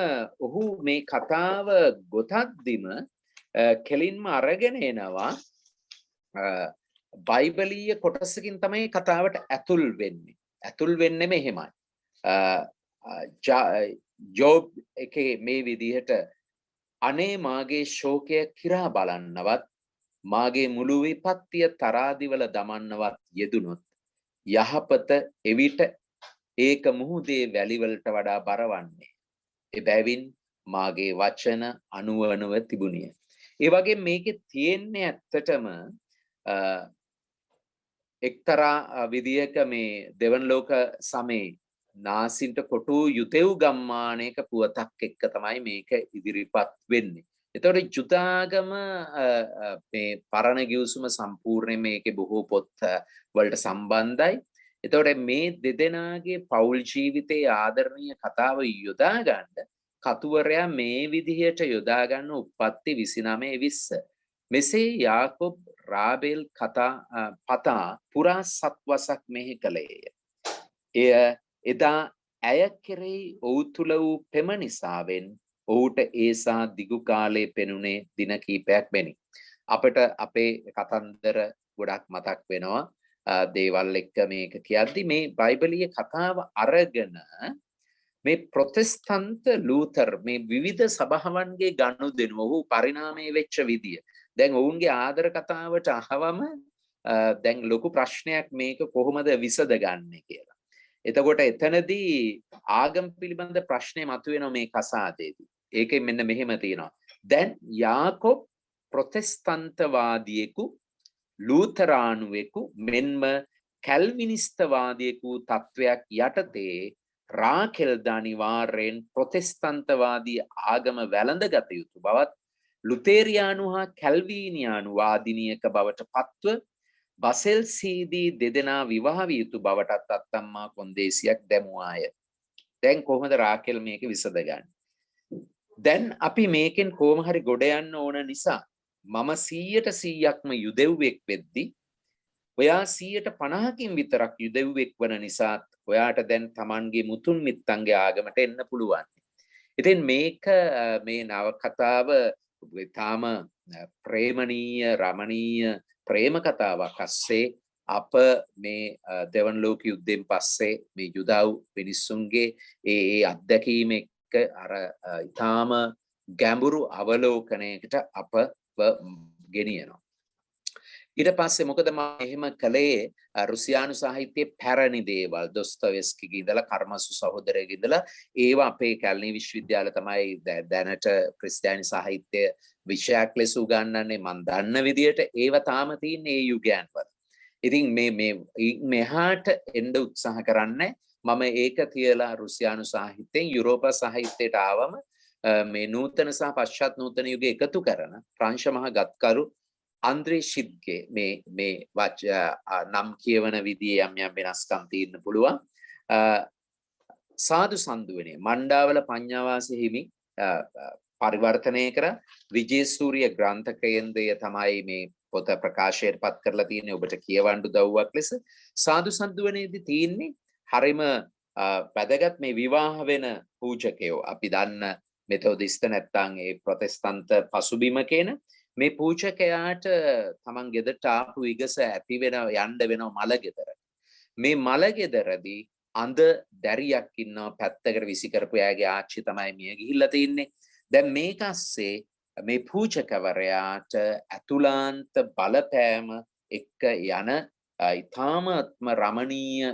ඔහු මේ කතාව ගොතද්දිම කෙලින්ම අරගෙන එනවා බයිබලීය කොටසකින් තමයි කතාවට ඇතුල් වෙන්නේ. ඇතුල් වෙන්නේ මෙහෙමයි. ජෝබ් එකේ මේ විදිහට අනේ මාගේ ශෝකය කිරා බලන්නවත් මාගේ මුළු විපත්තිය තරාදිවල දමන්නවත් යෙදුනොත් යහපත එවිට ඒක මුහුදේ වැලිවලට වඩා බරවන්නේ. එබැවින් මාගේ වචන අනුවනුව තිබුණිය. ඒ වගේ මේකේ තියෙන්නේ ඇත්තටම එක්තරා විදියක මේ දෙවන ලෝක සමයේ නාසින්ට කොටු යුතෙව් ගම්මානයක පුවතක් එක්ක තමයි මේක ඉදිරිපත් වෙන්නේ. එතකොට ජුදාගම මේ පරණ ගිවිසුම සම්පූර්ණයෙන් මේකේ බොහෝ පොත් වලට සම්බන්ධයි. එතකොට මේ දෙදෙනාගේ පෞල් ජීවිතයේ ආදරණීය කතාව යොදා ගන්න කතුවරයා මේ විදිහට යොදා ගන්න උප්පත්ති 29:20. මෙසේ යාකොබ් රාබේල් පතා පුරා 7 වසක් මෙහි කළේය. එය එදා ඇය කෙරෙහි ඔහු තුල වූ පෙම නිසාවෙන් ඔහුට ඒසා දිගු කාලේ පෙනුනේ දින කීපයක් මෙනි. අපිට අපේ කතන්දර ගොඩක් මතක් වෙනවා. දේවල් එක්ක මේක කියද්දි මේ බයිබලීය කතාව අරගෙන මේ ප්‍රොටෙස්ටන්ත ලූතර් මේ විවිධ සභාවන්ගේ ගනුදෙනු ඔහු පරිණාමය වෙච්ච විදිය. දැන් ඔවුන්ගේ ආදර කතාවට අහවම දැන් ලොකු ප්‍රශ්නයක් මේක කොහොමද විසඳගන්නේ කියලා. එතකොට එතනදී ආගම් පිළිබඳ ප්‍රශ්නේ මතුවෙනවා මේ කසාදේදී. ඒකෙන් මෙන්න මෙහෙම තියෙනවා. දැන් යාකොබ් ප්‍රොටෙස්ටන්තවාදියෙකු ලූතරානුවෙකු මෙන්ම කැල්විනිස්තවාදියෙකු තත්වයක් යටතේ රාකෙල් අනිවාර්යෙන් ප්‍රොටෙස්ටන්තවාදී ආගම වැළඳගත යුතු බවත් ලුතේරියානු හා කැල්වීනියානු වාදිනියක බවට පත්ව බසෙල් සීදී දෙදෙනා විවාහ විය යුතු බවටත් අත්තම්මා කොන්දේසියක් දැමුවාය. දැන් කොහොමද රාකෙල් මේක විසඳගන්නේ? දැන් අපි මේකෙන් කොහොම හරි ගොඩ යන්න ඕන නිසා මම 100%ක්ම යුදෙව්වෙක් වෙද්දි ඔයා 150කින් විතරක් යුදෙව්වෙක් වන නිසා ඔයාට දැන් Tamanගේ මුතුන් මිත්තන්ගේ ආගමට එන්න පුළුවන්. ඉතින් මේක මේ නවකතාව තාම ප්‍රේමණීය රමණීය ප්‍රේම කතාවක් අස්සේ අප මේ දෙවන ලෝක යුද්ධයෙන් පස්සේ මේ යුදව් මිනිස්සුන්ගේ ඒ අත්දැකීම එක්ක අර ඊටාම ගැඹුරු අවලෝකනයකට අපව ගෙනියනවා. ඊට පස්සේ මොකද මම එහෙම කළේ රුසියානු සාහිත්‍යයේ පැරණි දේවල් දොස්තොයස්කිගේ ඉඳලා කර්මසු සහෝදරයගේ ඉඳලා ඒවා අපේ කැලණි විශ්වවිද්‍යාලය තමයි දැනට ක්‍රිස්තියානි සාහිත්‍ය විෂයක් ලෙස උගන්වන්නේ. මම දන්න විදියට ඒව තාම තියෙන්නේ ඒ යුගයන් වල. ඉතින් මේ මෙහාට එන්න උත්සාහ කරන්නේ මම ඒක තියලා රුසියානු සාහිත්‍යයෙන් යුරෝපා සාහිත්‍යයට ආවම මේ නූතන සහ පශ්චාත් නූතන යුගයේ එකතු කරන ප්‍රංශ මහ ගත්කරු අන්ද්‍රේ ශිද්ගේ මේ නම් කියවන විදිහේ යම් වෙනස්කම් තියෙන්න පුළුවන්. සාදු සන්දුවනේ මණ්ඩාවල පඤ්ඤාවාසී හිමි පරිවර්තනය කර විජේසූරිය ග්‍රන්ථකයෙන්දය තමයි මේ පොත ප්‍රකාශයට පත් කරලා තියෙන්නේ. ඔබට කියවන්න උදව්වක් ලෙස සාදු සන්දුවනේදී තියෙන්නේ හරිම වැදගත් මේ විවාහ වෙන පූජකයෝ. අපි දන්න මෙතොදිස්ත නැත්තම් ඒ ප්‍රොටෙස්ටන්ත පසුබිම කියන මේ පූජකයාට තමන් ගෙදරට ආපු විගස ඇති වෙන යන්න වෙනව මල ගෙදර. මේ මල ගෙදරදී අඳ දැරියක් ඉන්නවා පැත්තකට විසි කරපු එයාගේ ආච්චි තමයි මිය ගිහිල්ලා තින්නේ. දැන් මේක අස්සේ මේ පූජකවරයාට ඇතුළාන්ත බලපෑම එක්ක යන ඉතාමත්ම රමණීය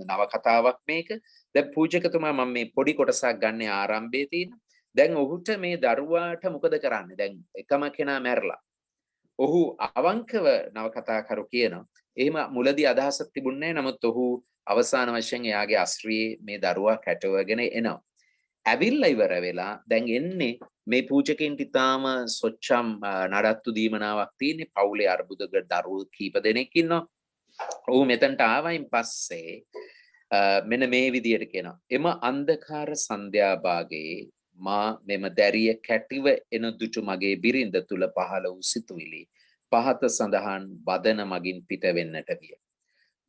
නවකතාවක් මේක. දැන් පූජකතුමා මම මේ පොඩි කොටසක් ගන්න ආරම්භයේ තියෙන. දැන් ඔහුට මේ දරුවාට මොකද කරන්නේ? දැන් එකම කෙනා මැරලා. ඔහු අවංකව නවකතාකරු කියනවා. එහෙම මුලදී අදහසක් තිබුණේ නැහැ. නමුත් ඔහු අවසාන වශයෙන් එයාගේ අශ්‍රයේ මේ දරුවා කැටවගෙන එනවා. ඇවිල්ලා ඉවර වෙලා දැන් එන්නේ මේ පූජකෙන්ට ඉතාම සොච්චම් නඩත්තු දීමනාවක් තියෙන්නේ. පවුලේ අර්බුදක දරුවෝ කීප දෙනෙක් ඉන්නවා. ඔහු මෙතනට ආවයින් පස්සේ මෙන්න මේ විදියට කියනවා. එම අන්ධකාර සන්ධ්‍යා භාගයේ මා මෙම දැරිය කැටිව එන දුටු මගේ බිරිඳ තුල පහළ වූ සිතුවිලි පහත සඳහන් වදන මගින් පිට වෙන්නට විය.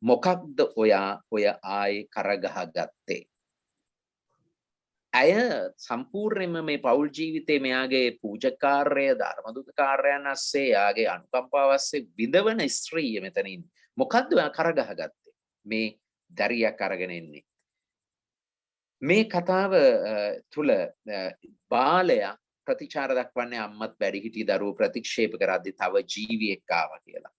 මොකක්ද ඔයා ඔය ආයේ කරගහ ගත්තේ? ඇය සම්පූර්ණයෙන්ම මේ පෞල් ජීවිතේ මෙයාගේ පූජකාර්ය ධර්මදුත කාර්යයන් ඇස්සේ යාගේ අනුකම්පාව ඇස්සේ විඳවන ස්ත්‍රිය මෙතන ඉන්නේ. මොකද්ද ඔයා කරගහ ගත්තේ? මේ දැරියක් අරගෙන එන්නේ. මේ කතාව තුල බාලයා ප්‍රතිචාර දක්වන්නේ අම්මත් වැඩිහිටි දරුවෝ ප්‍රතික්ෂේප කරද්දී තව ජීවියෙක් ආවා කියලා.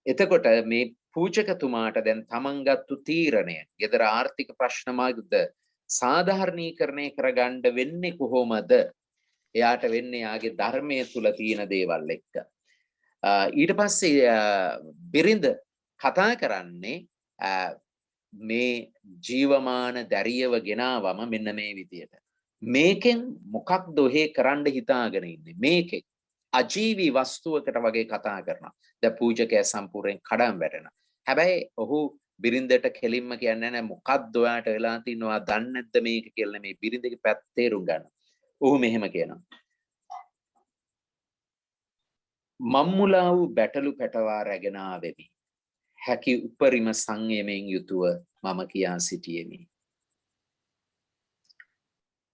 එතකොට මේ පූජකතුමාට දැන් තමන් ගත්තු තීරණය, ගෙදර ආර්ථික ප්‍රශ්න මාර්ගද සාධාරණීකරණය කරගන්න වෙන්නේ කොහොමද? එයාට වෙන්නේ යාගේ ධර්මයේ තුල තියෙන දේවල් එක්ක. ඊට පස්සේ බිරිඳ කතා කරන්නේ මේ ජීවමාන දැරියව ගෙනාවම මෙන්න මේ විදියට. මේකෙන් මොකක්ද ඔහේ කරන්න හිතාගෙන ඉන්නේ මේකෙන් අජීවී වස්තුවකට වගේ කතා කරනවා. දැන් පූජකයා සම්පූර්ණයෙන් කඩම් වැටෙනවා. හැබැයි ඔහු බිරින්දට කෙලින්ම කියන්නේ නැහැ මොකක්ද ඔයාට වෙලා තිනවා දන්නේ නැද්ද මේක කියලා මේ බිරින්දගේ පැත්ත තේරුම් ගන්න. ඔහු මෙහෙම කියනවා. මම්මුලා වූ බැටළු පැටවා රැගෙන ආවෙමි. හැකි උපරිම සංයමයෙන් යුතුව මම කියා සිටියෙමි.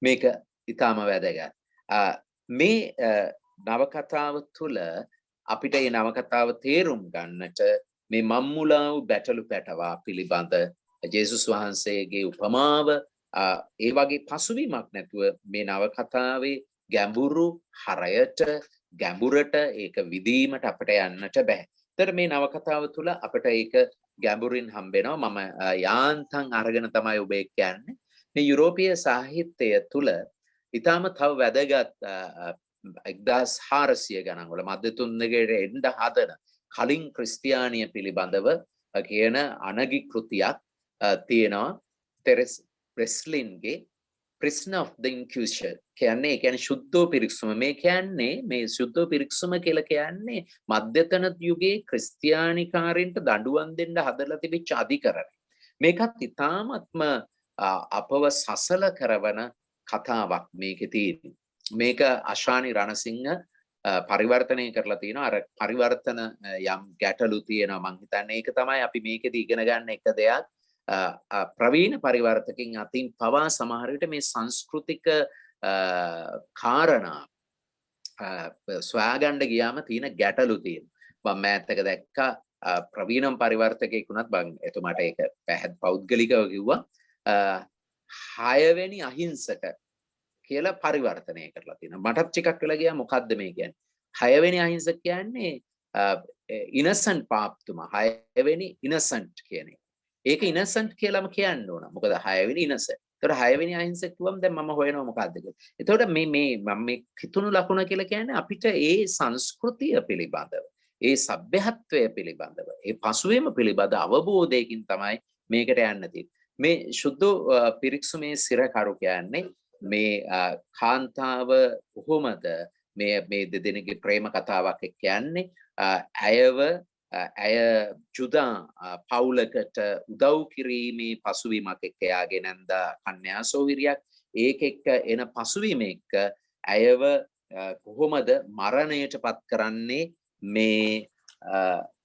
මේක ඊටම වැදගත්. මේ නවකතාව තුළ අපිට මේ නවකතාව තේරුම් ගන්නට මේ මම්මුලා වූ බැටළු පැටවා පිළිබඳ ජේසුස් වහන්සේගේ උපමාව ඒ වගේ පසුබිමක් නැතුව මේ නවකතාවේ ගැඹුරු හරයට ගැඹුරට ඒක විදීමට අපිට යන්නට බෑ. ඒතර මේ නවකතාව තුළ අපිට ඒක ගැඹුරින් හම්බෙනවා. මම යාන්තම් අරගෙන තමයි ඔබ කියන්නේ. මේ යුරෝපීය සාහිත්‍යය තුළ ඊටම තව වැදගත් 1400 ගණන් වල මධ්‍ය තුන්දෙකට එන්න හදන කලින් ක්‍රිස්තියානිය පිළිබඳව කියන අනගි කෘතියක් තියෙනවා. තෙරස් ප්‍රෙස්ලින්ගේ Prisoner of the Inquisition කියන්නේ ශුද්ධෝ පිරික්සුම. මේ කියන්නේ මේ ශුද්ධෝ පිරික්සුම කියලා කියන්නේ මධ්‍යතන යුගයේ ක්‍රිස්තියානිකාරින්ට දඬුවම් දෙන්න හදලා තිබිච්ච අධිකරණය. මේකත් ඊටාත්ම අපව සසල කරවන කතාවක් මේකේ තියෙන්නේ. මේක අශානි රණසිංහ පරිවර්තනය කරලා තියෙනවා. අර පරිවර්තන යම් ගැටලු තියෙනවා. මං හිතන්නේ ඒක තමයි අපි මේකෙදී ඉගෙන ගන්න එක දෙයක්. ප්‍රවීණ පරිවර්තකයන් අතින් පවා සමහර විට මේ සංස්කෘතික කාරණා සොයාගන්න ගියාම තියෙන ගැටලු තියෙනවා. මම මෑතක දැක්කා ප්‍රවීණ පරිවර්තකයෙක් වුණත් මම එතුමාට ඒක පැහැදිලි පෞද්ගලිකව කිව්වා 6 වෙනි අහිංසක කියලා පරිවර්තනය කරලා තියෙනවා. මටත් ටිකක් වෙලා ගියා මොකද්ද මේ කියන්නේ? 6 වෙනි අහිංසක කියන්නේ ඉනසන්ට් පාප්තුමා 6 වෙනි ඉනසන්ට් කියන්නේ. ඒක ඉනසන්ට් කියලාම කියන්න ඕන. මොකද 6 වෙනි ඉනසන්ට්. ඒතකොට 6 වෙනි අහිංසක කිව්වම දැන් මම හොයනවා මොකද්ද කියලා. ඒතකොට මේ මම මේ කිතුණු ලකුණ කියලා කියන්නේ අපිට ඒ සංස්කෘතිය පිළිබඳව, ඒ සભ્યත්වය පිළිබඳව, ඒ පසුවීම පිළිබඳ අවබෝධයකින් තමයි මේකට යන්න තියෙන්නේ. මේ ශුද්ධ පිරික්සුමේ සිරකරු කියන්නේ මේ කාන්තාව කොහොමද මේ දෙදෙනෙකුගේ ප්‍රේම කතාවක් කියන්නේ ඇය ජුදා පවුලකට උදව් කිරීමේ පසුබිමක් එක්ක යාගෙන නැන්ද කන්‍යා සෝවිරියක් ඒක එක්ක එන පසුබිම එක්ක ඇයව කොහොමද මරණයට පත් කරන්නේ මේ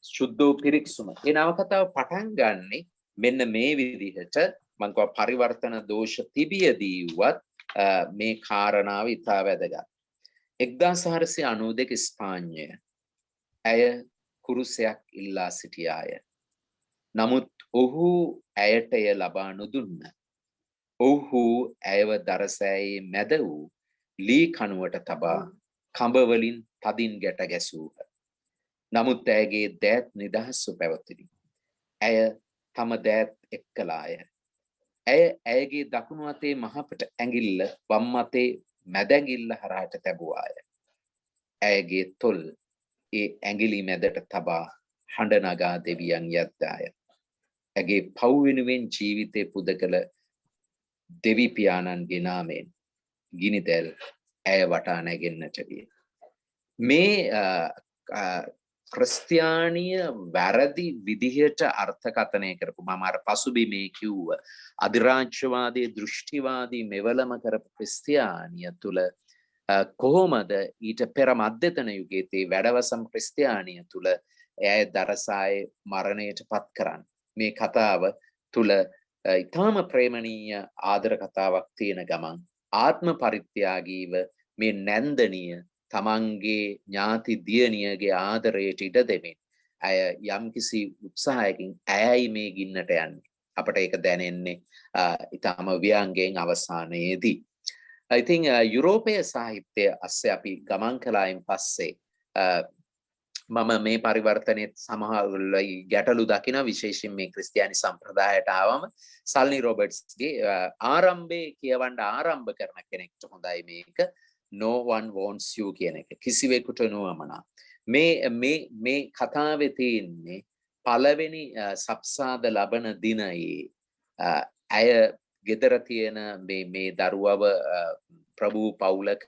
ශුද්ධ පිරික්සුම. ඒ නවකතාව පටන් ගන්නේ මෙන්න මේ විදිහට. මම කිව්වා පරිවර්තන දෝෂ තිබියදීවත් මේ කාරණාව ඉතා වැදගත්. 1492 ස්පාඤ්ඤය ඇය කුරුසයක් ඉල්ලා සිටියාය. නමුත් ඔහු ඇයට එය ලබා නොදුන්න. ඔහු ඇයව දරසෑයේ මැද වූ ලී කණුවට තබා කඹවලින් තදින් ගැට ගැසූහ. නමුත් ඇයගේ දෑත් නිදහස්ව පැවතිනි. ඇය තම දෑත් එක්කලාය. ඇය ඇයගේ දකුණු අතේ මහපට ඇඟිල්ල වම් අතේ මැදැඟිල්ල හරහට තැබුවාය. ඇයගේ තොල් ඒ ඇඟිලි මැදට තබා හඬ නගා දෙවියන් යද්දාය. ඇගේ පව් වෙනුවෙන් ජීවිතේ පුද කළ දෙවි පියාණන්ගේ නාමයෙන් ගිනිදැල් ඇය වටා නැගෙන්නට විය. මේ ක්‍රිස්තියානිය වැරදි විදිහට අර්ථකථනය කරපු මම අර පසුබිමේ කිව්ව අධිරාජ්‍යවාදී දෘෂ්ටිවාදී මෙවලම කරපු ක්‍රිස්තියානිය තුල කොහොමද ඊට පෙර මධ්‍යතන යුගයේ තේ වැඩවසම් ක්‍රිස්තියානිය තුල එය දරසායේ මරණයට පත් කරන්න. මේ කතාව තුල ඊටාම ප්‍රේමණීය ආදර කතාවක් තියෙන ගමන් ආත්ම පරිත්‍යාගීව මේ නැන්දනිය තමන්ගේ ඥාති දියණියගේ ආදරයට ඉඩ දෙමින් අය යම්කිසි උත්සාහයකින් ඇයයි මේ ගින්නට යන්නේ. අපට ඒක දැනෙන්නේ ඊටාම ව්‍යංගයෙන් අවසානයේදී. I think යුරෝපීය සාහිත්‍යය අස්සේ අපි ගමන් කළායින් පස්සේ මම මේ පරිවර්තනයේ සමහර ගැටලු දකින විශේෂයෙන් මේ ක්‍රිස්තියානි සම්ප්‍රදායට ආවම සල්නි රොබර්ට්ස්ගේ ආරම්භයේ කියවන්න ආරම්භ කරන කෙනෙක්ට හොඳයි මේක no one wants you කියන එක. කිසිවෙකුට නොවමනා. මේ කතාවේ තියෙන්නේ පළවෙනි සප්සාද ලබන දිනයේ ඇය ගෙදර තියෙන මේ දරුවව ප්‍රභූ පවුලක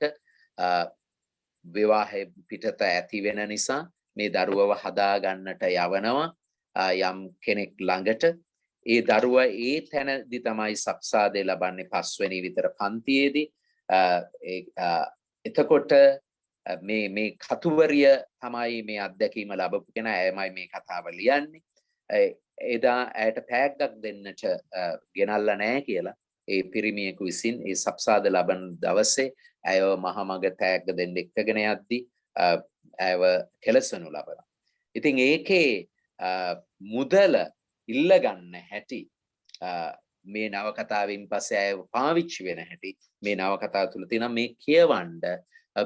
විවාහය පිටත ඇති වෙන නිසා මේ දරුවව හදා ගන්නට යවනවා යම් කෙනෙක් ළඟට. ඒ දරුවා ඒ තැනදී තමයි සප්සාදේ ලබන්නේ 5 වෙනි විතර පන්තියේදී. එතකොට මේ කතුවරිය තමයි මේ අත්දැකීම ලැබපු කෙනා. එයමයි මේ කතාව ලියන්නේ. එදා ඇයට තෑග්ගක් දෙන්නට ගෙනල්ලා නැහැ කියලා ඒ පිරිමියෙකු විසින් ඒ සප්සාද ලබන දවසේ ඇයව මහමග තෑග්ග දෙන්න එක්කගෙන යද්දී ඇයව කෙලසනු ලබනවා. ඉතින් ඒකේ මුදල ඉල්ලගන්න හැටි මේ නවකතාවෙන් පස්සේ ඇය පාවිච්චි වෙන හැටි මේ නවකතාව තුළ තියෙනවා. මේ කියවන්න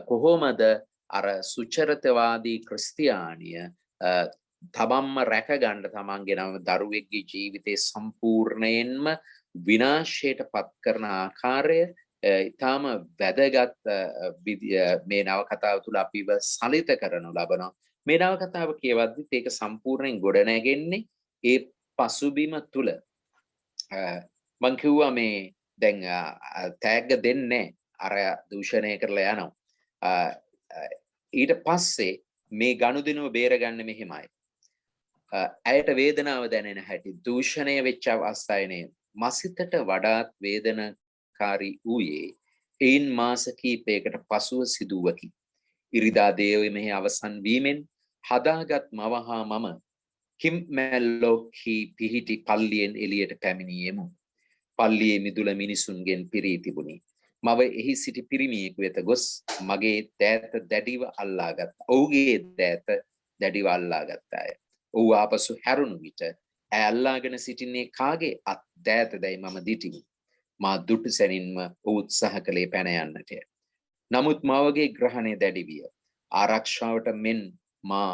කොහොමද අර සුචරිතවාදී ක්‍රිස්තියානිය තමන්ම රැකගන්න තමන්ගේ නම දරුවෙක්ගේ ජීවිතේ සම්පූර්ණයෙන්ම විනාශයට පත් කරන ආකාරය ඉතාම වැදගත් මේ නවකතාව තුළ අපිව සලිත කරනු ලබනවා. මේ නවකතාව කියවද්දිත් ඒක සම්පූර්ණයෙන් ගොඩනැගෙන්නේ ඒ පසුබිම තුළ. මං කිව්වා මේ දැන් තෑග්ග දෙන්නේ අර දූෂණය කරලා යනවා. ඊට පස්සේ මේ ගනුදෙනුව බේරගන්න මෙහෙමයි. ඇයට වේදනාව දැනෙන හැටි දූෂණය වෙච්ච අවස්ථාවේ මසිතට වඩාත් වේදනාකාරී වූයේ එයින් මාස කිහිපයකට පසුව සිදුවකි. ඉරිදා දේවමෙහි අවසන් වීමෙන් හදාගත් මව හා මම කිම්මැල්ලෝකී පිහිටි පල්ලියෙන් එළියට පැමිණියෙමු. පල්ලියේ මිදුල මිනිසුන්ගෙන් පිරී තිබුණි. මව එහි සිටි පිරිමියෙකු වෙත ගොස් මගේ දෑත දැඩිව අල්ලාගත්තා. ඔහුගේ දෑත දැඩිව අල්ලාගත්තාය. ඔහු ආපසු හැරුණු විට ඇය අල්ලාගෙන සිටින්නේ කාගේ අත් දෑතදයි මම දිටිමි. මා දුටු සැනින්ම ඔහු උත්සාහ කළේ පැන යන්නටය. නමුත් මවගේ ග්‍රහණය දැඩි විය. ආරක්ෂාවට මෙන් මා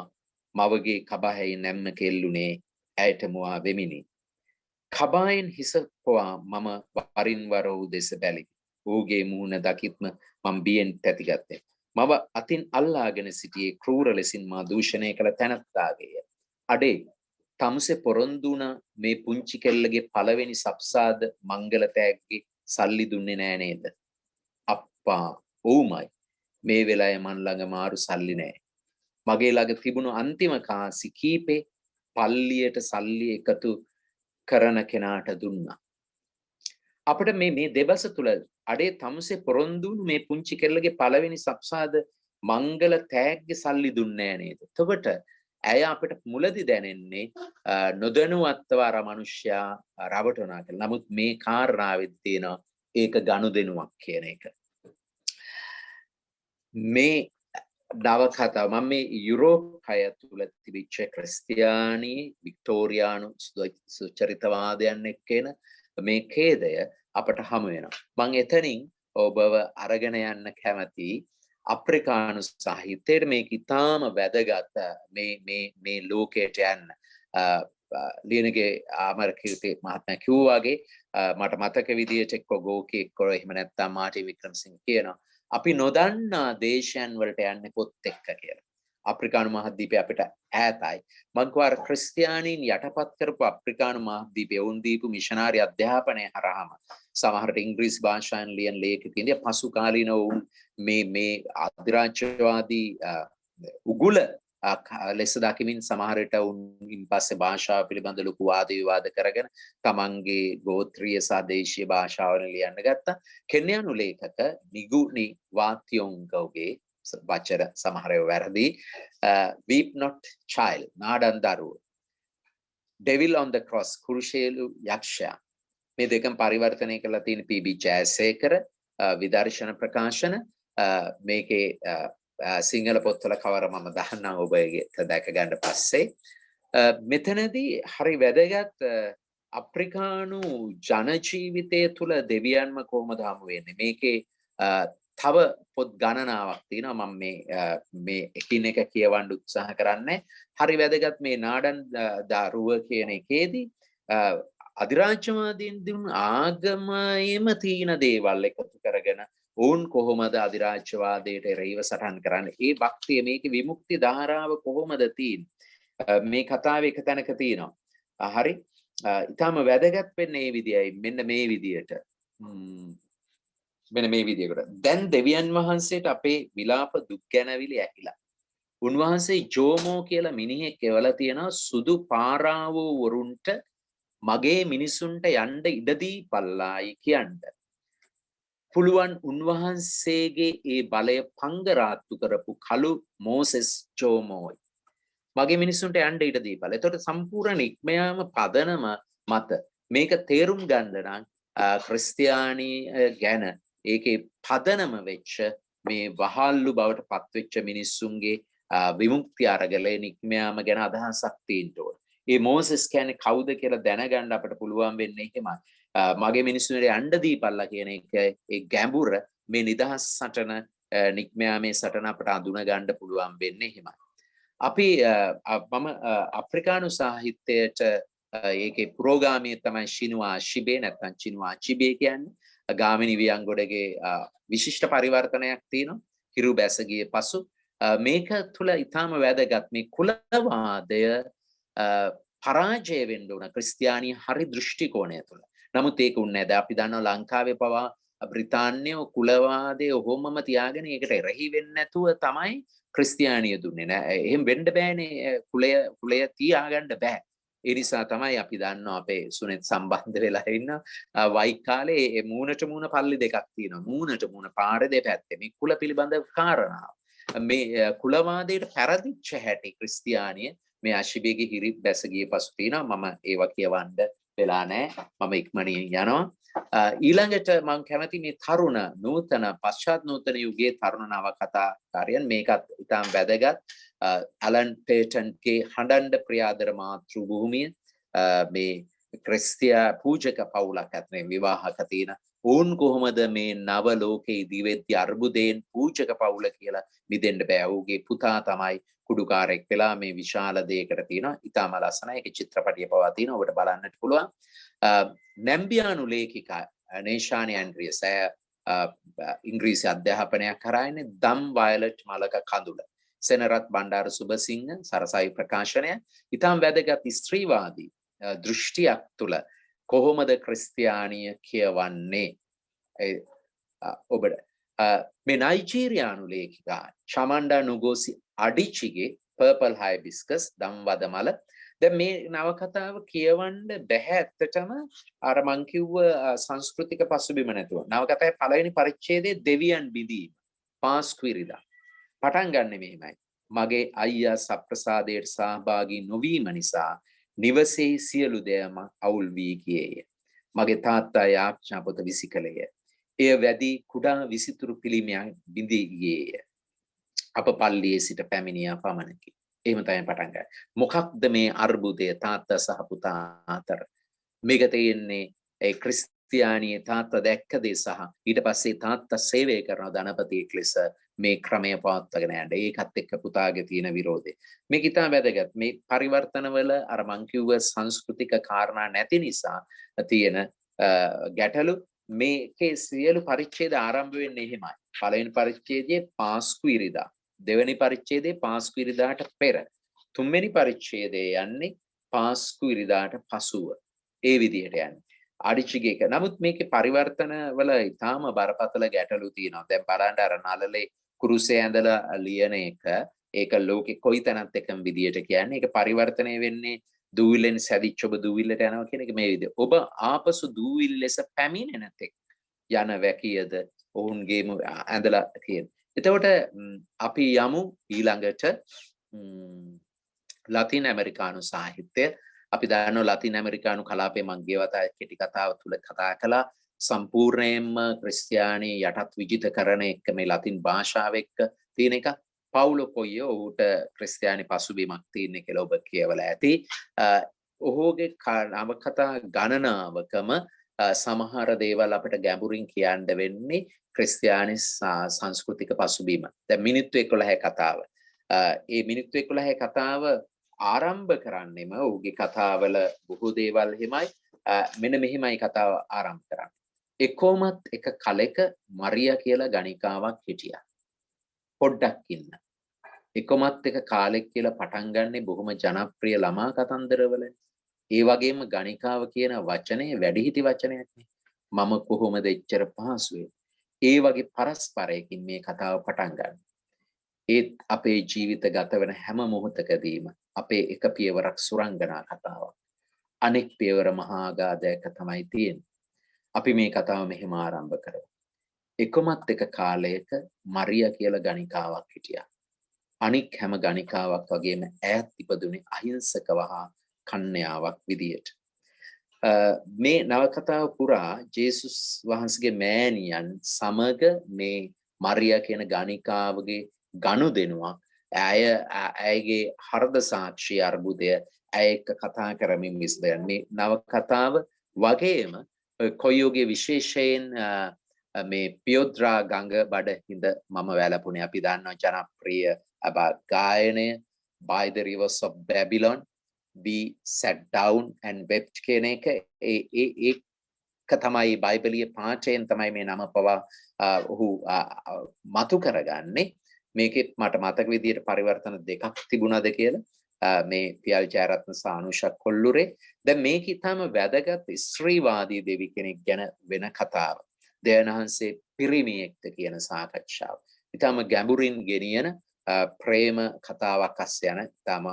මවගේ කබායෙහි නැම්ම කෙල්ලුනේ ඇයට මුවා වෙමිනි. කබායෙන් හිස පොවා මම වරින් වර ඔහු දෙස බැලිමි. ඔහුගේ මුහුණ දකිත්ම මම බියෙන් පැතිගත්තේ. මව අතින් අල්ලාගෙන සිටියේ ක්‍රූර ලෙසින් මා දූෂණය කළ තැනැත්තාගේය. අඩේ තමුසේ පොරොන්දු වුණ මේ පුංචි කෙල්ලගේ පළවෙනි සප්සාද මංගල තෑග්ගේ සල්ලි දුන්නේ නෑ නේද? අප්පා ඔව්මයි. මේ වෙලාවේ මන් ළඟ මාරු සල්ලි නෑ. මගේ ළඟ තිබුණු අන්තිම කාසි කීපේ පල්ලියට සල්ලි එකතු කරන කෙනාට දුන්නා. අපිට මේ දෙබස තුල අඩේ තමුසේ පොරොන්දු වුණ මේ පුංචි කෙල්ලගේ පළවෙනි සප්සාද මංගල තෑග්ගේ සල්ලි දුන්නේ නෑ නේද? එතකොට ඇය අපිට මුලදි දැනෙන්නේ නොදැනුවත්ව අර මිනිස්සයා රවටනා කියලා. නමුත් මේ කාරණාවෙත් තියෙනවා ඒක ගනුදෙනුවක් කියන එක. මේ නවකතාව මම මේ යුරෝපය තුල තිබිච්ච ක්‍රිස්තියානි වික්ටෝරියානු සුචරිතවාදයන් එක්කෙන මේ ඛේදය අපට හමු වෙනවා. මම එතනින් ඔබව අරගෙන යන්න කැමතියි අප්‍රිකානු සාහිත්‍යයේ මේක ඉතාම වැදගත් මේ ලෝකයට යන්න. ලියනගේ ආමරකීර්ති මහත්මයා කිව්වාගේ මට මතක විදියට එක්ක ගෝකී එක්ක එහෙම නැත්නම් මාටි වික්‍රමසිංහ කියනවා අපි නොදන්නා දේශයන් වලට යන්නේ පොත් එක්ක කියලා. අප්‍රිකානු මහද්වීපය අපිට ඈතයි. මං කියවා ක්‍රිස්තියානීන් යටපත් කරපු අප්‍රිකානු මහද්වීපය වුන් දීපු මිෂනාරි අධ්‍යාපනය හරහාම සමහරට ඉංග්‍රීසි භාෂාවෙන් ලියන ලේඛ තියෙන පසු කාලීන වුන් මේ අධිරාජ්‍යවාදී උගුල ලෙස දකිමින් සමහරට උන් පස්සේ භාෂාව පිළිබඳ ලොකු වාද විවාද කරගෙන තමන්ගේ ගෝත්‍රීය සාදේශීය භාෂාවල ලියන්න ගත්තා. කෙන්යානු ලේඛක නිගුනි වාත්‍යොංගගේ වචන සමහරව වැරදි. Weep not child නාඩන් දරුව. Devil on the cross කුරුෂේලු යක්ෂයා. මේ දෙකම පරිවර්තනය කරලා තියෙන පී.බී. ජයසේකර විදර්ශන ප්‍රකාශන. මේකේ සිංහල පොත්වල කවර මම දහන්නම් ඔබගේ දැක ගන්න පස්සේ. මෙතනදී හරි වැදගත් අප්‍රිකානු ජන ජීවිතය තුළ දෙවියන්ම කොහොමද හමු වෙන්නේ? මේකේ තව පොත් ගණනාවක් තියෙනවා. මම මේ එකින් එක කියවන්න උත්සාහ කරන්නේ. හරි වැදගත් මේ නාඩන් දරුව කියන එකේදී අධිරාජ්‍යවාදීන් දුන් ආගමයේම තියෙන දේවල් එකතු කරගෙන ඔවුන් කොහොමද අධිරාජ්‍යවාදයට එරෙහිව සටන් කරන්නේ? ඒ භක්තිය මේකේ විමුක්ති ධාරාව කොහොමද තියෙන්නේ? මේ කතාවේ එක තැනක තියෙනවා. හරි. ඊටම වැදගත් වෙන්නේ මේ විදියයි. මෙන්න මේ විදියට මෙන්න මේ විදිහකට. දැන් දෙවියන් වහන්සේට අපේ විලාප දුක් ගැනවිලි ඇහිලා. උන්වහන්සේ ජෝමෝ කියලා මිනිහෙක් එවලා තියෙනවා සුදු පාරාවෝ වරුන්ට මගේ මිනිසුන්ට යන්න ඉඩ දීපල්ලායි කියන්න. පුළුවන් උන්වහන්සේගේ ඒ බලය පංගරාත්තු කරපු කළු මෝසෙස් ජෝමෝයි. මගේ මිනිසුන්ට යන්න ඉඩ දීපල්ලා. එතකොට සම්පූර්ණ ඉක්මයාම පදනම මත මේක තේරුම් ගන්න නම් ක්‍රිස්තියානි ගැන ඒකේ පදනම වෙච්ච මේ වහල්ලු බවට පත්වෙච්ච මිනිස්සුන්ගේ විමුක්ති අරගලේ නික්මයාම ගැන අදහසක් තියෙන්න ඕන. මේ මෝසෙස් කියන්නේ කවුද කියලා දැනගන්න අපිට පුළුවන් වෙන්නේ එහෙමයි. මගේ මිනිස්සුන්ට යන්න දීපල්ලා කියන එක ඒ ගැඹුර මේ නිදහස් සටන නික්මයාමේ සටන අපට අඳුන ගන්න පුළුවන් වෙන්නේ එහෙමයි. අපි මම අප්‍රිකානු සාහිත්‍යයට ඒකේ පුරෝගාමී තමයි ශිනුවා ශිබේ නැත්නම් චිනුවා චිබේ කියන්නේ. ගාමිණී වියංගොඩගේ විශිෂ්ට පරිවර්තනයක් තියෙනවා. හිරු බැසගිය පසු මේක තුල ඊටාම වැදගත් මේ කුලවාදය පරාජය වෙන්න උන ක්‍රිස්තියානි හරි දෘෂ්ටි කෝණය තුල. නමුත් ඒක උන්නේ නැහැ. අපි දන්නවා ලංකාවේ පවා බ්‍රිතාන්‍යෝ කුලවාදයේ ඔහොමම තියාගෙන ඒකට එරෙහි වෙන්නේ නැතුව තමයි ක්‍රිස්තියානිය දුන්නේ නෑ. එහෙම වෙන්න බෑනේ. කුලය තියාගන්න බෑ. ඒ නිසා තමයි අපි දන්නවා අපේ සුනෙත් සම්බන්ධ වෙලා ඉන්න වයිකාලේ මූණට මූණ පල්ලි දෙකක් තියෙනවා. මූණට මූණ පාර දෙපැත්තේ මේ කුල පිළිබඳ කාරණා. මේ කුලවාදයට පෙරදිච්ච හැටි ක්‍රිස්තියානිය මේ අශිබේගේ හිරි බැස ගිය පසු තියෙනවා. මම ඒවා කියවන්න වෙලා නැහැ. මම ඉක්මනින් යනවා. ඊළඟට මම කැමති මේ තරුණ නූතන පශ්චාත් නූතන යුගයේ තරුණ නවකතාකාරයන් මේකත් ඉතාම වැදගත්. ඇලන් පේටන්ගේ හඬන්ඩ ප්‍රියාදර මාතෘ භූමිය මේ ක්‍රිස්තියා පූජක පවුලක් අතරින් විවාහක තියෙන ඔවුන් කොහොමද මේ නව ලෝකයේ දිවෙද්දි අර්බුදයෙන් පූජක පවුල කියලා මිදෙන්න බෑ. ඔහුගේ පුතා තමයි කුඩුකාරයෙක් වෙලා මේ විශාල දෙයකට තියෙනවා. ඉතාම ලස්සනයි. ඒක චිත්‍රපටිය පවා තියෙනවා. ඔබට බලන්නට පුළුවන්. නැම්බියානු ලේඛිකා නේෂානි ඇන්ඩ්‍රියස් ඉංග්‍රීසි අධ්‍යාපනයක් කරා ඉන්නේ දම් වයලට් මලක කඳුල. සෙනරත් බණ්ඩාර සුබසිංහ සරසවි ප්‍රකාශනය ඉතාම වැදගත් ස්ත්‍රීවාදී දෘෂ්ටියක් තුළ කොහොමද ක්‍රිස්තියානිය කියවන්නේ ඔබට මේ නයිජීරියානු ලේඛිකා චමන්ඩා නුගෝසි අඩිචිගේ පර්පල් හයිබිස්කස් දම්වදමල දැන් මේ නවකතාව කියවන්න බැහැ ඇත්තටම අර මං කිව්ව සංස්කෘතික පසුබිම නැතුව. නවකතාවේ පළවෙනි පරිච්ඡේදයේ දෙවියන් බිඳීම පාස්කුවිරිදා පටන් ගන්න මෙහෙමයි. මගේ අයියා සප්‍රසාදයට සහභාගී නොවීම නිසා නිවසේ සියලු දෙයම අවුල් වී ගියේය. මගේ තාත්තා යාඥා පොත විසිකලය. එය වැඩි කුඩා විසිතුරු පිළිමයක් බිඳී ගියේය. අප පල්ලියේ සිට පැමිණියා පමණකි. එහෙම තමයි පටන් ගන්නේ. මොකක්ද මේ අර්බුදය තාත්තා සහ පුතා අතර? මේක තියෙන්නේ ඒ ක්‍රිස්තියානියේ තාත්තා දැක්ක දේ සහ ඊට පස්සේ තාත්තා සේවය කරන ධනපතියෙක් ලෙස මේ ක්‍රමය පවත්වාගෙන යන්න. ඒකත් එක්ක පුතාගේ තියෙන විරෝධය. මේක ඉතාම වැදගත්. මේ පරිවර්තනවල අර මං කිව්ව සංස්කෘතික කාරණා නැති නිසා තියෙන ගැටලු මේකේ සියලු පරිච්ඡේද ආරම්භ වෙන්නේ එහෙමයි. පළවෙනි පරිච්ඡේදයේ පාස්කු ඉරිදා. දෙවෙනි පරිච්ඡේදයේ පාස්කු ඉරිදාට පෙර. තුන්වෙනි පරිච්ඡේදයේ යන්නේ පාස්කු ඉරිදාට පසුව. ඒ විදිහට යන්නේ. අඩිචිගේ එක. නමුත් මේකේ පරිවර්තන වල ඊටාම බරපතල ගැටලු තියෙනවා. දැන් බලන්න අර නලලේ කුරුසේ ඇඳලා ලියන එක ඒක ලෝකෙ කොයි තැනත් එකම විදියට කියන්නේ. ඒක පරිවර්තනය වෙන්නේ දූවිල්ලෙන් සැදිච්ච ඔබ දූවිල්ලට යනවා කියන එක මේ විදිය. ඔබ ආපසු දූවිල්ල ලෙස පැමිණෙන තෙක් යන වැකියද ඔවුන්ගේම ඇඳලා තියෙන. එතකොට අපි යමු ඊළඟට ලතින් ඇමරිකානු සාහිත්‍ය. අපි දන්නවා ලතින් ඇමරිකානු කලාපයේ මං ගිය වතාවේ කෙටි කතාව තුල කතා කළා සම්පූර්ණයෙන්ම ක්‍රිස්තියානි යටත් විජිතකරණ එක්ක මේ ලතින් භාෂාව එක්ක තියෙන එක. පවුලෝ කොයියෝ ඌට ක්‍රිස්තියානි පසුබිමක් තියෙන කියලා ඔබ කියවලා ඇති. ඔහුගේ නවකතා ගණනාවකම සමහර දේවල් අපිට ගැඹුරින් කියන්න වෙන්නේ ක්‍රිස්තියානි සංස්කෘතික පසුබිම. දැන් මිනිත්තු 11 කතාව. ඒ මිනිත්තු 11 කතාව ආරම්භ කරන්නෙම ඔහුගේ කතාවල බොහෝ දේවල් හිමයි. මෙන්න මෙහිමයි කතාව ආරම්භ කරන්නේ. එකොමත් එක කලෙක මරියා කියලා ගණිකාවක් හිටියා. පොඩ්ඩක් ඉන්න. එකොමත් එක කාලෙක් කියලා පටන් ගන්නෙ බොහොම ජනප්‍රිය ළමා කතන්දරවල. ඒ වගේම ගණිකාව කියන වචනේ වැඩිහිටි වචනයක් නේ. මම කොහොමද එච්චර පහසුවේ ඒ වගේ පරස්පරයකින් මේ කතාව පටන් ගන්න. ඒත් අපේ ජීවිත ගත වෙන හැම මොහොතකදීම අපේ එක පියවරක් සුරංගනා කතාවක්. අනෙක් පියවර මහා ආගාධයක තමයි තියෙන්නේ. අපි මේ කතාව මෙහෙම ආරම්භ කරමු. එකමත් එක කාලයක මරියා කියලා ගණිකාවක් හිටියා. අනික් හැම ගණිකාවක් වගේම ඈත් ඉපදුනේ අහිංසකව හා කන්‍යාවක් විදියට. මේ නවකතාව පුරා ජේසුස් වහන්සේගේ මෑණියන් සමග මේ මරියා කියන ගණිකාවගේ ගනුදෙනුවක් ඇයගේ හෘද සාක්ෂි අර්බුදය ඇය එක්ක කතා කරමින් විසඳන මේ නවකතාව වගේම කොයෝගේ විශේෂයෙන් මේ පියොද්‍රා ගඟ බඩහිඳ මම වැළපුණේ අපි දන්නවා ජනප්‍රිය ගායනය by the rivers of Babylon we sat down and wept කියන එක ඒක තමයි බයිබලීය පාඨයෙන් තමයි මේ නම පවා ඔහු මතු කරගන්නේ. මේකෙත් මට මතක විදියට පරිවර්තන දෙකක් තිබුණාද කියලා මේ පියල් ජයරත්න සහ අනුෂා කොල්ලුරේ. දැන් මේක ඊටම වැදගත් ස්ත්‍රීවාදී දෙවි කෙනෙක් ගැන වෙන කතාව. දෙයන්හන්සේ පිරිමියෙක්ද කියන සාකච්ඡාව. ඊටම ගැඹුරින් ගෙනියන ප්‍රේම කතාවක් අස්සේ යන ඊටම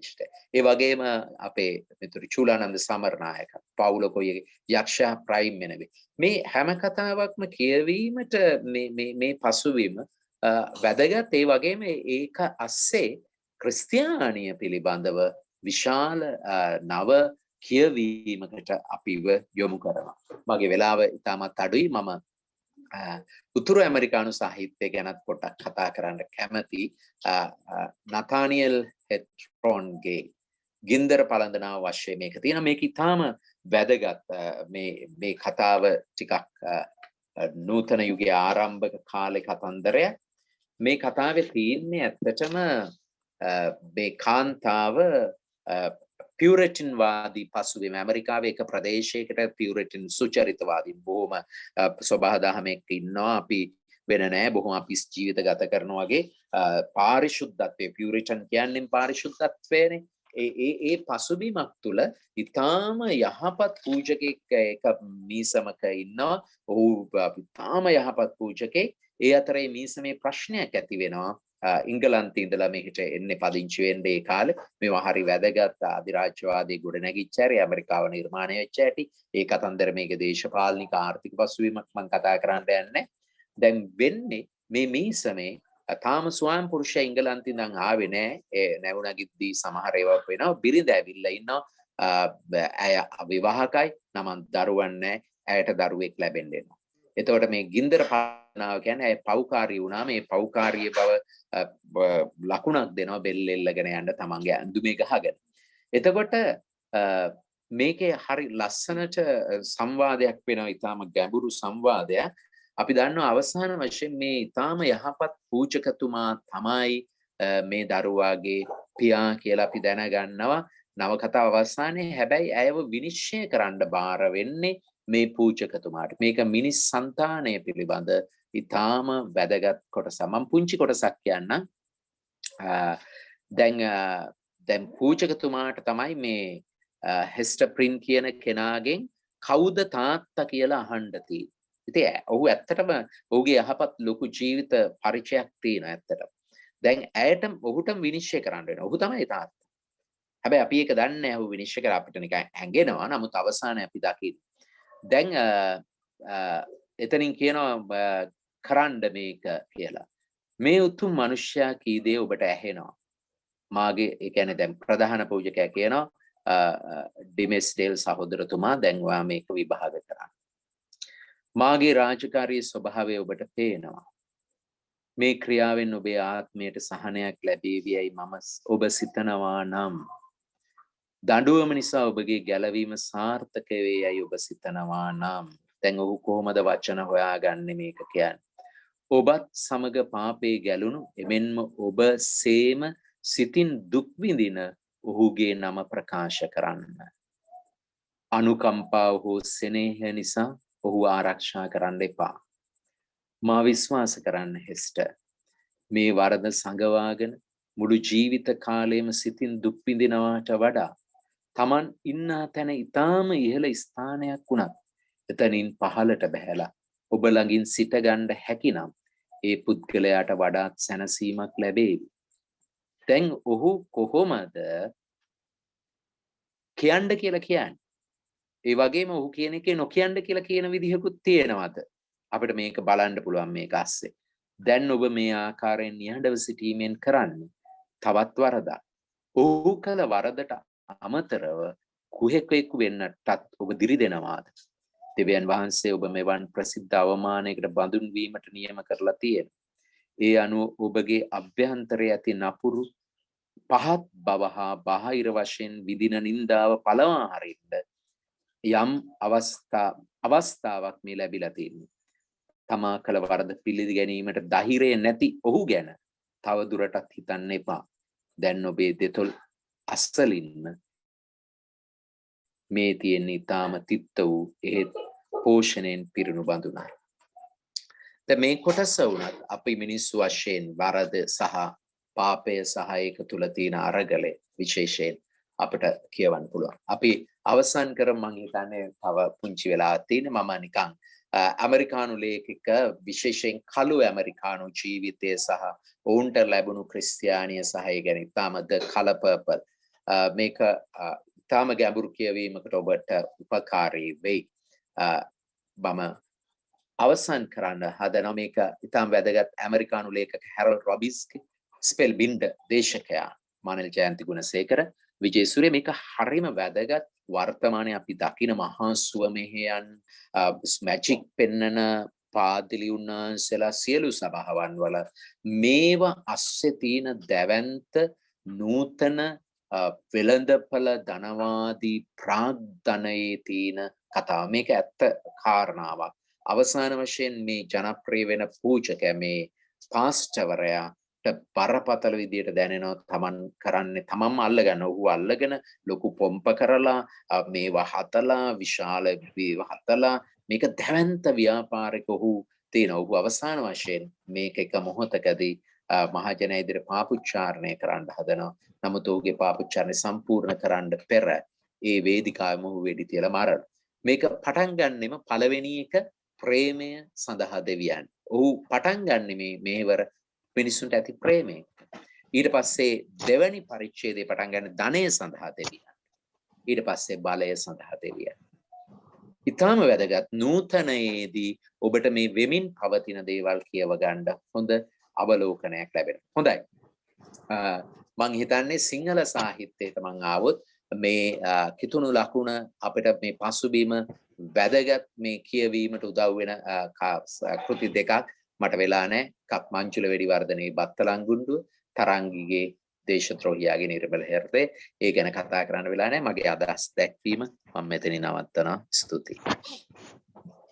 ඉෂ්ටයි. ඒ වගේම අපේ මිතුරු චූලානන්ද සමරනායක පවුල කොයිගේ යක්ෂයා ප්‍රයිම් මෙනවේ. මේ හැම කතාවක්ම කියවීමට මේ පසුවීම වැදගත්. ඒ වගේම ඒක අස්සේ ක්‍රිස්තියානිය පිළිබඳව විශාල නව කියවීමකට අපිව යොමු කරනවා. මගේ වෙලාව ඉතාමත් අඩුයි. මම උතුරු ඇමරිකානු සාහිත්‍යය ගැනත් පොඩ්ඩක් කතා කරන්න කැමති. නතානියල් හෙට්රොන්ගේ ගින්දර පළඳනාව වශයෙන් මේක තියෙන මේක ඉතාම වැදගත්. මේ කතාව ටිකක් නූතන යුගයේ ආරම්භක කාලේ කතන්දරයක්. මේ කතාවේ තියෙන්නේ ඇත්තටම මේ කාන්තාව පියුරිටන් වාදී පසුබිම ඇමරිකාවේ එක ප්‍රදේශයකට පියුරිටන් සුචරිතවාදී බොහොම සබහාදහමක් ඉන්නවා. අපි වෙන නෑ බොහොම අපි ජීවිත ගත කරනවා වගේ පාරිශුද්ධත්වයේ පියුරිටන් කියන්නේ පාරිශුද්ධත්වයනේ. ඒ පසුබිමක් තුල ඊටාම යහපත් පූජකෙක් එක මීසමක ඉන්නවා. ඔහු ඊටාම යහපත් පූජකෙක්. ඒ අතරේ මීසමේ ප්‍රශ්නයක් ඇති වෙනවා. ඉංගලන්තේ ඉඳලා මෙහෙට එන්නේ පදිංචි වෙන්නේ ඒ කාලේ. මේවා හරි වැදගත් අධිරාජ්‍යවාදී ගොඩනැගිච්ච හැටි ඇමරිකාව නිර්මාණය වෙච්ච හැටි. ඒ කතන්දර මේකේ දේශපාලනික ආර්ථික පසුබිමක් මම කතා කරන්න යන්නේ. දැන් වෙන්නේ මේ මීසමේ තාම ස්වාම පුරුෂයා ඉංගලන්තේ ඉඳන් ආවේ නෑ. ඒ නැවුණගිද්දී සමහර ඒවා වෙනවා. බිරිඳ ඇවිල්ලා ඉන්නවා. ඇය විවාහකයි. නමන් දරුවන් නෑ. ඇයට දරුවෙක් ලැබෙන්න එනවා. එතකොට මේ ගින්දර පානාව කියන්නේ ඇය පව්කාරී වුණා. මේ පව්කාරී බව ලකුණක් දෙනවා බෙල්ල එල්ලගෙන යන්න තමන්ගේ ඇඳුමේ ගහගෙන. එතකොට මේකේ හරි ලස්සනට සංවාදයක් වෙනවා. ඊටාම ගැඹුරු සංවාදයක්. අපි දන්නවා අවසාන වශයෙන් මේ ඊටාම යහපත් පූජකතුමා තමයි මේ දරුවාගේ පියා කියලා අපි දැනගන්නවා නවකතාව අවසානයේ. හැබැයි ඇයව විනිශ්චය කරන්න බාර වෙන්නේ මේ පූජකතුමාට. මේක මිනිස් సంతානය පිළිබඳ ඊටාම වැදගත් කොටසක්. මම පුංචි කොටසක් කියන්නම්. දැන් පූජකතුමාට තමයි මේ හෙස්ටර් ප්‍රින් කියන කෙනාගෙන් කවුද තාත්තා කියලා අහන්න තියෙන්නේ. ඉතින් ඔහු ඇත්තටම ඔහුගේ යහපත් ලොකු ජීවිත පරිචයක් තියෙනවා ඇත්තටම. දැන් ඇයට ඔහුටම විනිශ්චය කරන්න වෙනවා. ඔහු තමයි තාත්තා. හැබැයි අපි ඒක දන්නේ නැහැ. ඔහු විනිශ්චය කර අපිට නිකන් ඇඟෙනවා. නමුත් අවසානයේ අපි දකින්නේ. දැන් එතනින් කියනවා කරන්න මේක කියලා. මේ උතුම් මනුෂ්‍යයා කී දේ ඔබට ඇහෙනවා. මාගේ ඒ කියන්නේ දැන් ප්‍රධාන පූජකයා කියනවා ඩිමෙස්ඩේල් සහෝදරතුමා දැන් ඔයා මේක විභාග කරන්න. මාගේ රාජකාරී ස්වභාවය ඔබට පේනවා. මේ ක්‍රියාවෙන් ඔබේ ආත්මයට සහනයක් ලැබේවියයි මම ඔබ සිතනවා නම් දඬුවම නිසා ඔබගේ ගැලවීම සාර්ථක වේයයි ඔබ සිතනවා නම් දැන් ඔහු කොහොමද වචන හොයාගන්නේ මේක කියන්නේ. ඔබත් සමග පාපේ ගැලුණු එමෙන්ම ඔබ සේම සිතින් දුක් විඳින ඔහුගේ නම ප්‍රකාශ කරන්න. අනුකම්පාව හෝ සෙනෙහ නිසා ඔහු ආරක්ෂා කරන්න එපා. මා විශ්වාස කරන්න හෙස්ටර් මේ වරද සංගවාගෙන මුළු ජීවිත කාලයම සිතින් දුක් විඳිනවාට වඩා Taman ඉන්න තැන ඊටාම ඉහළ ස්ථානයක් වුණත් එතනින් පහළට බහැලා ඔබ ළඟින් සිට ගන්න හැකිනම් ඒ පුද්ගලයාට වඩාත් සැනසීමක් ලැබේවි. දැන් ඔහු කොහොමද කියන්න කියලා කියන්නේ? ඒ වගේම ඔහු කියන එකේ නොකියන්න කියලා කියන විදිහකුත් තියෙනවද? අපිට මේක බලන්න පුළුවන් මේක ASCII. දැන් ඔබ මේ ආකාරයෙන් නිහඬව සිටීමෙන් කරන්නේ තවත් වරදක්. ඔහු කළ වරදට අමතරව කුහෙකෙකු වෙන්නටත් ඔබ දිරිදෙනවාද? දෙවියන් වහන්සේ ඔබ මෙවන් ප්‍රසිද්ධ අවමානයකට බඳුන් වීමට නියම කරලා තියෙනවා. ඒ අනුව ඔබගේ අභ්‍යන්තරයේ ඇති නපුරු පහත් බව හා බාහිර වශයෙන් විදින නින්දාව පළවා හරින්න යම් අවස්ථාවක් මේ ලැබිලා තියෙනවා. තමා කළ වරද පිළිගැනීමට ධෛර්යය නැති ඔහු ගැන තව දුරටත් හිතන්න එපා. දැන් ඔබේ දෙතොල් අස්සලින්ම මේ තියෙන ඊටාම තිත්ත වූ ඒ පෝෂණයෙන් පිරුණු බඳුනයි. දැන් මේ කොටස වුණත් අපි මිනිස්සු වශයෙන් වරද සහ පාපය සහ ඒක තුල තියෙන අරගලය විශේෂයෙන් අපිට කියවන්න පුළුවන්. අපි අවසන් කරමු. මම හිතන්නේ තව පුංචි වෙලාවක් තියෙන. මම නිකන් ඇමරිකානු ලේඛක විශේෂයෙන් කළු ඇමරිකානු ජීවිතය සහ ඔවුන්ට ලැබුණු ක්‍රිස්තියානිය සහ ඒ ගැන ඉතාම ද කලර් පර්පල් මේක ඉතාම ගැඹුරු කියවීමකට ඔබට උපකාරී වෙයි. මම අවසන් කරන්න හදනවා මේක ඉතාම වැදගත් ඇමරිකානු ලේඛක හැරල්ඩ් රොබින්ස්ගේ ස්පෙල් බින්ඩ දේශකයා මානෙල් ජයන්ති ගුණසේකර විජේසූරිය මේක හරිම වැදගත්. වර්තමානයේ අපි දකින මහා සුවමෙහෙයන් මැජික් පෙන්නන පාදිලි උන්වහන්සේලා සියලු සභාවන් වල මේව අස්සේ තියෙන දැවැන්ත නූතන වෙළඳපළ ධනවාදී ප්‍රාග්ධනයේ තියෙන කතාව. මේක ඇත්ත කාරණාවක්. අවසාන වශයෙන් මේ ජනප්‍රිය වෙන පූජකයා මේ පාස්ටර්වරයාට බරපතල විදියට දැනෙනවා තමන් කරන්නේ තමන්ම අල්ලගන්න. ඔහු අල්ලගෙන ලොකු පොම්ප කරලා මේවා හතලා විශාල හතලා මේක දැවැන්ත ව්‍යාපාරික ඔහු තියෙන. ඔහු අවසාන වශයෙන් මේක එක මොහොතකදී මහජන ඉදිරියේ පාපුච්චාරණය කරන්න හදනවා. නමුත් ඔහුගේ පාපුච්චාරණය සම්පූර්ණ කරන්න පෙර ඒ වේදිකාවෙම ඔහු වෙඩි තියලා මරනවා. මේක පටන් ගන්නෙම පළවෙනි එක ප්‍රේමය සඳහා දෙවියන්. ඔහු පටන් ගන්නෙ මේ මෙහෙවර මිනිසුන්ට ඇති ප්‍රේමය. ඊට පස්සේ දෙවැනි පරිච්ඡේදය පටන් ගන්න ධනය සඳහා දෙවියන්. ඊට පස්සේ බලය සඳහා දෙවියන්. ඊටාම වැදගත් නූතනයේදී ඔබට මේ වෙමින් පවතින දේවල් කියව ගන්න හොඳ අවලෝකනයක් ලැබෙනවා. හොඳයි. මම හිතන්නේ සිංහල සාහිත්‍යයට මම ආවොත් මේ කිතුණු ලකුණ අපිට මේ පසුබිම වැදගත් මේ කියවීමට උදව් වෙන කෘති දෙකක් මට වෙලා නැහැ. එකක් මංජුල වෙඩිවර්ධනයේ බත්තලංගුණ්ඩුව, තරංගිගේ දේශද්‍රෝහියාගේ නිර්මල හෘදය. ඒ ගැන කතා කරන්න වෙලා නැහැ. මගේ අදහස් දැක්වීම මම මෙතනින් නවත්තනවා. ස්තුතියි.